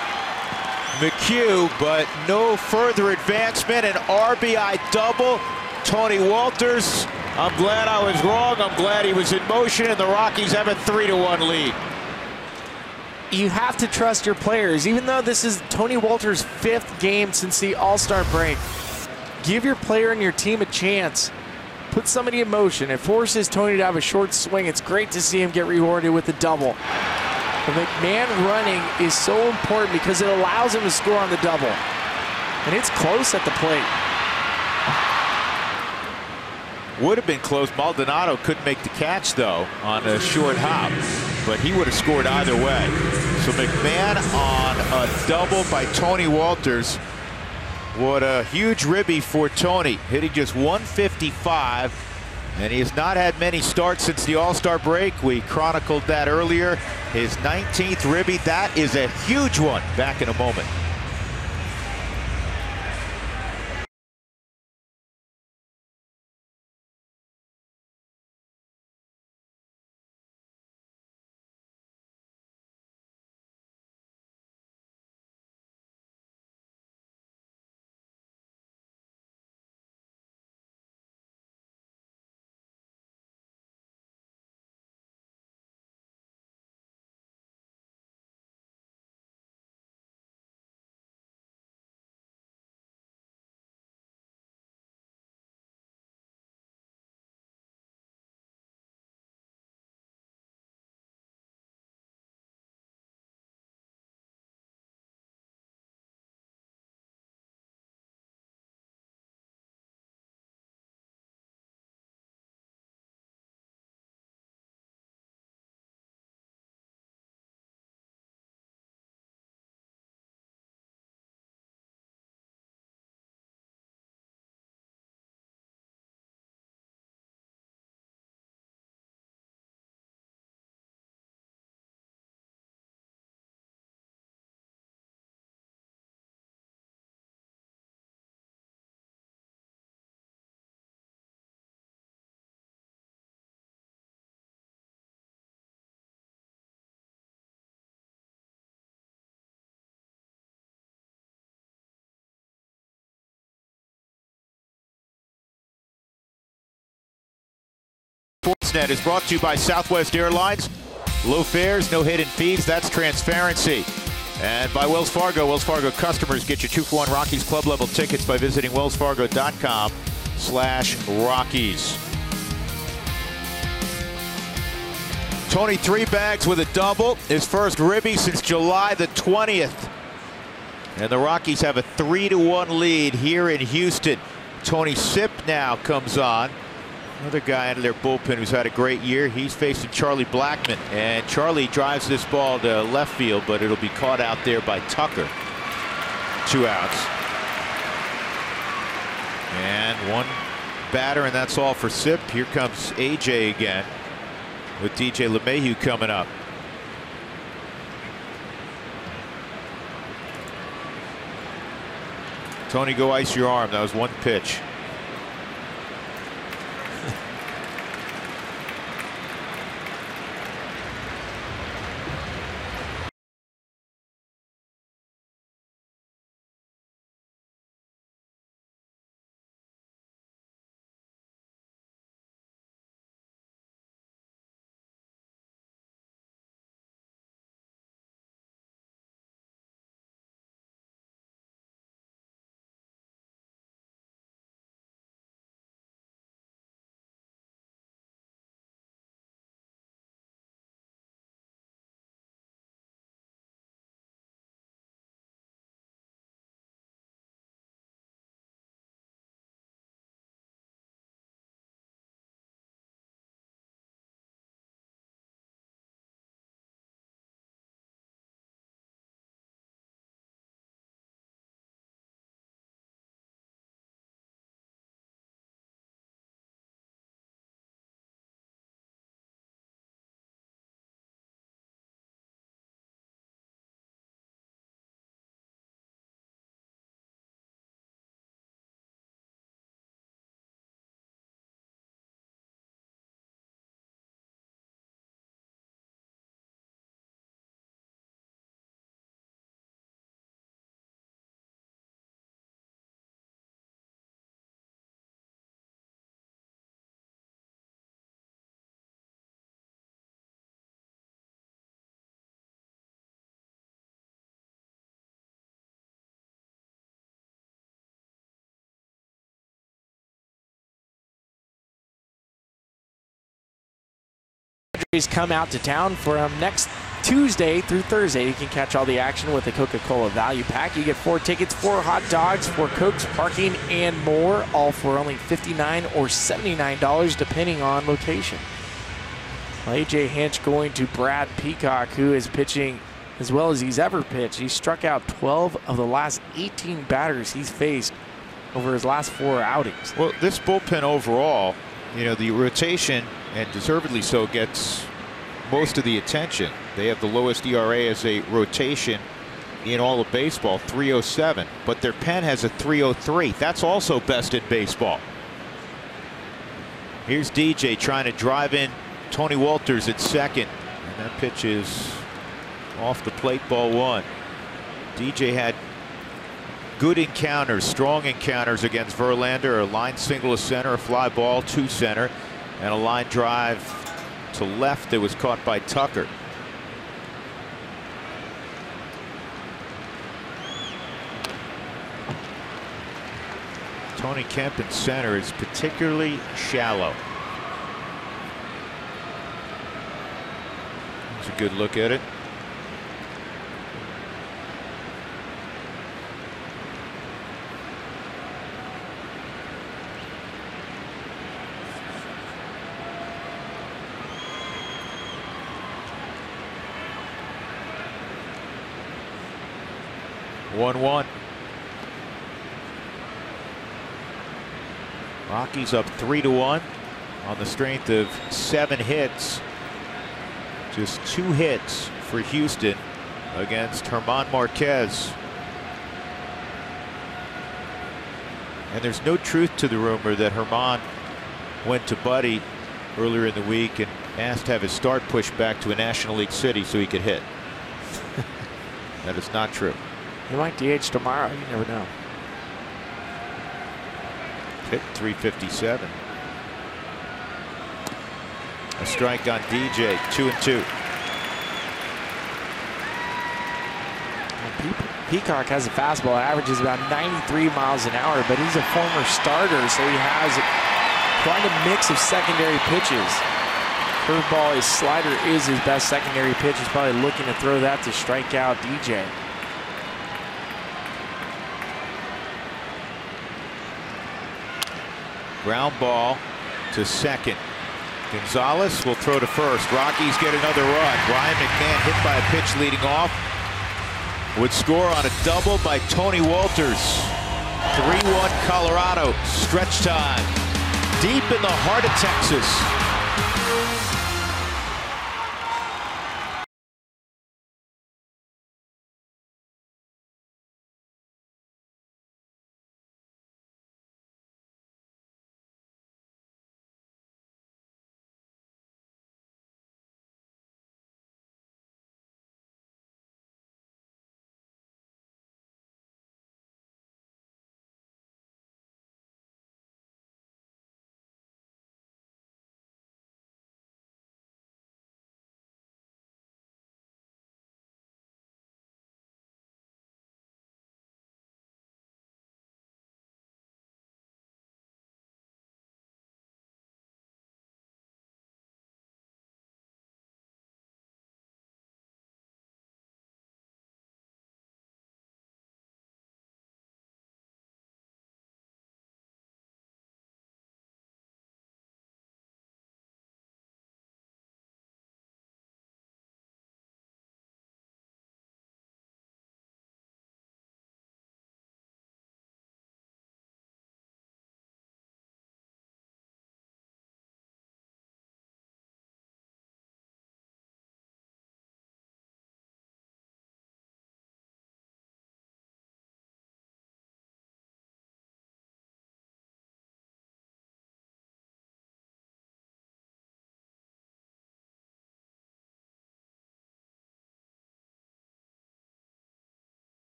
McHugh, but no further advancement. An RBI double. Tony Walters, I'm glad I was wrong. I'm glad he was in motion, and the Rockies have a 3-1 lead. You have to trust your players, even though this is Tony Walters' 5th game since the All-Star break. Give your player and your team a chance. Put somebody in motion. It forces Tony to have a short swing. It's great to see him get rewarded with a double. The McMahon running is so important because it allows him to score on the double. And it's close at the plate. Would have been close. Maldonado couldn't make the catch, though, on a short hop. But he would have scored either way. So McMahon on a double by Tony Walters. What a huge ribby for Tony. Hitting just 155. And he has not had many starts since the All-Star break. We chronicled that earlier. His 19th ribby. That is a huge one. Back in a moment. Sportsnet is brought to you by Southwest Airlines. Low fares, no hidden fees, that's transparency. And by Wells Fargo. Wells Fargo customers get your 2-for-1 Rockies club level tickets by visiting wellsfargo.com/Rockies. Tony 3 bags with a double, his first ribby since July the 20th. And the Rockies have a 3-1 lead here in Houston. Tony Sipp now comes on. Another guy out of their bullpen who's had a great year. He's facing Charlie Blackmon. And Charlie drives this ball to left field, but it'll be caught out there by Tucker. 2 outs. And one batter, and that's all for Sipp. Here comes AJ again with DJ LeMahieu coming up. Tony, go ice your arm. That was one pitch. come out to town from next Tuesday through Thursday. You can catch all the action with the Coca-Cola Value Pack. You get 4 tickets, 4 hot dogs, 4 Cokes, parking, and more, all for only $59 or $79 depending on location. Well, A.J. Hinch going to Brad Peacock, who is pitching as well as he's ever pitched. He struck out 12 of the last 18 batters he's faced over his last 4 outings. Well, this bullpen overall, you know, the rotation, and deservedly so, gets most of the attention. They have the lowest ERA as a rotation in all of baseball, 3.07, but their pen has a 3.03. That's also best in baseball. Here's DJ trying to drive in Tony Walters at second, and that pitch is off the plate, ball 1. DJ had good encounters, strong encounters against Verlander. A line single to center, a fly ball to center, and a line drive to left that was caught by Tucker. Tony Kemp in center is particularly shallow. It's a good look at it. One. Rockies up 3-1 on the strength of 7 hits. Just 2 hits for Houston against German Marquez. And there's no truth to the rumor that German went to Buddy earlier in the week and asked to have his start pushed back to a National League city so he could hit. That is not true. He might DH tomorrow. You never know. Hit 357. A strike on DJ. 2-2. Peacock has a fastball that averages about 93 miles an hour, but he's a former starter, so he has quite a mix of secondary pitches. Curveball, his slider is his best secondary pitch. He's probably looking to throw that to strike out DJ. Ground ball to second. Gonzalez will throw to first. Rockies get another run. Brian McMahon hit by a pitch leading off. Would score on a double by Tony Walters. 3-1 Colorado. Stretch time. Deep in the heart of Texas.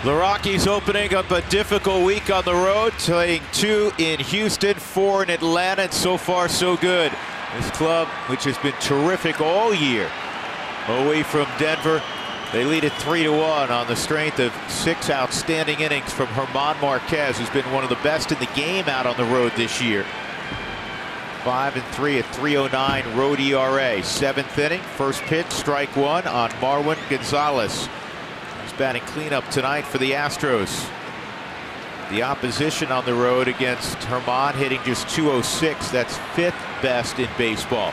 The Rockies opening up a difficult week on the road, playing 2 in Houston, 4 in Atlanta, and so far so good. This club, which has been terrific all year, away from Denver, they lead it 3-1 on the strength of 6 outstanding innings from German Marquez, who's been one of the best in the game out on the road this year. 5-3 at 3.09 road ERA. 7th inning, first pitch, strike 1 on Marwin Gonzalez. He's batting cleanup tonight for the Astros. The opposition on the road against German hitting just 206. That's 5th best in baseball.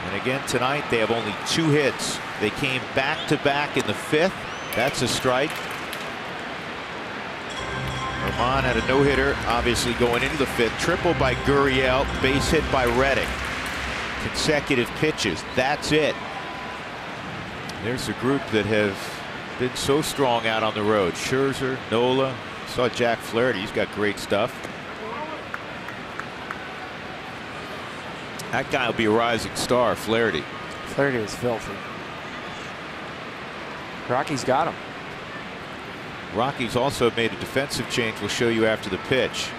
And again tonight they have only 2 hits. They came back-to-back in the 5th. That's a strike. German had a no-hitter, obviously, going into the 5th. Triple by Gurriel, base hit by Reddick. Consecutive pitches. That's it. There's a group that have been so strong out on the road. Scherzer, Nola. Saw Jack Flaherty. He's got great stuff. That guy will be a rising star, Flaherty. Flaherty is filthy. Rockies got him. Rockies also made a defensive change. We'll show you after the pitch.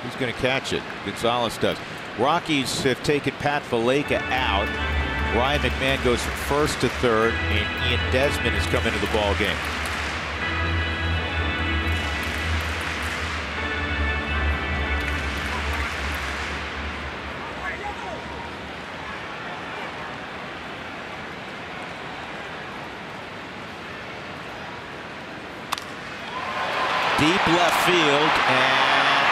Who's going to catch it? Gonzalez does. Rockies have taken Pat Valaika out. Ryan McMahon goes from first to third, and Ian Desmond has come into the ball game. Deep left field, and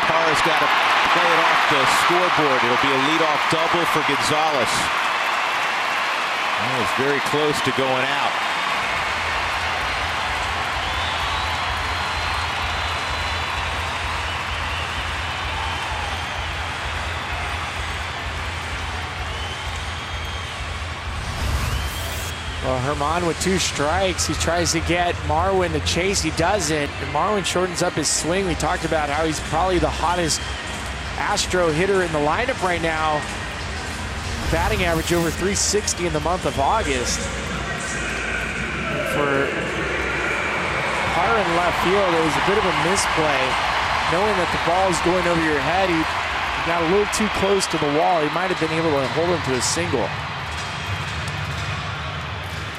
Parra's got to play it off the scoreboard. It'll be a leadoff double for Gonzalez. That was very close to going out. Well, German with 2 strikes. He tries to get Marwin to chase. He doesn't. And Marwin shortens up his swing. We talked about how he's probably the hottest Astro hitter in the lineup right now. Batting average over 360 in the month of August. For Parra in left field, it was a bit of a misplay. Knowing that the ball is going over your head, he got a little too close to the wall. He might have been able to hold him to a single.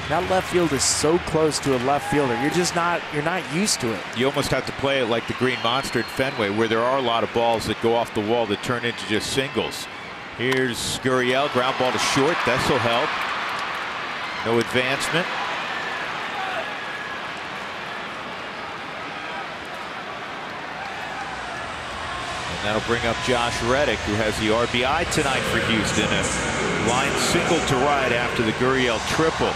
That left field is so close to a left fielder. You're not used to it. You almost have to play it like the Green Monster at Fenway, where there are a lot of balls that go off the wall that turn into just singles. Here's Gurriel, ground ball to short. This'll help. No advancement. And that'll bring up Josh Reddick, who has the RBI tonight for Houston. A line single to right after the Gurriel triple.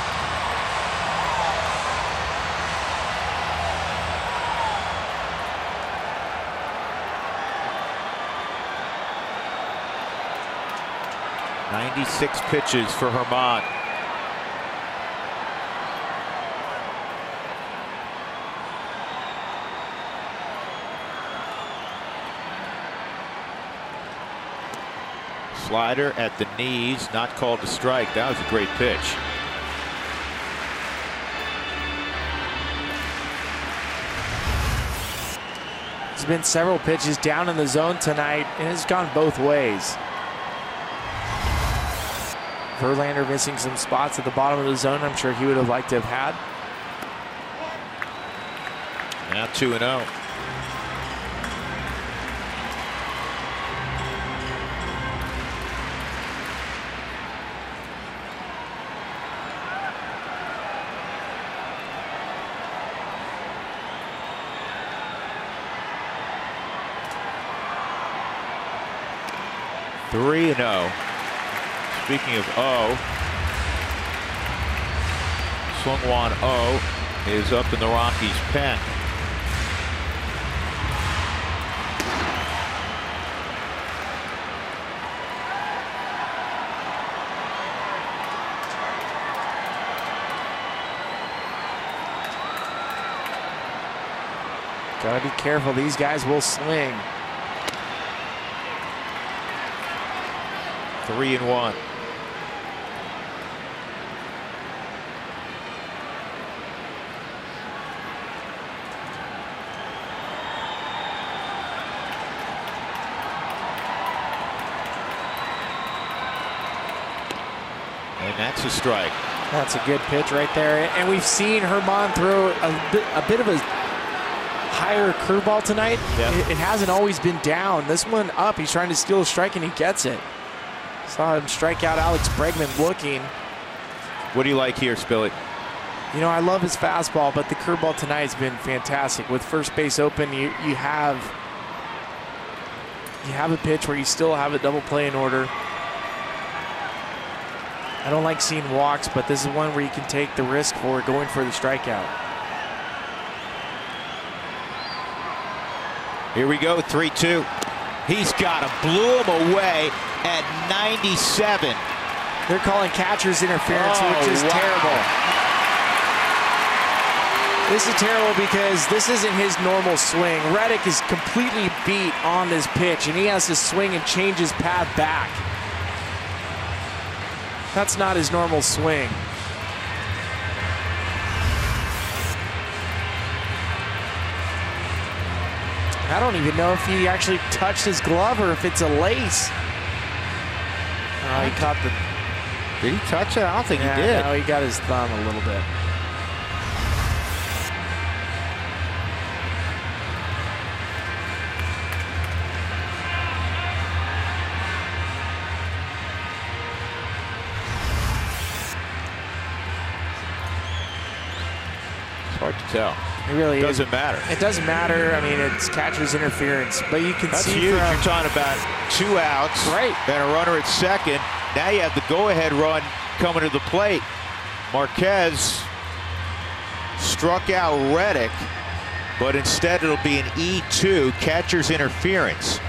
.96 pitches for German. Slider at the knees, not called to strike. That was a great pitch. There's been several pitches down in the zone tonight, and it's gone both ways. Verlander missing some spots at the bottom of the zone. I'm sure he would have liked to have had. Now 2-0. Three and 0. Speaking of O, Sungwon O is up in the Rockies' pen. Gotta be careful. These guys will swing. 3-1. And that's a strike. That's a good pitch right there. And we've seen Herman throw a bit of a higher curveball tonight. Yeah. It hasn't always been down. This one up. He's trying to steal a strike, and he gets it. Saw him strike out Alex Bregman looking. What do you like here, Spilly? You know, I love his fastball, but the curveball tonight has been fantastic. With first base open, you have a pitch where you still have a double play in order. I don't like seeing walks, but this is one where you can take the risk for going for the strikeout. Here we go, 3-2. He's got him, blew him away at 97. They're calling catcher's interference, which is terrible. This is terrible because this isn't his normal swing. Reddick is completely beat on this pitch, and he has to swing and change his path back. That's not his normal swing. I don't even know if he actually touched his glove or if it's a lace. Oh, he caught the... Did he touch it? I don't think he did. No, he got his thumb a little bit. It's hard to tell. It really doesn't matter. It doesn't matter. I mean, it's catcher's interference, but you can That's see huge. from... You're talking about 2 outs, right? And a runner at second. Now you have the go-ahead run coming to the plate. Marquez struck out Reddick, but instead it'll be an E2, catcher's interference.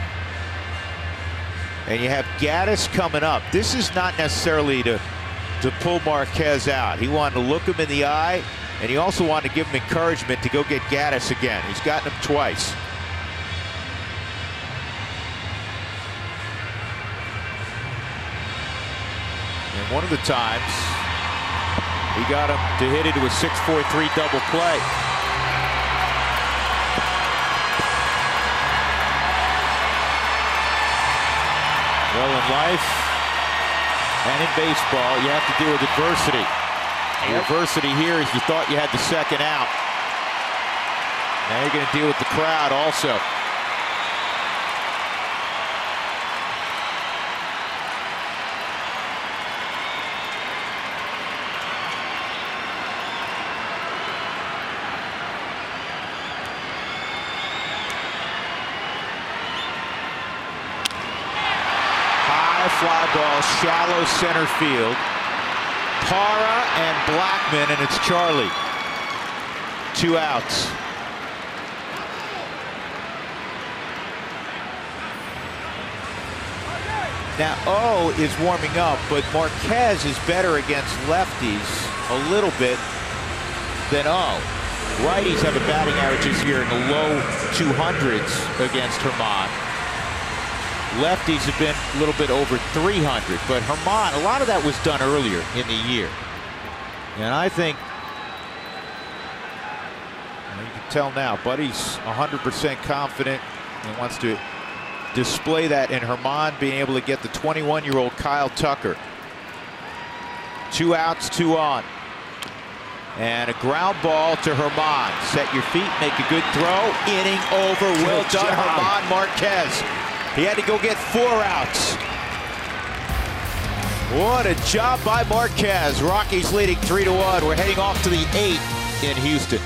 And you have Gaddis coming up. This is not necessarily to pull Marquez out. He wanted to look him in the eye, and he also wanted to give him encouragement to go get Gaddis again. He's gotten him twice. And one of the times, he got him to hit into a 6-4-3 double play. Well, in life and in baseball, you have to deal with adversity. The adversity here is you thought you had the second out. Now you're going to deal with the crowd also. Fly ball, shallow center field. Parra and Blackman, and it's Charlie. 2 outs. Now O is warming up, but Marquez is better against lefties a little bit than O. Righties have a batting average this year in the low 200s against Herman. Lefties have been a little bit over 300, but Herman, a lot of that was done earlier in the year. And I think, you can tell now, Buddy's 100% confident and wants to display that in Herman being able to get the 21-year-old Kyle Tucker. 2 outs, 2 on. And a ground ball to Herman. Set your feet, make a good throw. Inning over. Well done, Herman Marquez. He had to go get 4 outs. What a job by Marquez. Rockies leading 3-1. We're heading off to the 8th in Houston.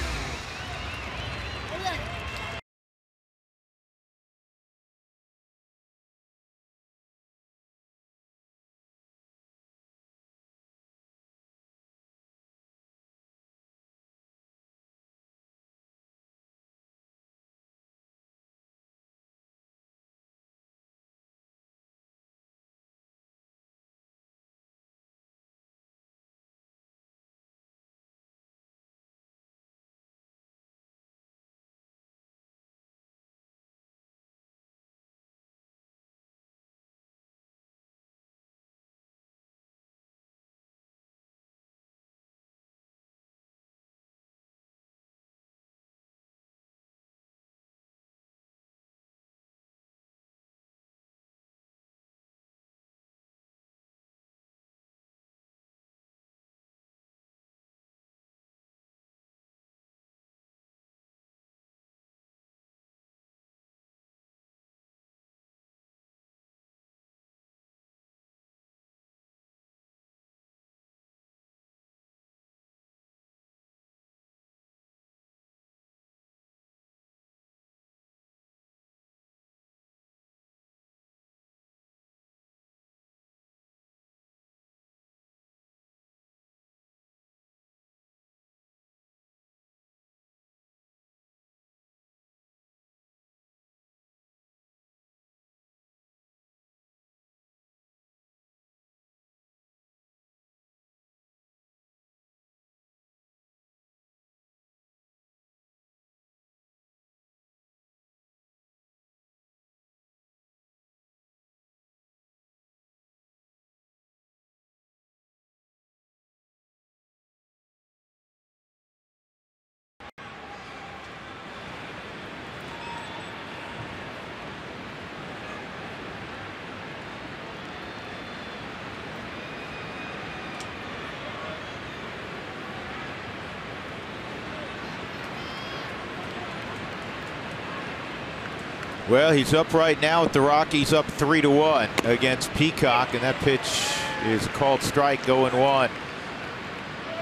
Well, he's up right now with the Rockies up 3-1 against Peacock, and that pitch is called strike, 0-1.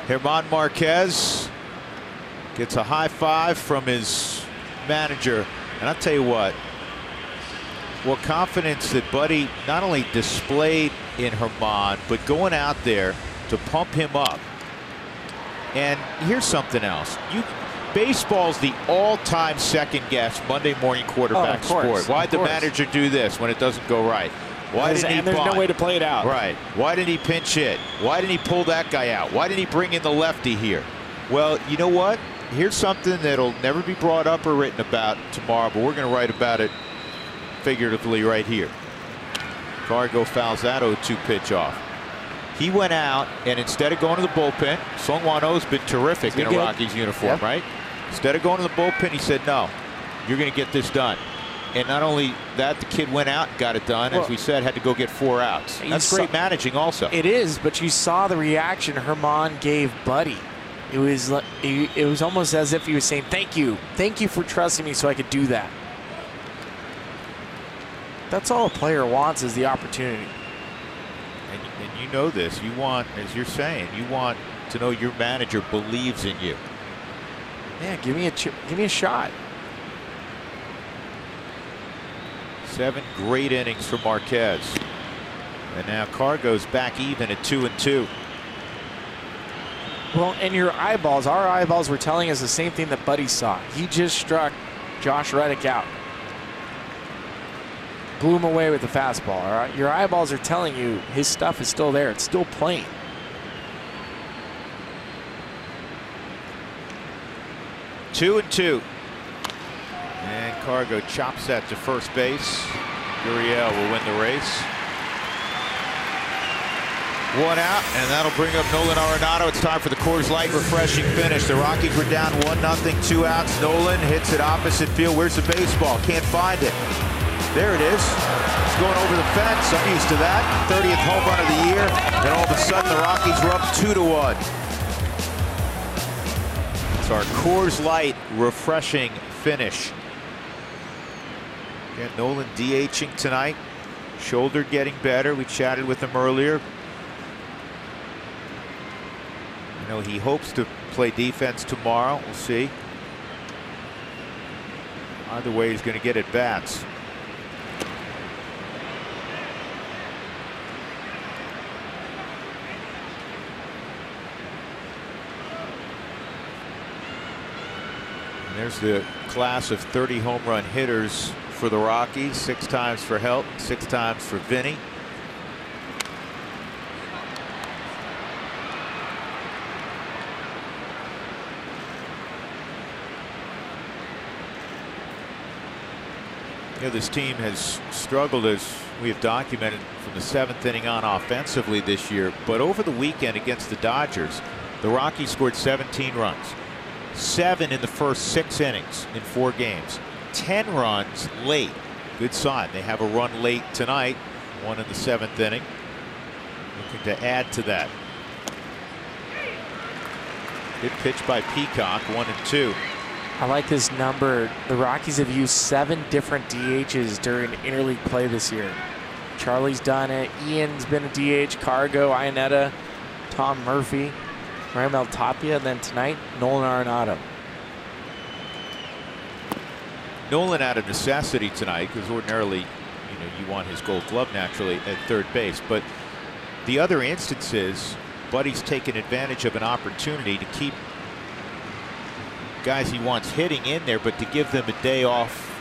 German Marquez gets a high five from his manager, and I'll tell you what confidence that Buddy not only displayed in German, but going out there to pump him up. And here's something else. Baseball's the all-time second-guess Monday morning quarterback sport. Why'd the manager do this when it doesn't go right? Why didn't he bunt? There's no way to play it out. Right. Why didn't he pinch hit? Why didn't he pull that guy out? Why didn't he bring in the lefty here? Well, you know what? Here's something that'll never be brought up or written about tomorrow, but we're going to write about it figuratively right here. Cargo fouls that 0-2 pitch off. He went out, and instead of going to the bullpen, Sung Won Oh's been terrific in a Rockies uniform, right? Instead of going to the bullpen, he said, no, you're going to get this done. And not only that, the kid went out and got it done. As we said, had to go get 4 outs. That's great managing also. It is, but you saw the reaction German gave Buddy. It was almost as if he was saying, thank you for trusting me so I could do that. That's all a player wants, is the opportunity. And you know this. You want, as you're saying, you want to know your manager believes in you. Yeah, give me a shot. 7 great innings for Marquez. And now Cargo's back even at 2-2. Well, and our eyeballs were telling us the same thing that Buddy saw. He just struck Josh Reddick out. Blew him away with the fastball. All right? Your eyeballs are telling you his stuff is still there. It's still playing. Two and 2. And Cargo chops that to first base. Gurriel will win the race. 1 out, and that'll bring up Nolan Arenado. It's time for the Coors Light refreshing finish. The Rockies were down 1-0, 2 outs. Nolan hits it opposite field. Where's the baseball? Can't find it. There it is. It's going over the fence. I'm used to that. 30th home run of the year. Then all of a sudden, the Rockies were up 2-1. It's our Coors Light refreshing finish. Again, Nolan DHing tonight. Shoulder getting better. We chatted with him earlier. You know, he hopes to play defense tomorrow. We'll see. Either way, he's going to get at bats. And there's the class of 30 home run hitters for the Rockies. 6 times for Helton, 6 times for Vinny. You know, this team has struggled, as we have documented, from the 7th inning on offensively this year. But over the weekend against the Dodgers, the Rockies scored 17 runs. 7 in the first 6 innings in 4 games. 10 runs late. Good sign. They have a run late tonight. 1 in the 7th inning. Looking to add to that. Good pitch by Peacock. 1-2. I like this number. The Rockies have used 7 different DHs during interleague play this year. Charlie's done it. Ian's been a DH. Cargo, Ionetta, Tom Murphy, Raimel Tapia, and then tonight, Nolan Arenado. Nolan out of necessity tonight, because ordinarily, you know, you want his Gold Glove naturally at third base. But the other instances, Buddy's taken advantage of an opportunity to keep guys he wants hitting in there, but to give them a day off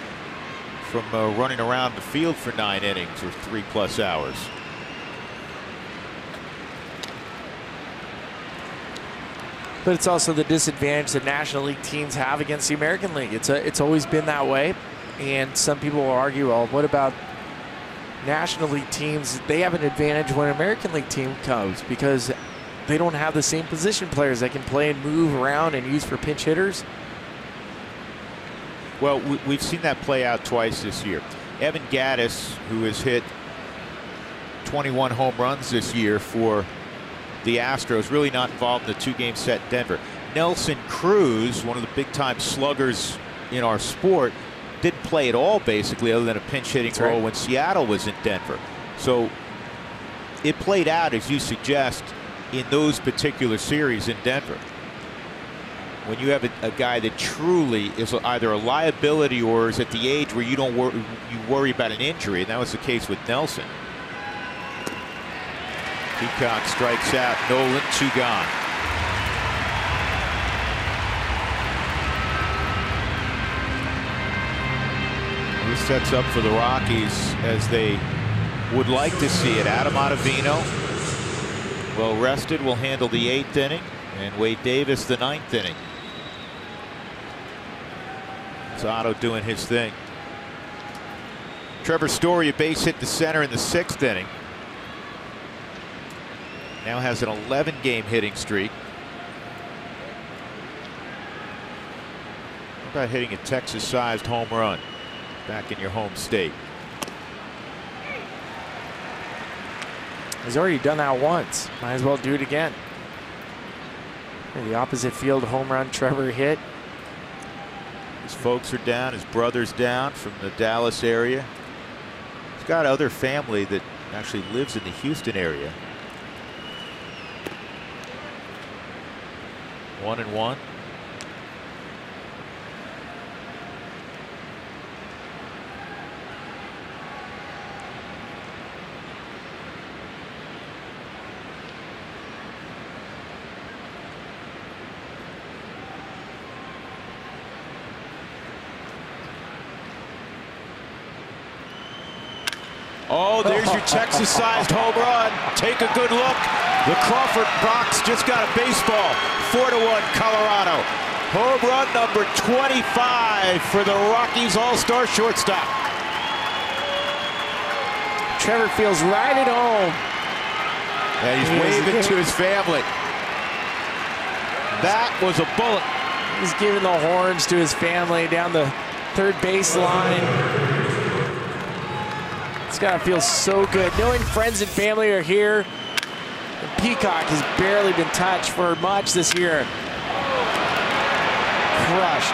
from running around the field for 9 innings or 3+ hours. But it's also the disadvantage that National League teams have against the American League. It's always been that way. And some people will argue, well, what about National League teams? They have an advantage when an American League team comes because they don't have the same position players that can play and move around and use for pinch hitters. Well, we've seen that play out twice this year. Evan Gattis, who has hit 21 home runs this year for the Astros, really not involved in the 2-game set in Denver. Nelson Cruz, one of the big-time sluggers in our sport, didn't play at all, basically, other than a pinch hitting role when Seattle was in Denver. So it played out, as you suggest, in those particular series in Denver. When you have a guy that truly is either a liability or is at the age where you don't worry about an injury, and that was the case with Nelson. Peacock strikes out. Nolan, 2 gone. This sets up for the Rockies as they would like to see it. Adam Ottavino, well rested, will handle the 8th inning, and Wade Davis the 9th inning. It's Otto doing his thing. Trevor Story, a base hit to center in the 6th inning. Now has an 11-game hitting streak. How about hitting a Texas-sized home run back in your home state? He's already done that once. Might as well do it again. The opposite field home run Trevor hit. His folks are down. His brother's down from the Dallas area. He's got other family that actually lives in the Houston area. 1-1. Oh, there's your Texas-sized home run. Take a good look. The Crawford box just got a baseball. 4-1 Colorado. Home run number 25 for the Rockies all-star shortstop. Trevor feels right at home. And he's waving to his family. That was a bullet. He's giving the horns to his family down the third baseline. It's gotta feel so good knowing friends and family are here. And Peacock has barely been touched for much this year. Crushed.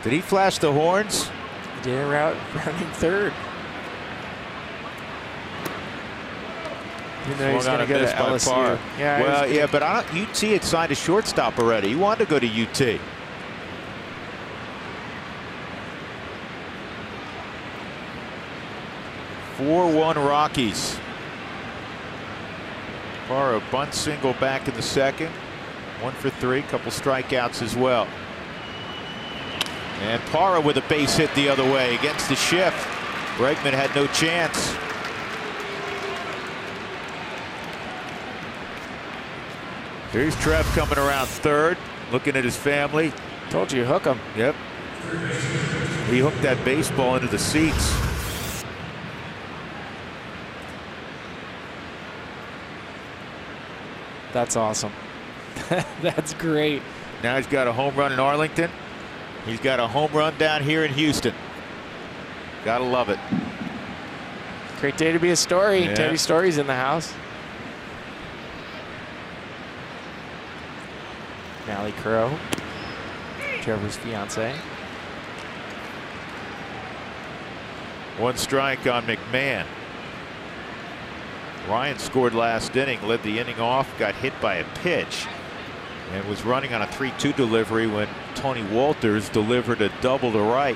Did he flash the horns? He did rounding third. Even though he's going to go to LSU. Yeah, well, yeah, but UT had signed a shortstop already. He wanted to go to UT. (4-1) Rockies. Parra bunt single back in the 2nd. 1 for 3, couple strikeouts as well. And Parra with a base hit the other way against the shift. Bregman had no chance. Here's Trev coming around third, looking at his family. Told you, hook him. Yep. He hooked that baseball into the seats. That's awesome. That's great. Now he's got a home run in Arlington. He's got a home run down here in Houston. Gotta love it. Great day to be a Story. Yeah. Teddy Story's in the house. Mally Crow, Trevor's fiance. 1 strike on McMahon. Ryan scored last inning, led the inning off, got hit by a pitch, and was running on a 3-2 delivery when Tony Walters delivered a double to right.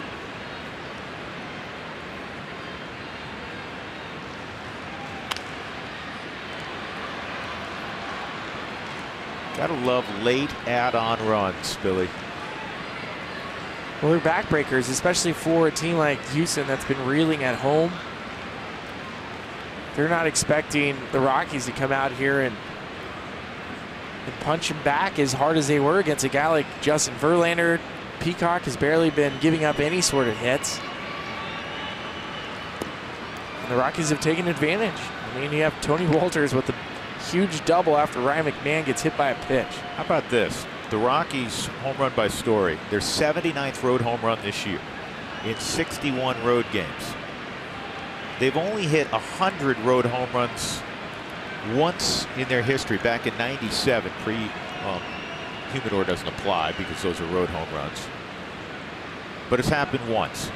Gotta love late add-on runs, Billy. Well, they're backbreakers, especially for a team like Houston that's been reeling at home. They're not expecting the Rockies to come out here and punch them back as hard as they were against a guy like Justin Verlander. Peacock has barely been giving up any sort of hits. And the Rockies have taken advantage. I mean, you have Tony Walters with the huge double after Ryan McMahon gets hit by a pitch. How about this? The Rockies home run by Story. Their 79th road home run this year in 61 road games. they've only hit 100 road home runs once in their history, back in '97. Humidor doesn't apply because those are road home runs, but it's happened once.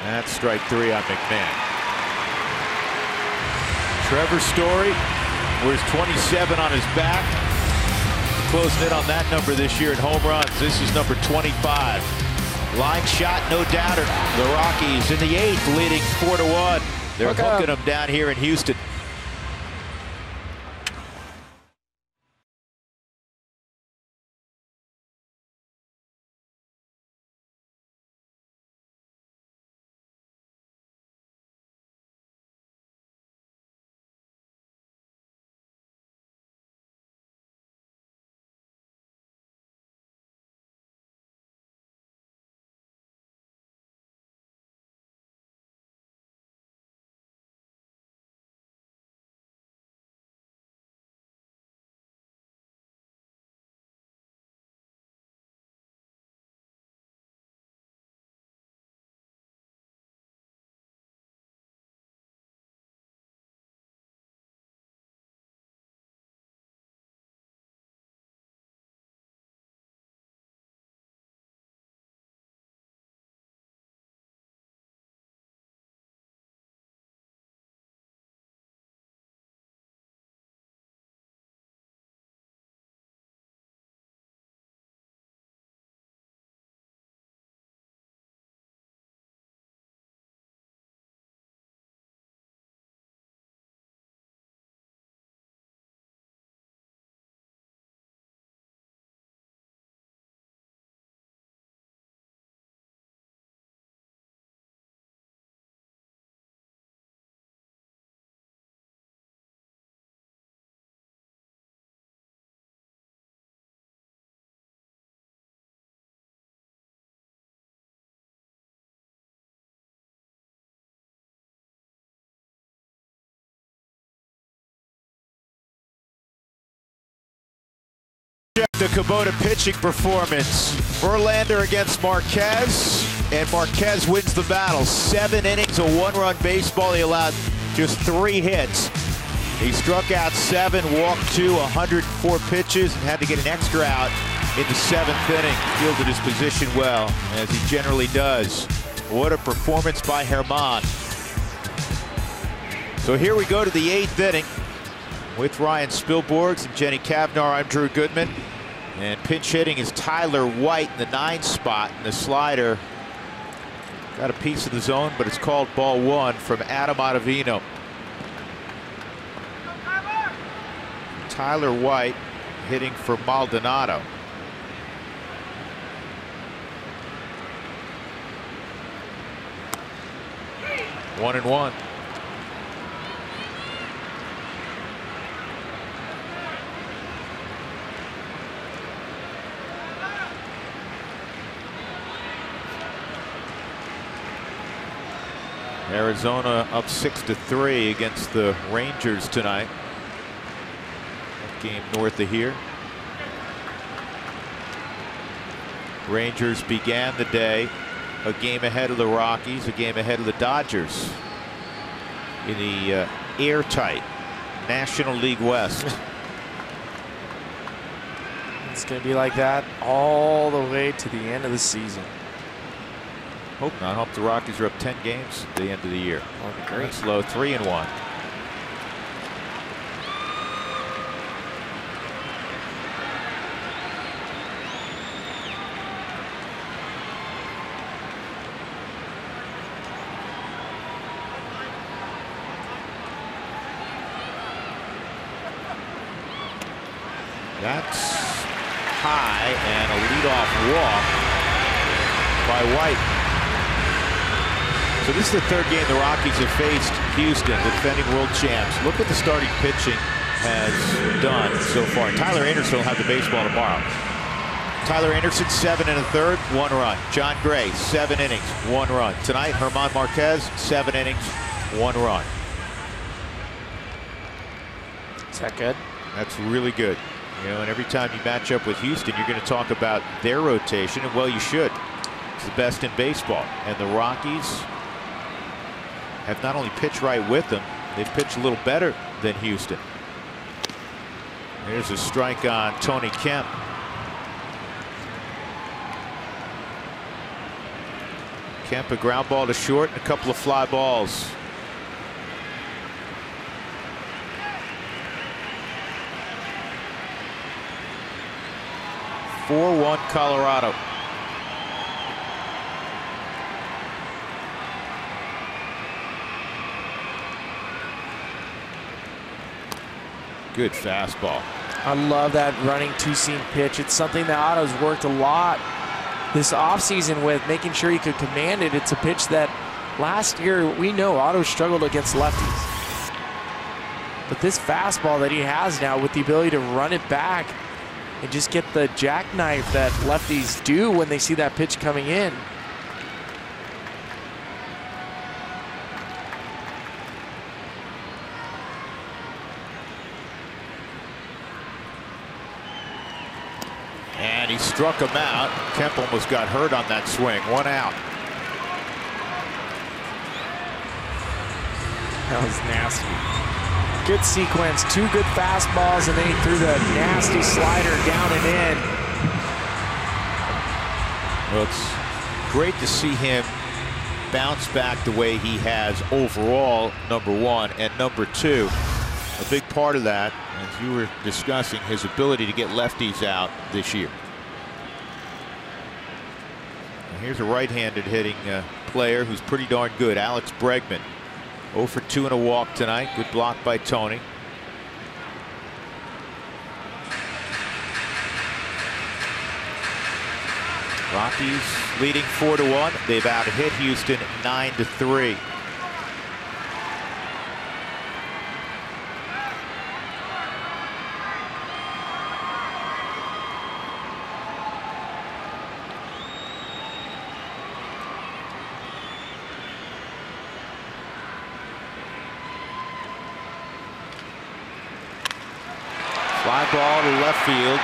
That's strike 3 on McMahon. Trevor Story wears 27 on his back, closing in on that number this year in home runs. This is number 25. Line shot, no doubter. The Rockies in the 8th, leading 4-1. They're hooking them down here in Houston. The Kubota pitching performance. Verlander against Marquez, and Marquez wins the battle. 7 innings, a 1-run baseball. He allowed just 3 hits. He struck out 7, walked 2, 104 pitches, and had to get an extra out in the 7th inning. Fielded his position well, as he generally does. What a performance by Herman. So here we go to the 8th inning with Ryan Spilborghs and Jenny Kavnar. I'm Drew Goodman. And pinch hitting is Tyler White in the 9th spot. And the slider got a piece of the zone, but it's called ball 1 from Adam Ottavino. Tyler White hitting for Maldonado. One and one. Arizona up 6-3 against the Rangers tonight. That game north of here. Rangers began the day a game ahead of the Rockies, a game ahead of the Dodgers in the airtight National League West. It's going to be like that all the way to the end of the season. Hope not. Hope the Rockies are up 10 games at the end of the year. That'd be great. That's low. 3-1. That's high, and a leadoff walk by White. So this is the 3rd game the Rockies have faced Houston, the defending world champs. Look what the starting pitching has done so far. Tyler Anderson will have the baseball tomorrow. Tyler Anderson, 7 1/3, 1 run. John Gray, 7 innings, 1 run. Tonight, Herman Marquez, 7 innings, 1 run. Is that good? That's really good. You know, and every time you match up with Houston, you're going to talk about their rotation, and well, you should. the best in baseball. And the Rockies have not only pitched right with them, they've pitched a little better than Houston. There's a strike on Tony Kemp. Kemp, a ground ball to short, a couple of fly balls. (4-1) Colorado. Good fastball. I love that running two-seam pitch. It's something that Otto's worked a lot this offseason with, making sure he could command it. It's a pitch that last year we know Otto struggled against lefties. But this fastball that he has now with the ability to run it back and just get the jackknife that lefties do when they see that pitch coming in. And he struck him out. Kemp almost got hurt on that swing. 1 out. That was nasty. Good sequence, 2 good fastballs, and then he threw the nasty slider down and in. Well, it's great to see him bounce back the way he has overall, number 1, and number 2. A big part of that, as you were discussing, his ability to get lefties out this year. And here's a right-handed hitting player who's pretty darn good, Alex Bregman. 0 for 2 and a walk tonight. Good block by Tony. Rockies leading 4-1. They've out-hit Houston 9-3. Fly ball to left field.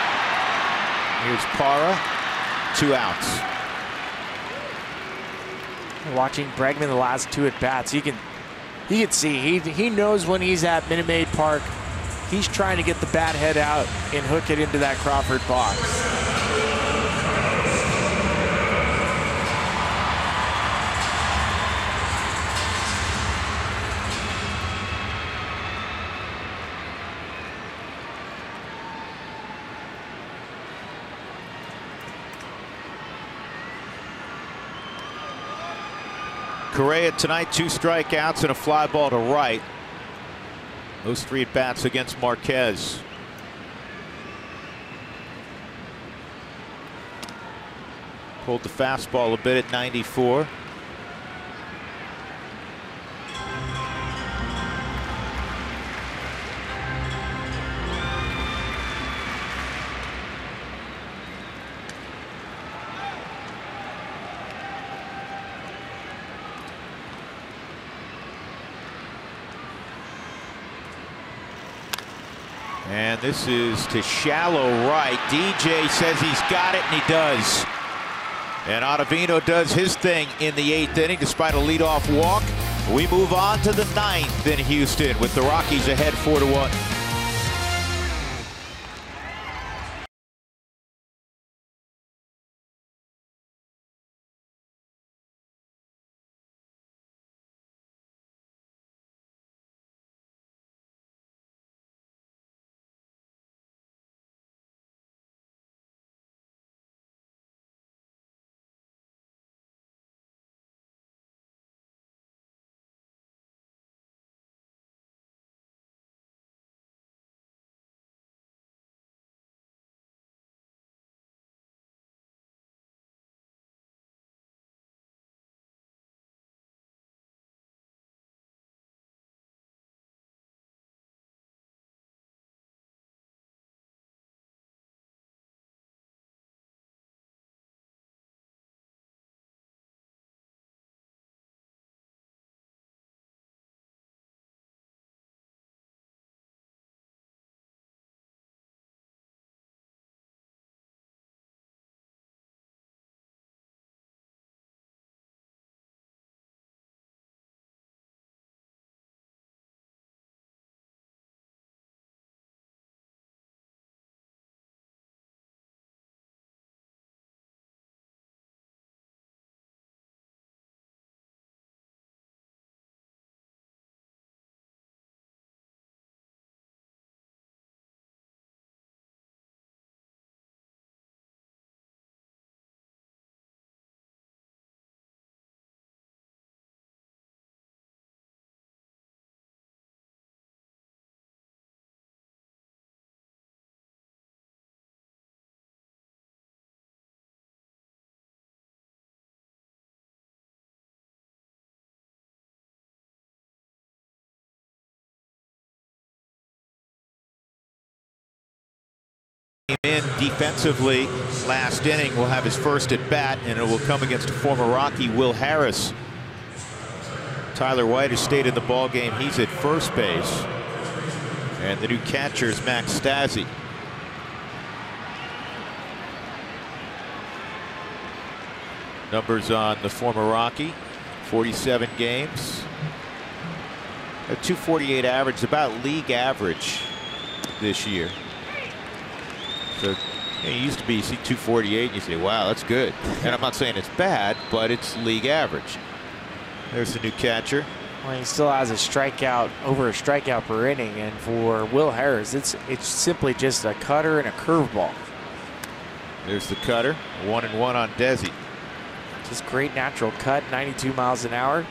Here's Parra. 2 outs. Watching Bregman the last 2 at bats, you can see he knows when he's at Minute Maid Park, he's trying to get the bat head out and hook it into that Crawford box. Correa tonight, 2 strikeouts and a fly ball to right. Those 3 at bats against Marquez. Pulled the fastball a bit at 94. And this is to shallow right. DJ says he's got it, and he does. And Ottavino does his thing in the 8th inning despite a leadoff walk. We move on to the 9th in Houston with the Rockies ahead 4-1. in defensively last inning will have his first at bat, and it will come against a former Rocky, Will Harris. Tyler White has stayed in the ball game. He's at first base, and the new catcher is Max Stassi. Numbers on the former Rocky: 47 games, a 248 average, about league average this year. So it used to be, you see 248 and you say, wow, that's good. And I'm not saying it's bad, but it's league average. There's the new catcher. Well, he still has a strikeout, over a strikeout per inning, and for Will Harris, it's simply just a cutter and a curveball. There's the cutter, 1-1 on Desi. Just great natural cut, 92 miles an hour.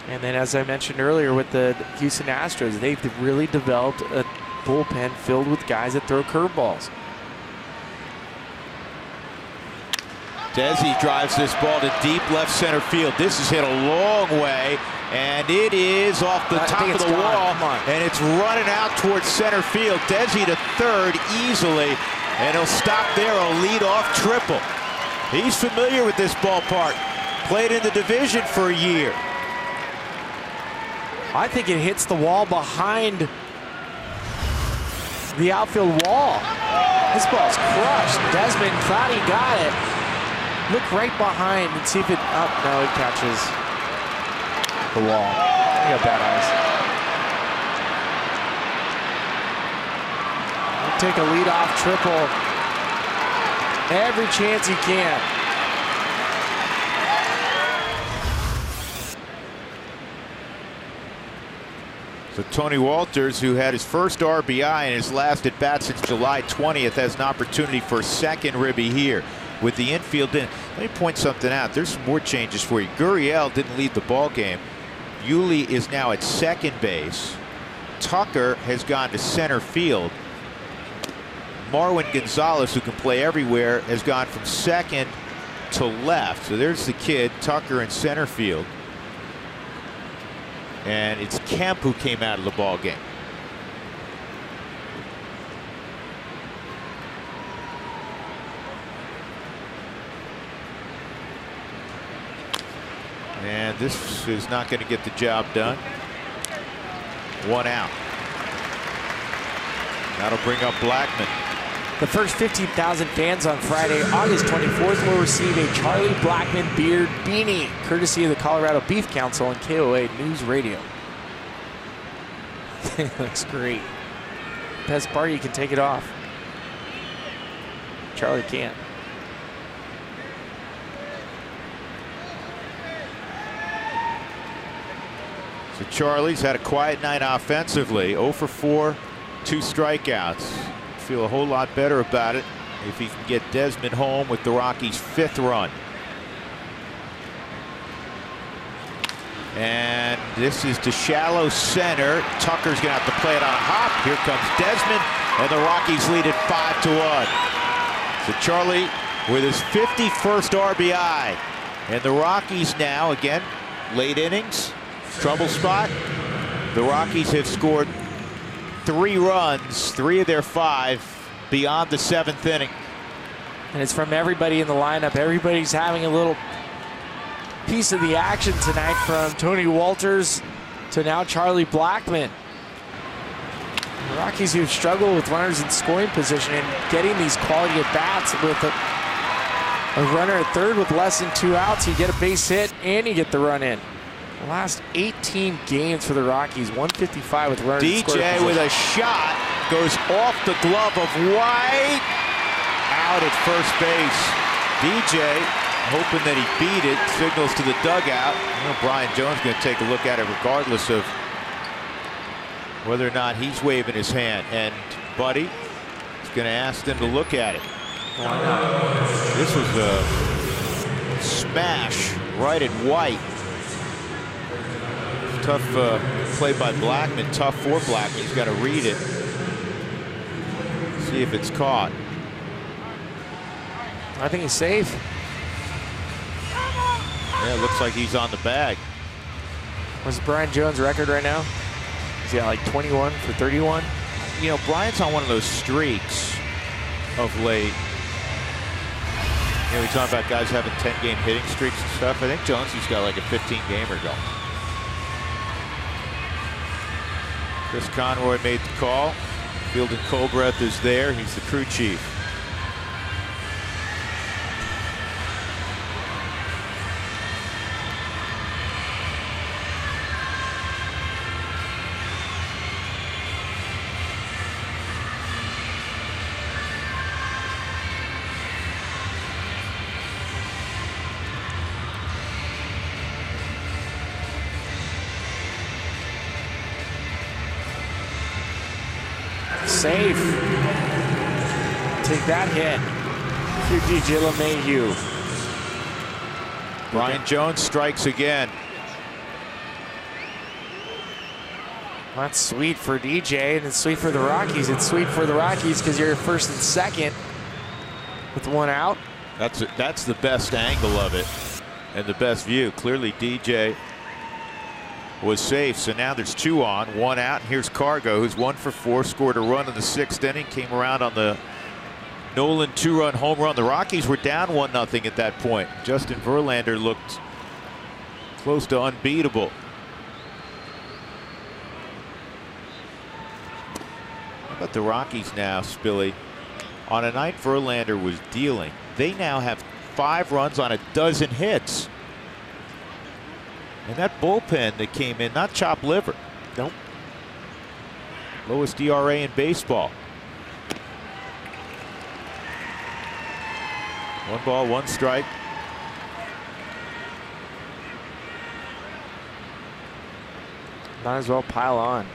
And then, as I mentioned earlier, with the Houston Astros, they've really developed a bullpen filled with guys that throw curveballs. Desi drives this ball to deep left center field. This is hit a long way, and it is off the top of the wall, and it's running out towards center field. Desi to third easily, and he'll stop there, a leadoff triple. He's familiar with this ballpark. Played in the division for a year. I think it hits the wall behind the outfield wall. This ball's crushed. Desmond thought he got it. Look right behind and see if it, oh, no, it catches the wall. He got bad eyes. He'll take a leadoff triple every chance he can. So Tony Walters, who had his first RBI in his last at bat since July 20th, has an opportunity for a second ribby here with the infield in. Let me point something out. There's some more changes for you. Gurriel didn't lead the ball game. Yuli is now at second base. Tucker has gone to center field. Marwin Gonzalez, who can play everywhere, has gone from second to left. So there's the kid, Tucker in center field. And it's Kemp who came out of the ball game. And this is not going to get the job done. 1 out. That'll bring up Blackman. The first 15,000 fans on Friday, August 24th, will receive a Charlie Blackman beard beanie, courtesy of the Colorado Beef Council and KOA News Radio. It looks great. Best part, you can take it off. Charlie can't. So Charlie's had a quiet night offensively. 0 for 4, 2 strikeouts. Feel a whole lot better about it if he can get Desmond home with the Rockies' 5th run. And this is to shallow center. Tucker's going to have to play it on a hop. Here comes Desmond, and the Rockies lead it 5-1. So Charlie with his 51st RBI. And the Rockies now, again, late innings, trouble spot. The Rockies have scored 3 runs, 3 of their 5 beyond the 7th inning. And it's from everybody in the lineup. Everybody's having a little piece of the action tonight, from Tony Walters to now Charlie Blackman. The Rockies, who've struggled with runners in scoring position and getting these quality at bats with a runner at third with less than 2 outs, you get a base hit and you get the run in. The last 18 games for the Rockies, 155 with runners in scoring position. DJ with a shot goes off the glove of White, out at first base. DJ, hoping that he beat it, signals to the dugout. Brian Jones going to take a look at it regardless of whether or not he's waving his hand. And Buddy is going to ask them to look at it. Why not? This was a smash right at White. Tough play by Blackman, tough for Blackman. He's got to read it, see if it's caught. I think he's safe. Yeah, it looks like he's on the bag. What's Brian Jones' record right now? He's got like 21 for 31. You know, Brian's on one of those streaks of late. You know, we talk about guys having 10-game hitting streaks and stuff. I think Jonesy's got like a 15-gamer going. Chris Conroy made the call. Fielding Colbreth is there. He's the crew chief. Safe. Take that hit. Through DJ LeMahieu. Brian Jones strikes again. That's sweet for DJ, and it's sweet for the Rockies. It's sweet for the Rockies because you're first and second with one out. That's the best angle of it and the best view. Clearly DJ was safe, so now there's 2 on, 1 out, and here's Cargo, who's 1 for 4, scored a run in the 6th inning, came around on the Nolan 2-run home run. The Rockies were down 1-0 at that point. Justin Verlander looked close to unbeatable. How about the Rockies now, Spilly? On a night Verlander was dealing, they now have 5 runs on a dozen hits. And that bullpen that came in, not chopped liver. Nope. Lowest ERA in baseball. 1 ball, 1 strike. Might as well pile on.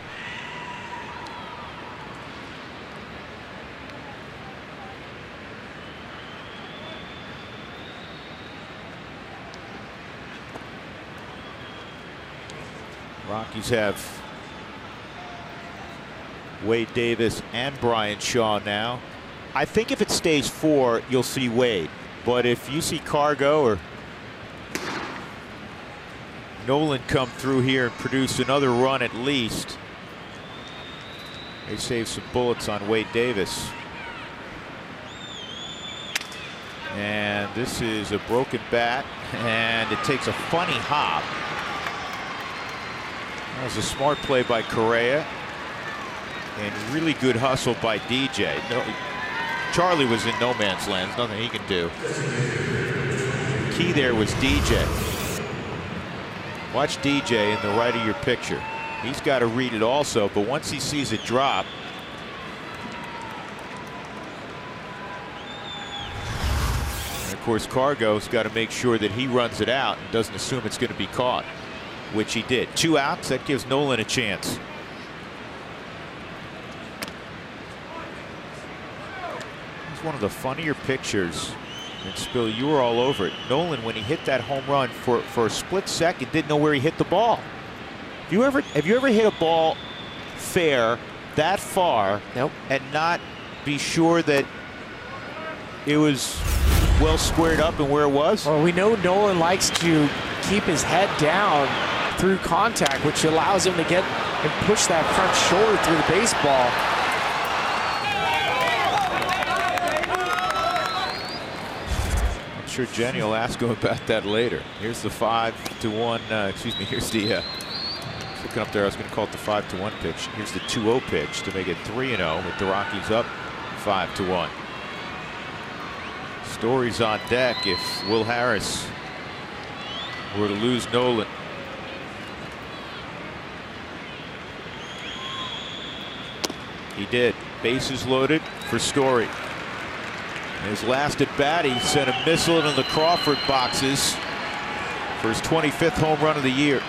Rockies have Wade Davis and Brian Shaw now. I think if it stays 4, you'll see Wade. But if you see Cargo or Nolan come through here and produce another run at least, they save some bullets on Wade Davis. And this is a broken bat, and it takes a funny hop. That was a smart play by Correa and really good hustle by DJ. Charlie was in no man's land. There's nothing he can do. The key there was DJ. Watch DJ in the right of your picture. He's got to read it also, but once he sees it drop, and of course Cargo's got to make sure that he runs it out and doesn't assume it's going to be caught, which he did. 2 outs, that gives Nolan a chance. It's one of the funnier pictures, and Spill, you were all over it. Nolan, when he hit that home run, for a split second didn't know where he hit the ball. Have you ever hit a ball fair that far? Nope. And not be sure that it was well squared up and where it was? Well, we know Nolan likes to keep his head down through contact, which allows him to get and push that front shoulder through the baseball. I'm sure Jenny will ask him about that later. Here's the 5-1, excuse me, here's the, looking up there, I was going to call it the 5-1 pitch. Here's the 2-0 pitch to make it 3-0 with the Rockies up 5-1. Stories on deck if Will Harris were to lose Nolan. He did. Bases loaded for Story. His last at bat, he sent a missile into the Crawford boxes for his 25th home run of the year.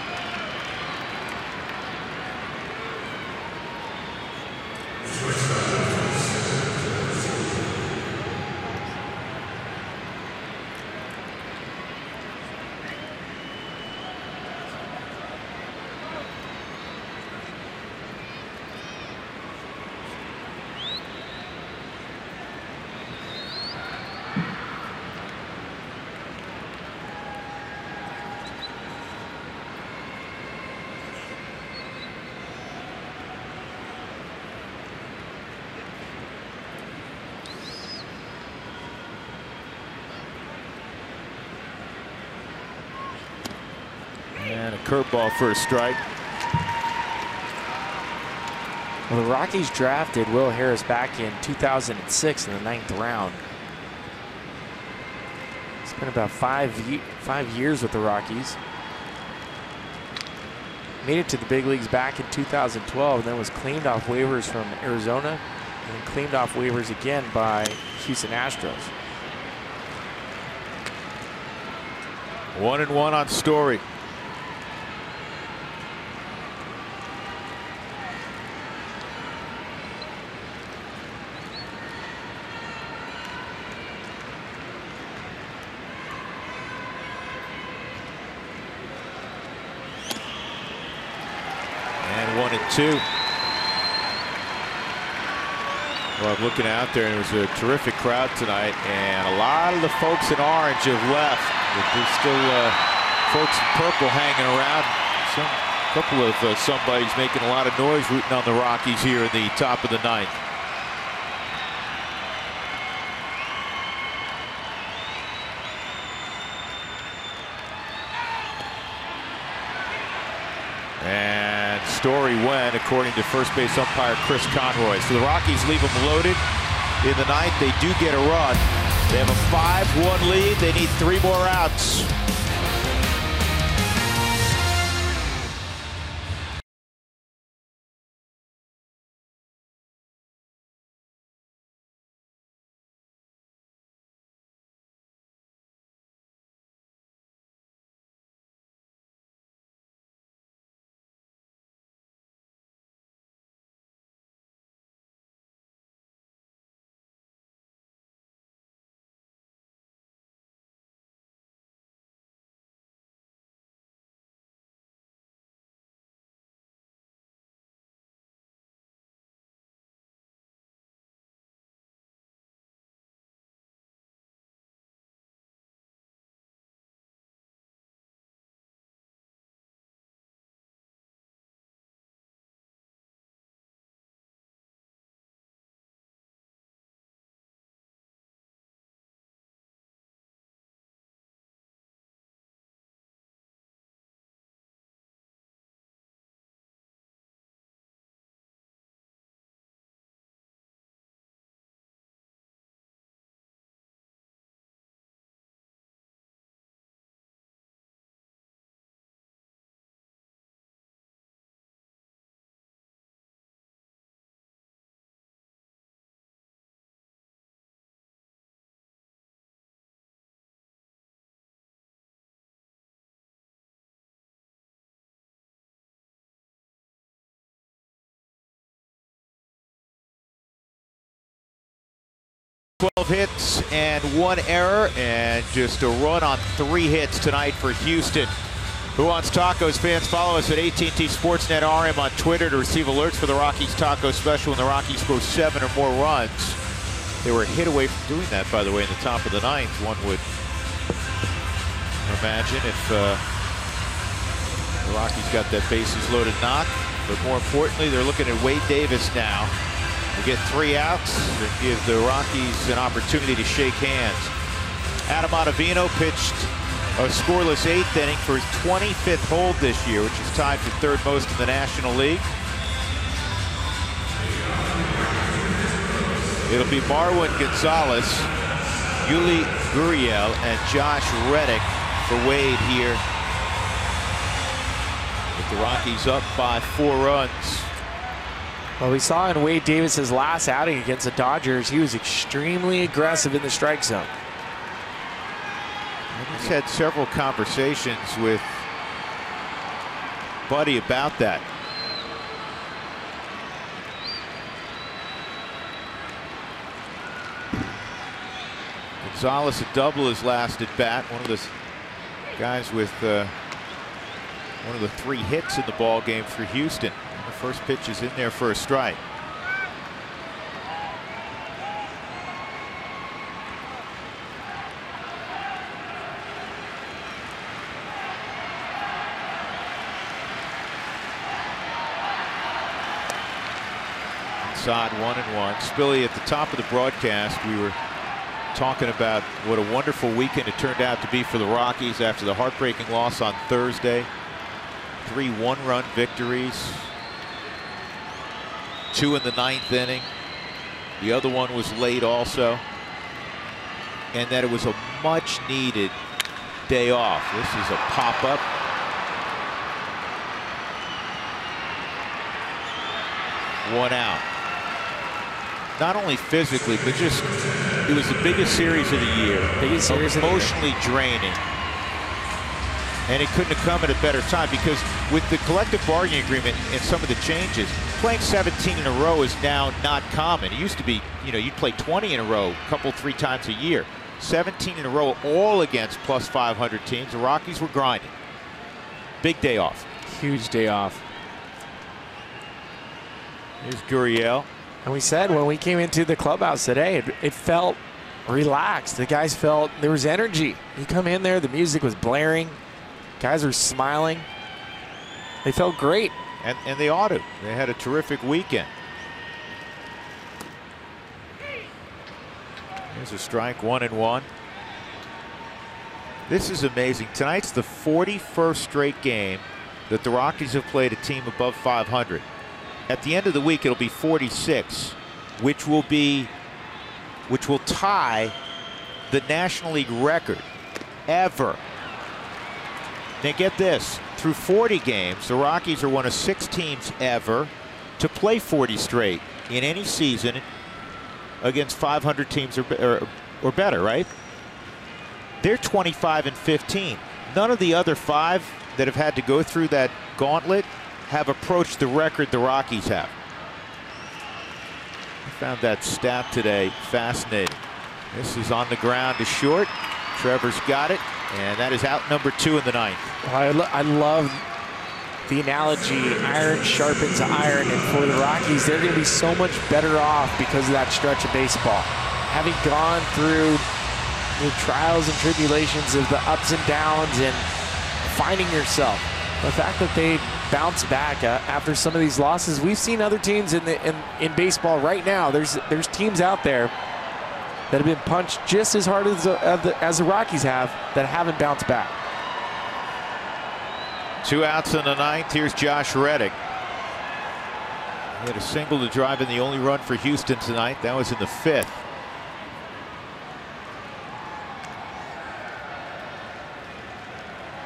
And a curveball for a strike. Well, the Rockies drafted Will Harris back in 2006 in the 9th round. It's been about 5 years with the Rockies. Made it to the big leagues back in 2012, and then was claimed off waivers from Arizona, and then claimed off waivers again by Houston Astros. 1-1 on Story. And 1-2. Well, I'm looking out there, and it was a terrific crowd tonight, and a lot of the folks in orange have left. But there's still folks in purple hanging around. A couple of somebody's making a lot of noise rooting on the Rockies here in the top of the 9th. And Story went, according to first base umpire Chris Conroy. So the Rockies leave them loaded in the 9th. They do get a run. They have a 5-1 lead. They need 3 more outs. Hits and 1 error, and just a run on 3 hits tonight for Houston. Who Wants Tacos fans, follow us at AT&T Sportsnet RM on Twitter to receive alerts for the Rockies Taco Special when the Rockies score 7 or more runs. They were a hit away from doing that, by the way, in the top of the 9th. One would imagine if the Rockies got that bases loaded knock. But more importantly, they're looking at Wade Davis now. We get 3 outs and give the Rockies an opportunity to shake hands. Adam Ottavino pitched a scoreless 8th inning for his 25th hold this year, which is tied for 3rd most in the National League. It'll be Marwin Gonzalez, Yuli Gurriel, and Josh Reddick for Wade here. With the Rockies up by 4 runs. Well, we saw in Wade Davis's last outing against the Dodgers, he was extremely aggressive in the strike zone. He's had several conversations with Buddy about that. Gonzalez a double his last at bat. One of the guys with one of the 3 hits in the ball game for Houston. The first pitch is in there for a strike. Inside 1-1. Spilly, at the top of the broadcast, we were talking about what a wonderful weekend it turned out to be for the Rockies after the heartbreaking loss on Thursday. 3 one-run victories, 2 in the 9th inning. The other one was late also. And that it was a much-needed day off. This is a pop-up. One out. Not only physically, but just, it was the biggest series of the year. Biggest series of the year. Emotionally draining. And it couldn't have come at a better time, because with the collective bargaining agreement and some of the changes, playing 17 in a row is now not common. It used to be, you know, you'd play 20 in a row, a couple, 3 times a year. 17 in a row, all against plus 500 teams. The Rockies were grinding. Big day off. Huge day off. Here's Gurriel. And we said when we came into the clubhouse today, it felt relaxed. The guys felt there was energy. You come in there, the music was blaring. Guys were smiling. They felt great. And they ought to. They had a terrific weekend. Here's a strike, 1-1. This is amazing. Tonight's the 41st straight game that the Rockies have played a team above 500. At the end of the week, it'll be 46, which will tie the National League record ever. Now get this, through 40 games, the Rockies are one of 6 teams ever to play 40 straight in any season against 500 teams or better, right? They're 25-15. None of the other 5 that have had to go through that gauntlet have approached the record the Rockies have. I found that stat today fascinating. This is on the ground to short. Trevor's got it, and that is out number 2 in the 9th. I love the analogy, iron sharpens iron, and for the Rockies, they're going to be so much better off because of that stretch of baseball. Having gone through the trials and tribulations of the ups and downs and finding yourself, the fact that they bounce back after some of these losses. We've seen other teams in baseball right now. There's teams out there that have been punched just as hard as the Rockies have that haven't bounced back. 2 outs in the 9th. Here's Josh Reddick. He had a single to drive in the only run for Houston tonight. That was in the 5th.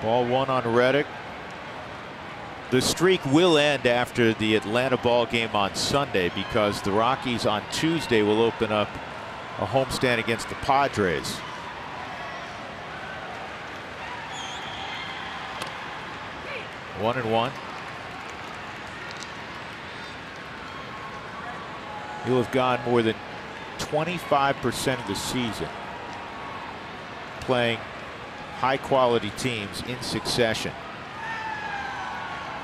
Ball 1 on Reddick. The streak will end after the Atlanta ball game on Sunday, because the Rockies on Tuesday will open up a homestand against the Padres. One and one. He'll have gone more than 25% of the season playing high quality teams in succession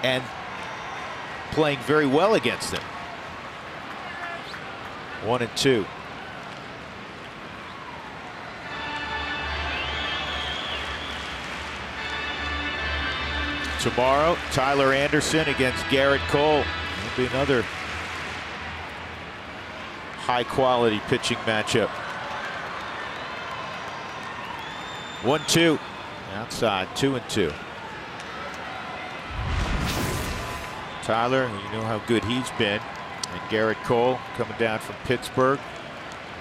and playing very well against them. 1-2. Tomorrow, Tyler Anderson against Garrett Cole. Will be another high quality pitching matchup. 1-2 outside, 2-2. Tyler, you know how good he's been, and Garrett Cole coming down from Pittsburgh.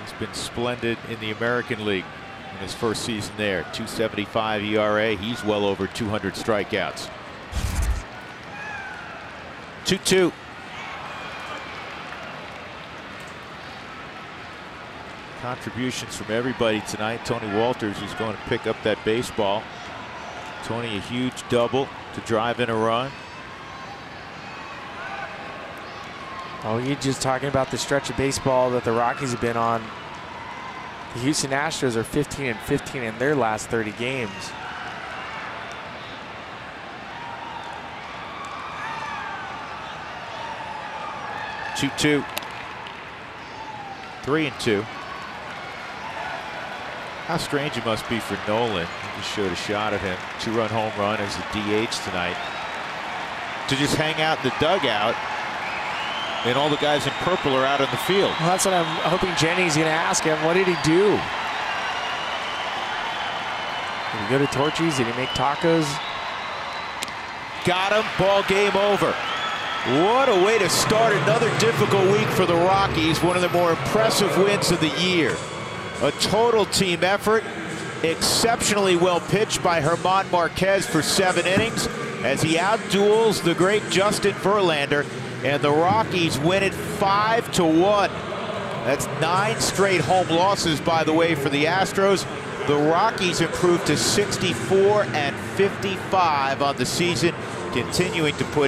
He's been splendid in the American League in his first season there. 2.75 ERA. He's well over 200 strikeouts. 2-2. Contributions from everybody tonight. Tony Walters is going to pick up that baseball. Tony, a huge double to drive in a run. Oh, you're just talking about the stretch of baseball that the Rockies have been on. The Houston Astros are 15-15 in their last 30 games. Two. 3-2. How strange it must be for Nolan. He just showed a shot at him. 2-run home run as a DH tonight. To just hang out in the dugout, and all the guys in purple are out on the field. Well, that's what I'm hoping Jenny's going to ask him. What did he do? Did he go to Torchy's? Did he make tacos? got him. Ball game over. What a way to start another difficult week for the Rockies. One of the more impressive wins of the year. A total team effort. Exceptionally well pitched by Germán Marquez for 7 innings as he outduels the great Justin Verlander, and the Rockies win it 5-1. That's 9 straight home losses, by the way, for the Astros. The Rockies improved to 64-55 on the season, continuing to put